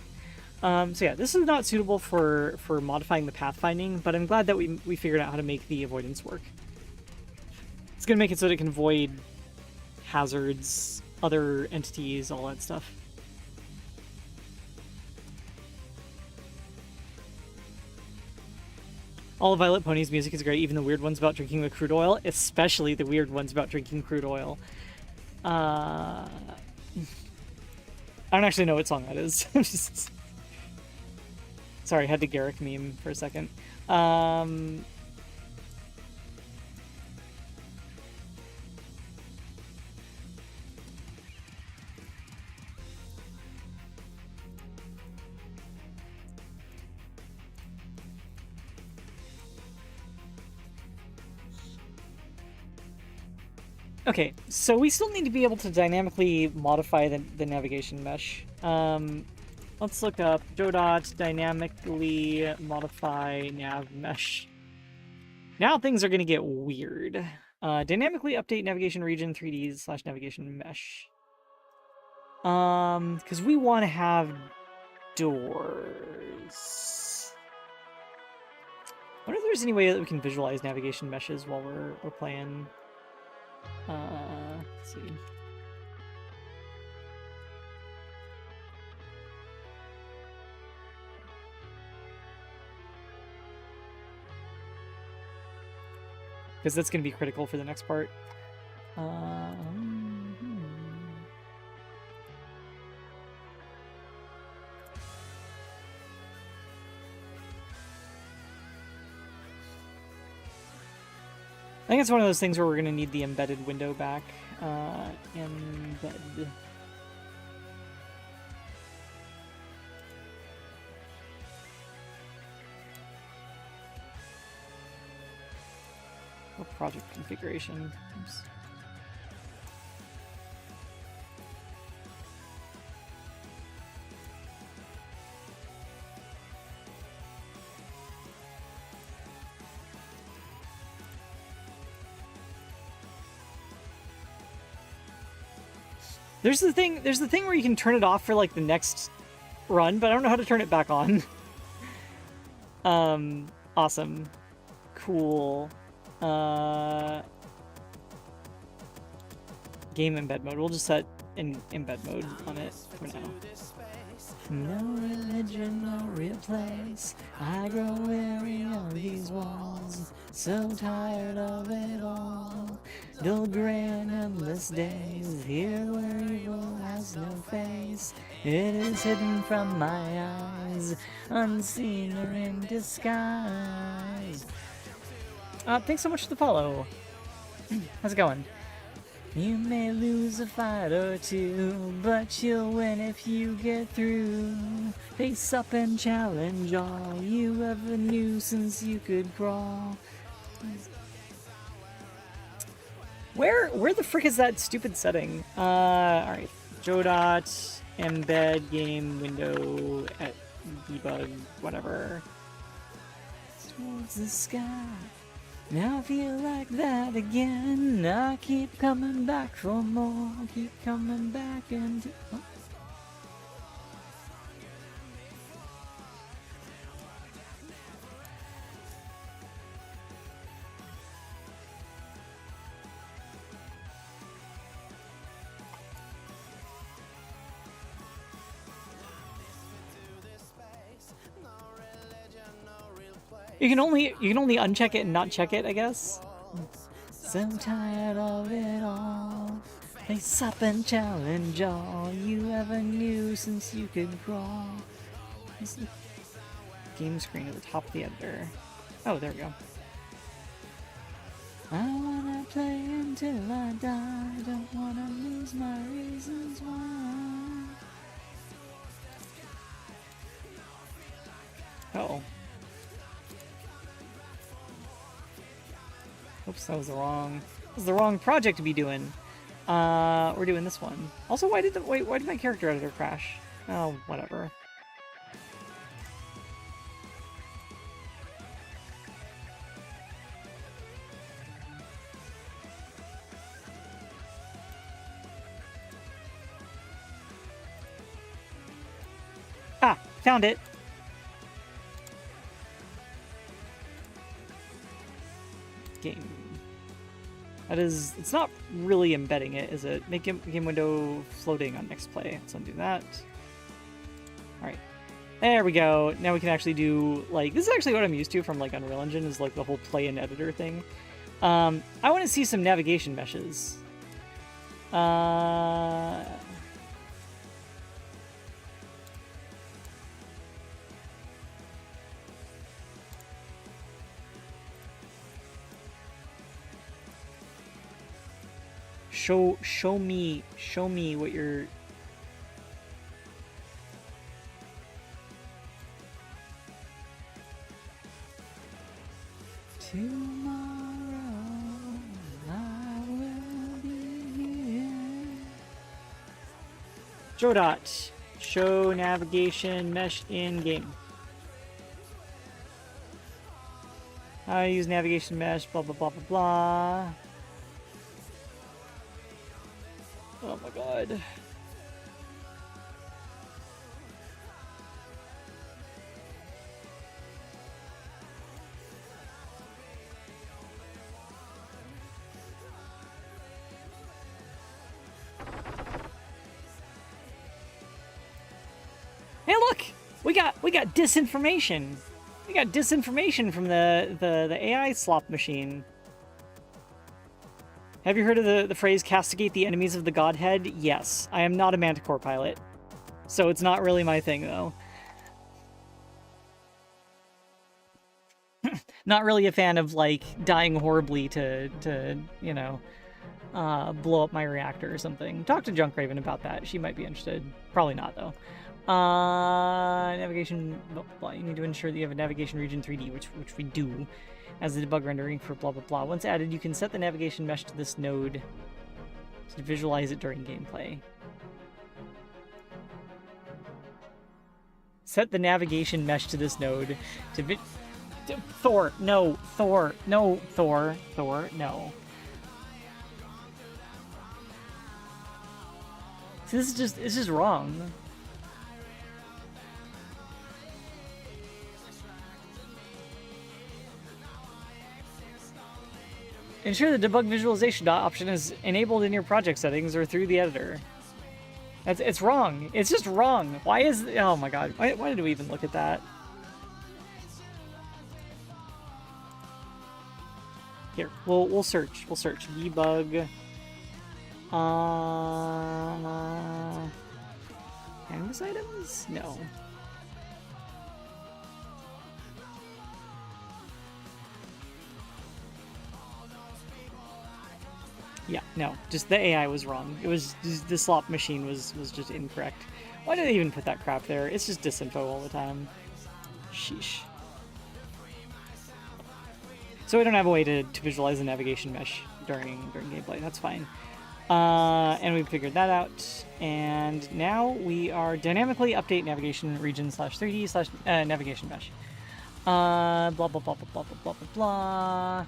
So yeah, this is not suitable for modifying the pathfinding, but I'm glad that we figured out how to make the avoidance work. It's going to make it so that it can avoid hazards, other entities, all that stuff. All of Violet Pony's music is great, even the weird ones about drinking the crude oil, especially the weird ones about drinking crude oil. I don't actually know what song that is. Sorry, I had to Garrick meme for a second. Okay, so we still need to be able to dynamically modify the navigation mesh. Let's look up Dodot dynamically modify nav mesh. Now things are going to get weird. Dynamically update navigation region 3D / navigation mesh. Because we want to have doors. I wonder if there's any way that we can visualize navigation meshes while we're playing. Let's see. Because that's going to be critical for the next part. I think it's one of those things where we're going to need the embedded window back. Embed. Or project configuration. Oops. There's the thing where you can turn it off for like the next run, but I don't know how to turn it back on. Awesome. Cool. Game embed mode. We'll just set in embed mode on it for now. No religion, no real place. I grow weary of these walls. So tired of it all. Dull gray and endless days. Here where evil has no face. It is hidden from my eyes. Unseen or in disguise. Thanks so much for the follow. How's it going? You may lose a fight or two, but you'll win if you get through. Face up and challenge all you ever knew since you could crawl. Where the frick is that stupid setting? Alright. Jodot, embed, game, window, at debug, whatever. Towards the sky. Now I feel like that again. I keep coming back for more. Keep coming back and... Oh. You can only uncheck it and not check it, I guess. So tired of it all. Face up and challenge all you ever knew since you could crawl. Game screen at the top of the editor. Oh, there we go. I wanna play until I die. Don't wanna lose my reasons why. Uh-oh. Oops, that was the wrong project to be doing. We're doing this one. Also, why did my character editor crash? Oh, whatever. Ah, found it. Game. That is, it's not really embedding it, is it? Make game window floating on next play. Let's undo that. All right. There we go. Now we can actually do, like, this is actually what I'm used to from, like, Unreal Engine, is, like, the whole play and editor thing. I want to see some navigation meshes. Show me what you're... Tomorrow I will be here. Show dot. Show navigation mesh in game. How to use navigation mesh, blah blah blah blah blah. Oh my god. Hey, look! We got disinformation. We got disinformation from the AI slop machine. Have you heard of the phrase castigate the enemies of the Godhead? Yes. I am not a Manticore pilot. So it's not really my thing, though. Not really a fan of, like, dying horribly to you know, blow up my reactor or something. Talk to Junkraven about that. She might be interested. Probably not, though. Navigation, blah, blah, blah. You need to ensure that you have a navigation region 3D, which we do, as the debug rendering for blah blah blah. Once added, you can set the navigation mesh to this node to visualize it during gameplay. Set the navigation mesh to this node to Thor, no, Thor, no, Thor, no. See, this is just wrong. Ensure the debug visualization option is enabled in your project settings or through the editor. It's wrong. It's just wrong. Why is... Oh my god. Why did we even look at that? Here, we'll search. We'll search. Debug. Canvas items? No. Yeah, no, just the AI was wrong. It was just, the slop machine was just incorrect. Why did they even put that crap there? It's just disinfo all the time. Sheesh. So we don't have a way to visualize the navigation mesh during gameplay. That's fine. And we figured that out. And now we are dynamically update navigation region /3D / navigation mesh. Blah blah blah blah blah blah blah blah blah.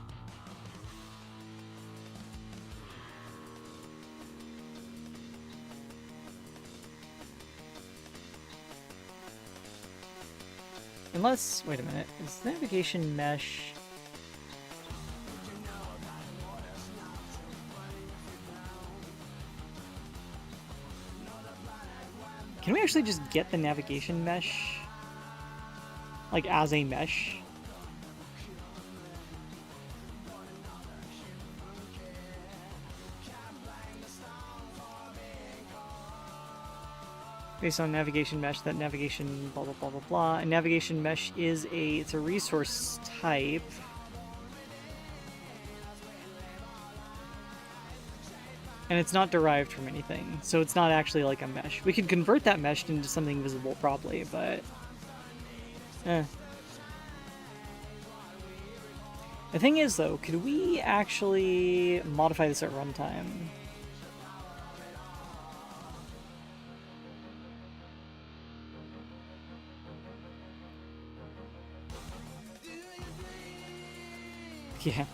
Unless, wait a minute, is navigation mesh... Can we actually just get the navigation mesh, like, as a mesh? Based on navigation mesh, that navigation blah blah blah blah blah. And navigation mesh is it's a resource type. And it's not derived from anything, so it's not actually like a mesh. We could convert that mesh into something visible probably, but The thing is though, could we actually modify this at runtime? Yeah.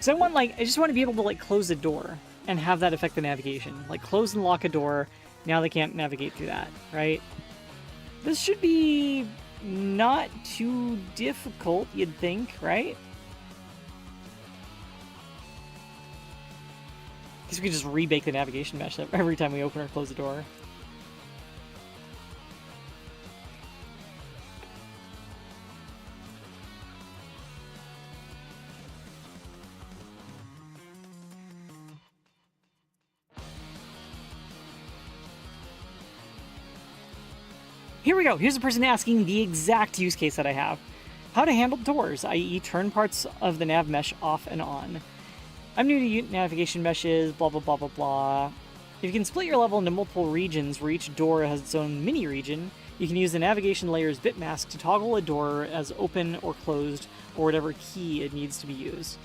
So I just want to be able to like close a door and have that affect the navigation. Like close and lock a door, Now they can't navigate through that, right? This should be not too difficult, you'd think, right? Guess we could just rebake the navigation mesh every time we open or close the door. Here we go. Here's a person asking the exact use case that I have. How to handle doors, i.e. turn parts of the nav mesh off and on. I'm new to navigation meshes, blah, blah, blah, blah, blah. If you can split your level into multiple regions where each door has its own mini region, you can use the navigation layer's bit mask to toggle a door as open or closed or whatever key it needs to be used.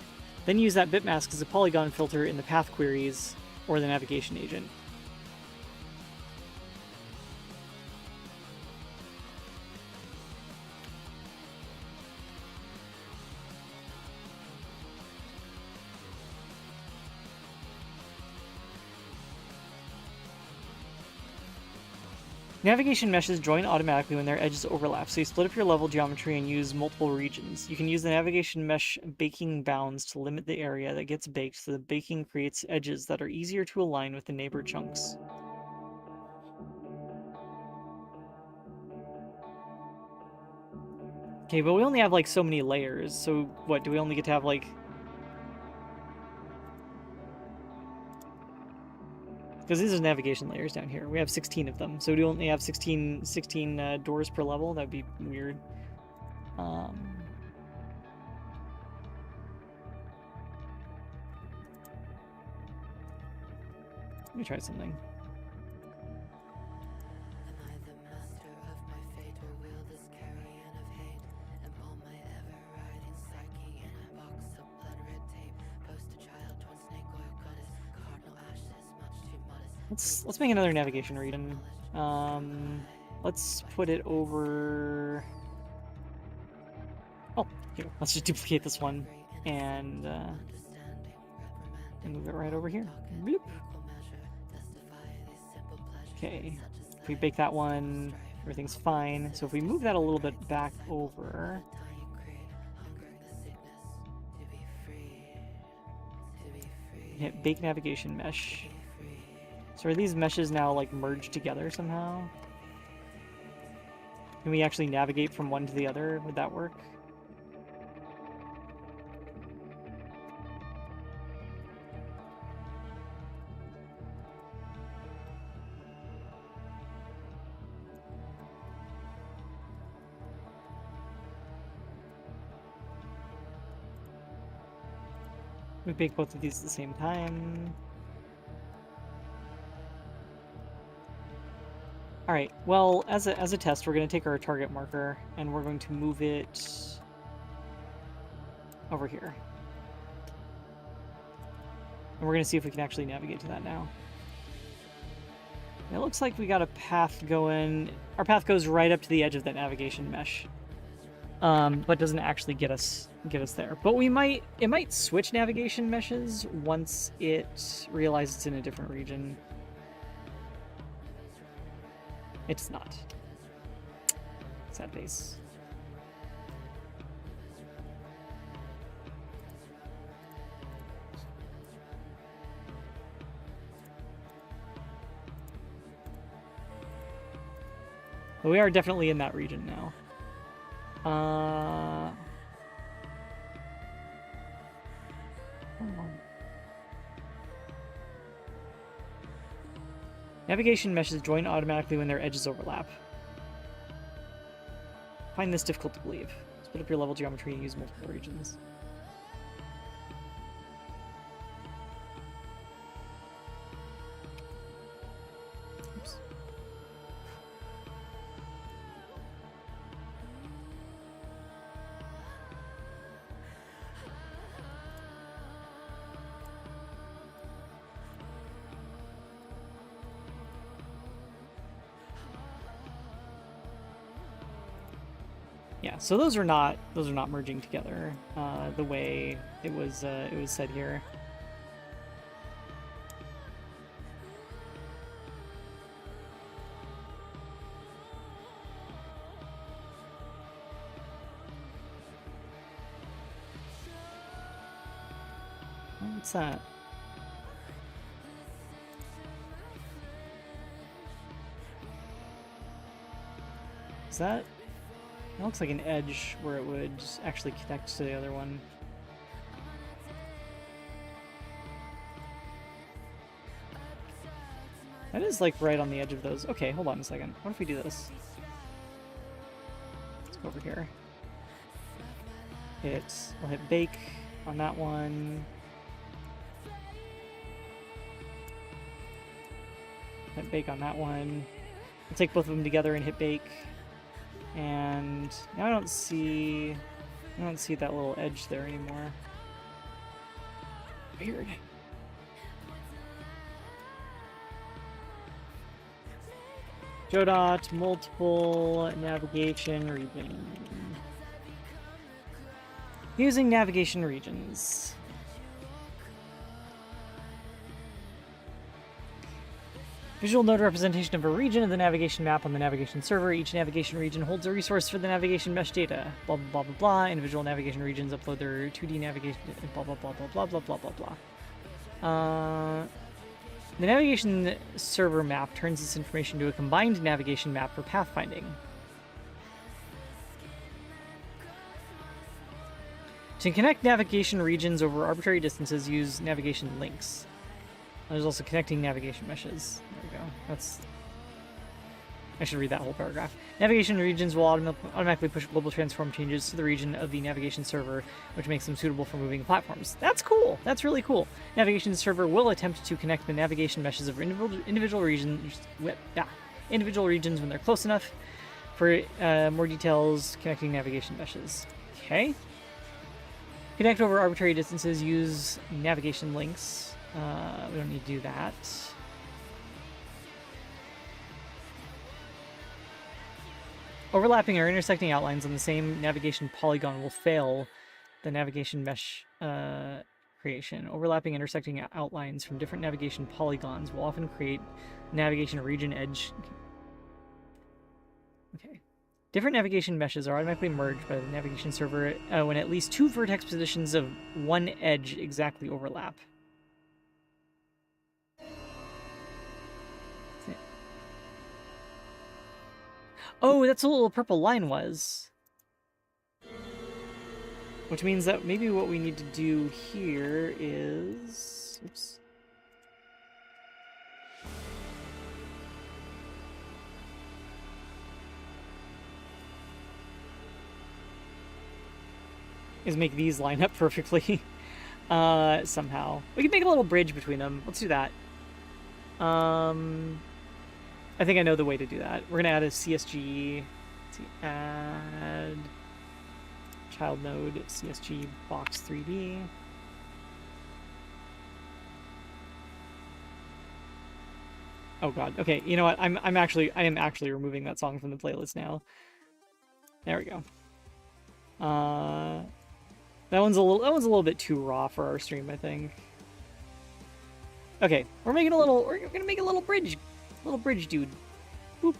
Then use that bit mask as a polygon filter in the path queries or the navigation agent. Navigation meshes join automatically when their edges overlap, so you split up your level geometry and use multiple regions. You can use the navigation mesh baking bounds to limit the area that gets baked, so the baking creates edges that are easier to align with the neighbor chunks. Okay, but we only have like so many layers, so what, do we only get to have like... Because these are navigation layers down here. We have 16 of them. So do we only have 16 doors per level? That'd be weird. Let me try something. Let's make another navigation region. Let's put it over... Oh, here. Let's just duplicate this one and move it right over here. Bloop. Okay. If we bake that one, everything's fine. So if we move that a little bit back over... Hit bake navigation mesh. So are these meshes now, like, merged together somehow? Can we actually navigate from one to the other? Would that work? We bake both of these at the same time. Alright, well, as a test, we're going to take our target marker, and we're going to move it over here. And we're going to see if we can actually navigate to that now. And it looks like we got a path going. Our path goes right up to the edge of that navigation mesh, but doesn't actually get us there. But it might switch navigation meshes once it realizes it's in a different region. It's not. Sad face. But we are definitely in that region now. Hold on. Navigation meshes join automatically when their edges overlap. Find this difficult to believe. Split up your level geometry and use multiple regions. Oops. Yeah, so those are not merging together the way it was said here. What's that? Is that? It looks like an edge where it would actually connect to the other one. That is like right on the edge of those. Okay, hold on a second. What if we do this? Let's go over here. We'll hit bake on that one. Hit bake on that one. We'll take both of them together and hit bake. And now I don't see that little edge there anymore. Weird. Jodot, multiple navigation region. Using navigation regions. Visual node representation of a region of the navigation map on the navigation server. Each navigation region holds a resource for the navigation mesh data. Blah, blah, blah, blah, blah. Individual navigation regions upload their 2D navigation, blah, blah, blah, blah, blah, blah, blah, blah, blah. The navigation server map turns this information to a combined navigation map for pathfinding. To connect navigation regions over arbitrary distances, use navigation links. There's also connecting navigation meshes. There we go. I should read that whole paragraph. Navigation regions will automatically push global transform changes to the region of the navigation server, which makes them suitable for moving platforms. That's cool. That's really cool. Navigation server will attempt to connect the navigation meshes of individual regions when they're close enough. For more details, connecting navigation meshes. Okay. Connect over arbitrary distances. Use navigation links. We don't need to do that. Overlapping or intersecting outlines on the same navigation polygon will fail the navigation mesh creation. Overlapping intersecting outlines from different navigation polygons will often create navigation region edge. Okay. Different navigation meshes are automatically merged by the navigation server when at least 2 vertex positions of one edge exactly overlap. Oh, that's what the little purple line was. Which means that maybe what we need to do here is... Oops. Is make these line up perfectly. Somehow. We can make a little bridge between them. Let's do that. I think I know the way to do that. We're going to add a CSG. Let's see, add child node CSG box 3D. Oh god. Okay, you know what? I am actually removing that song from the playlist now. There we go. That one's a little bit too raw for our stream, I think. Okay, we're gonna make a little bridge. Little bridge dude. Boop.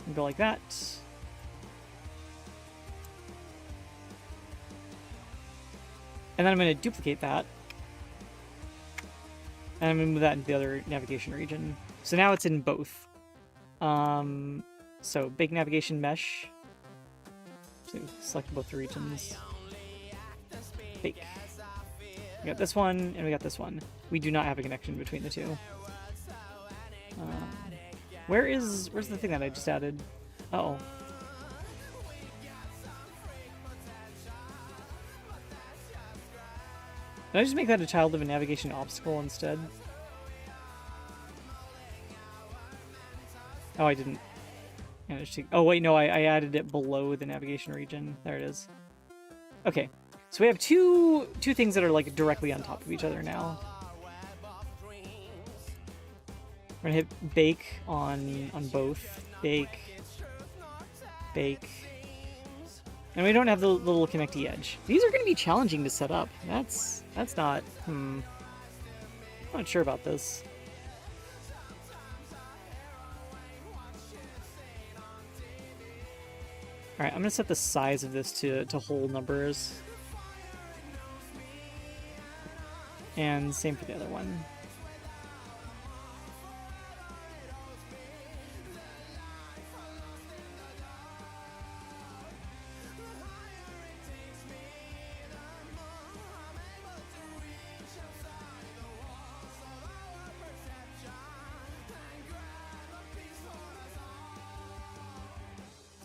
And go like that. And then I'm going to duplicate that. And I'm going to move that into the other navigation region. So now it's in both. So bake navigation mesh. So select both the regions. Bake. We got this one, and we got this one. We do not have a connection between the two. Where's the thing that I just added? Uh-oh. Did I just make that a child of a navigation obstacle instead? Oh, I didn't manage to... Oh, wait, no, I added it below the navigation region. There it is. Okay, so we have two things that are, like, directly on top of each other now. We're gonna hit bake on both. Bake. Bake. And we don't have the little connecty edge. These are gonna be challenging to set up. That's not... I'm not sure about this. Alright, I'm gonna set the size of this to whole numbers. And same for the other one.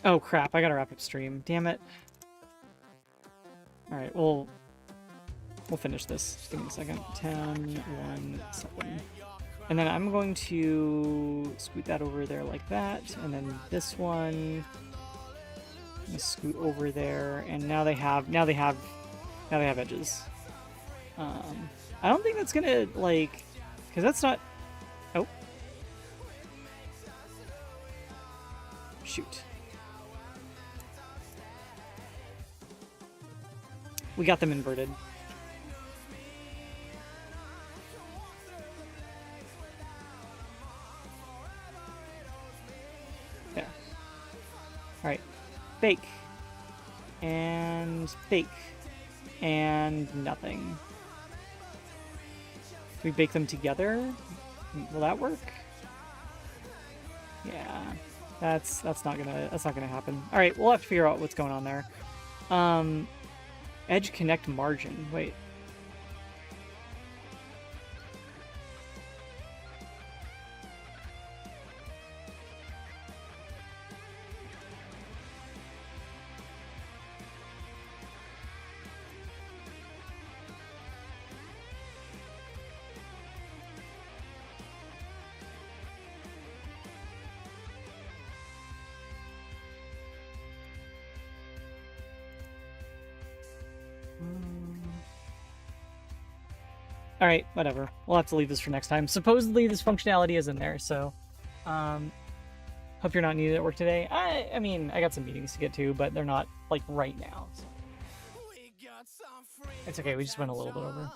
Oh crap, I gotta wrap up stream. Damn it. Alright, we'll finish this. Just give me a second. 10, 1, 7. And then I'm going to scoot that over there like that. And then this one, I'm gonna scoot over there. And now they have edges. I don't think that's gonna, like, because that's not, oh. Shoot. We got them inverted. There. Alright. Bake. And bake. And nothing. We bake them together? Will that work? Yeah. That's not gonna happen. Alright, we'll have to figure out what's going on there. Edge connect margin. Wait. Alright, whatever. We'll have to leave this for next time. Supposedly this functionality is in there, so hope you're not needed at work today. I mean, I got some meetings to get to, but they're not like right now. So. It's okay, we just went a little bit over.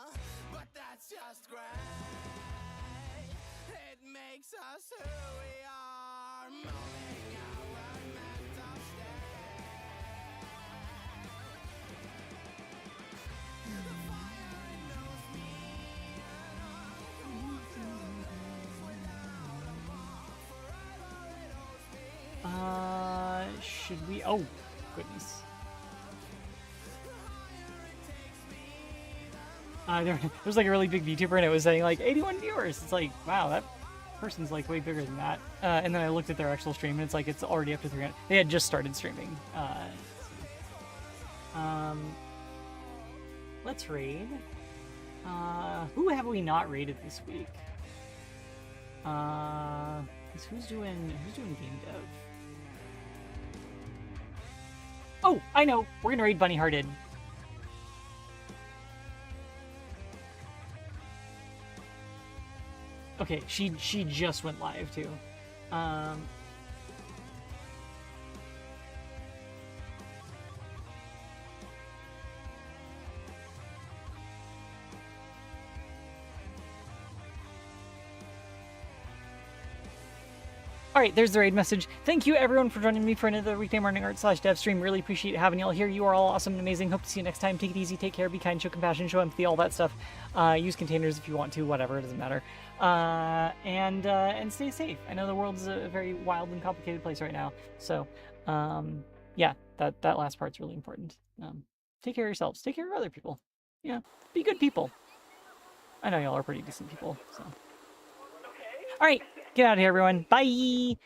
Should we? Oh, goodness. There's like a really big VTuber and it was saying like 81 viewers. It's like, wow, that person's like way bigger than that. And then I looked at their actual stream and it's like it's already up to 300. They had just started streaming. Let's raid. Who have we not raided this week? Who's doing game dev? Oh, I know. We're gonna raid Bunny Hearted. Okay, she just went live too. Alright, there's the raid message. Thank you everyone for joining me for another weekday morning art/dev stream. Really appreciate having y'all here. You are all awesome and amazing. Hope to see you next time. Take it easy, take care, be kind, show compassion, show empathy, all that stuff. Use containers if you want to, whatever, it doesn't matter. And stay safe. I know the world is a very wild and complicated place right now. So, yeah, that last part's really important. Take care of yourselves. Take care of other people. Yeah, be good people. I know y'all are pretty decent people, so. Alright, get out of here, everyone. Bye!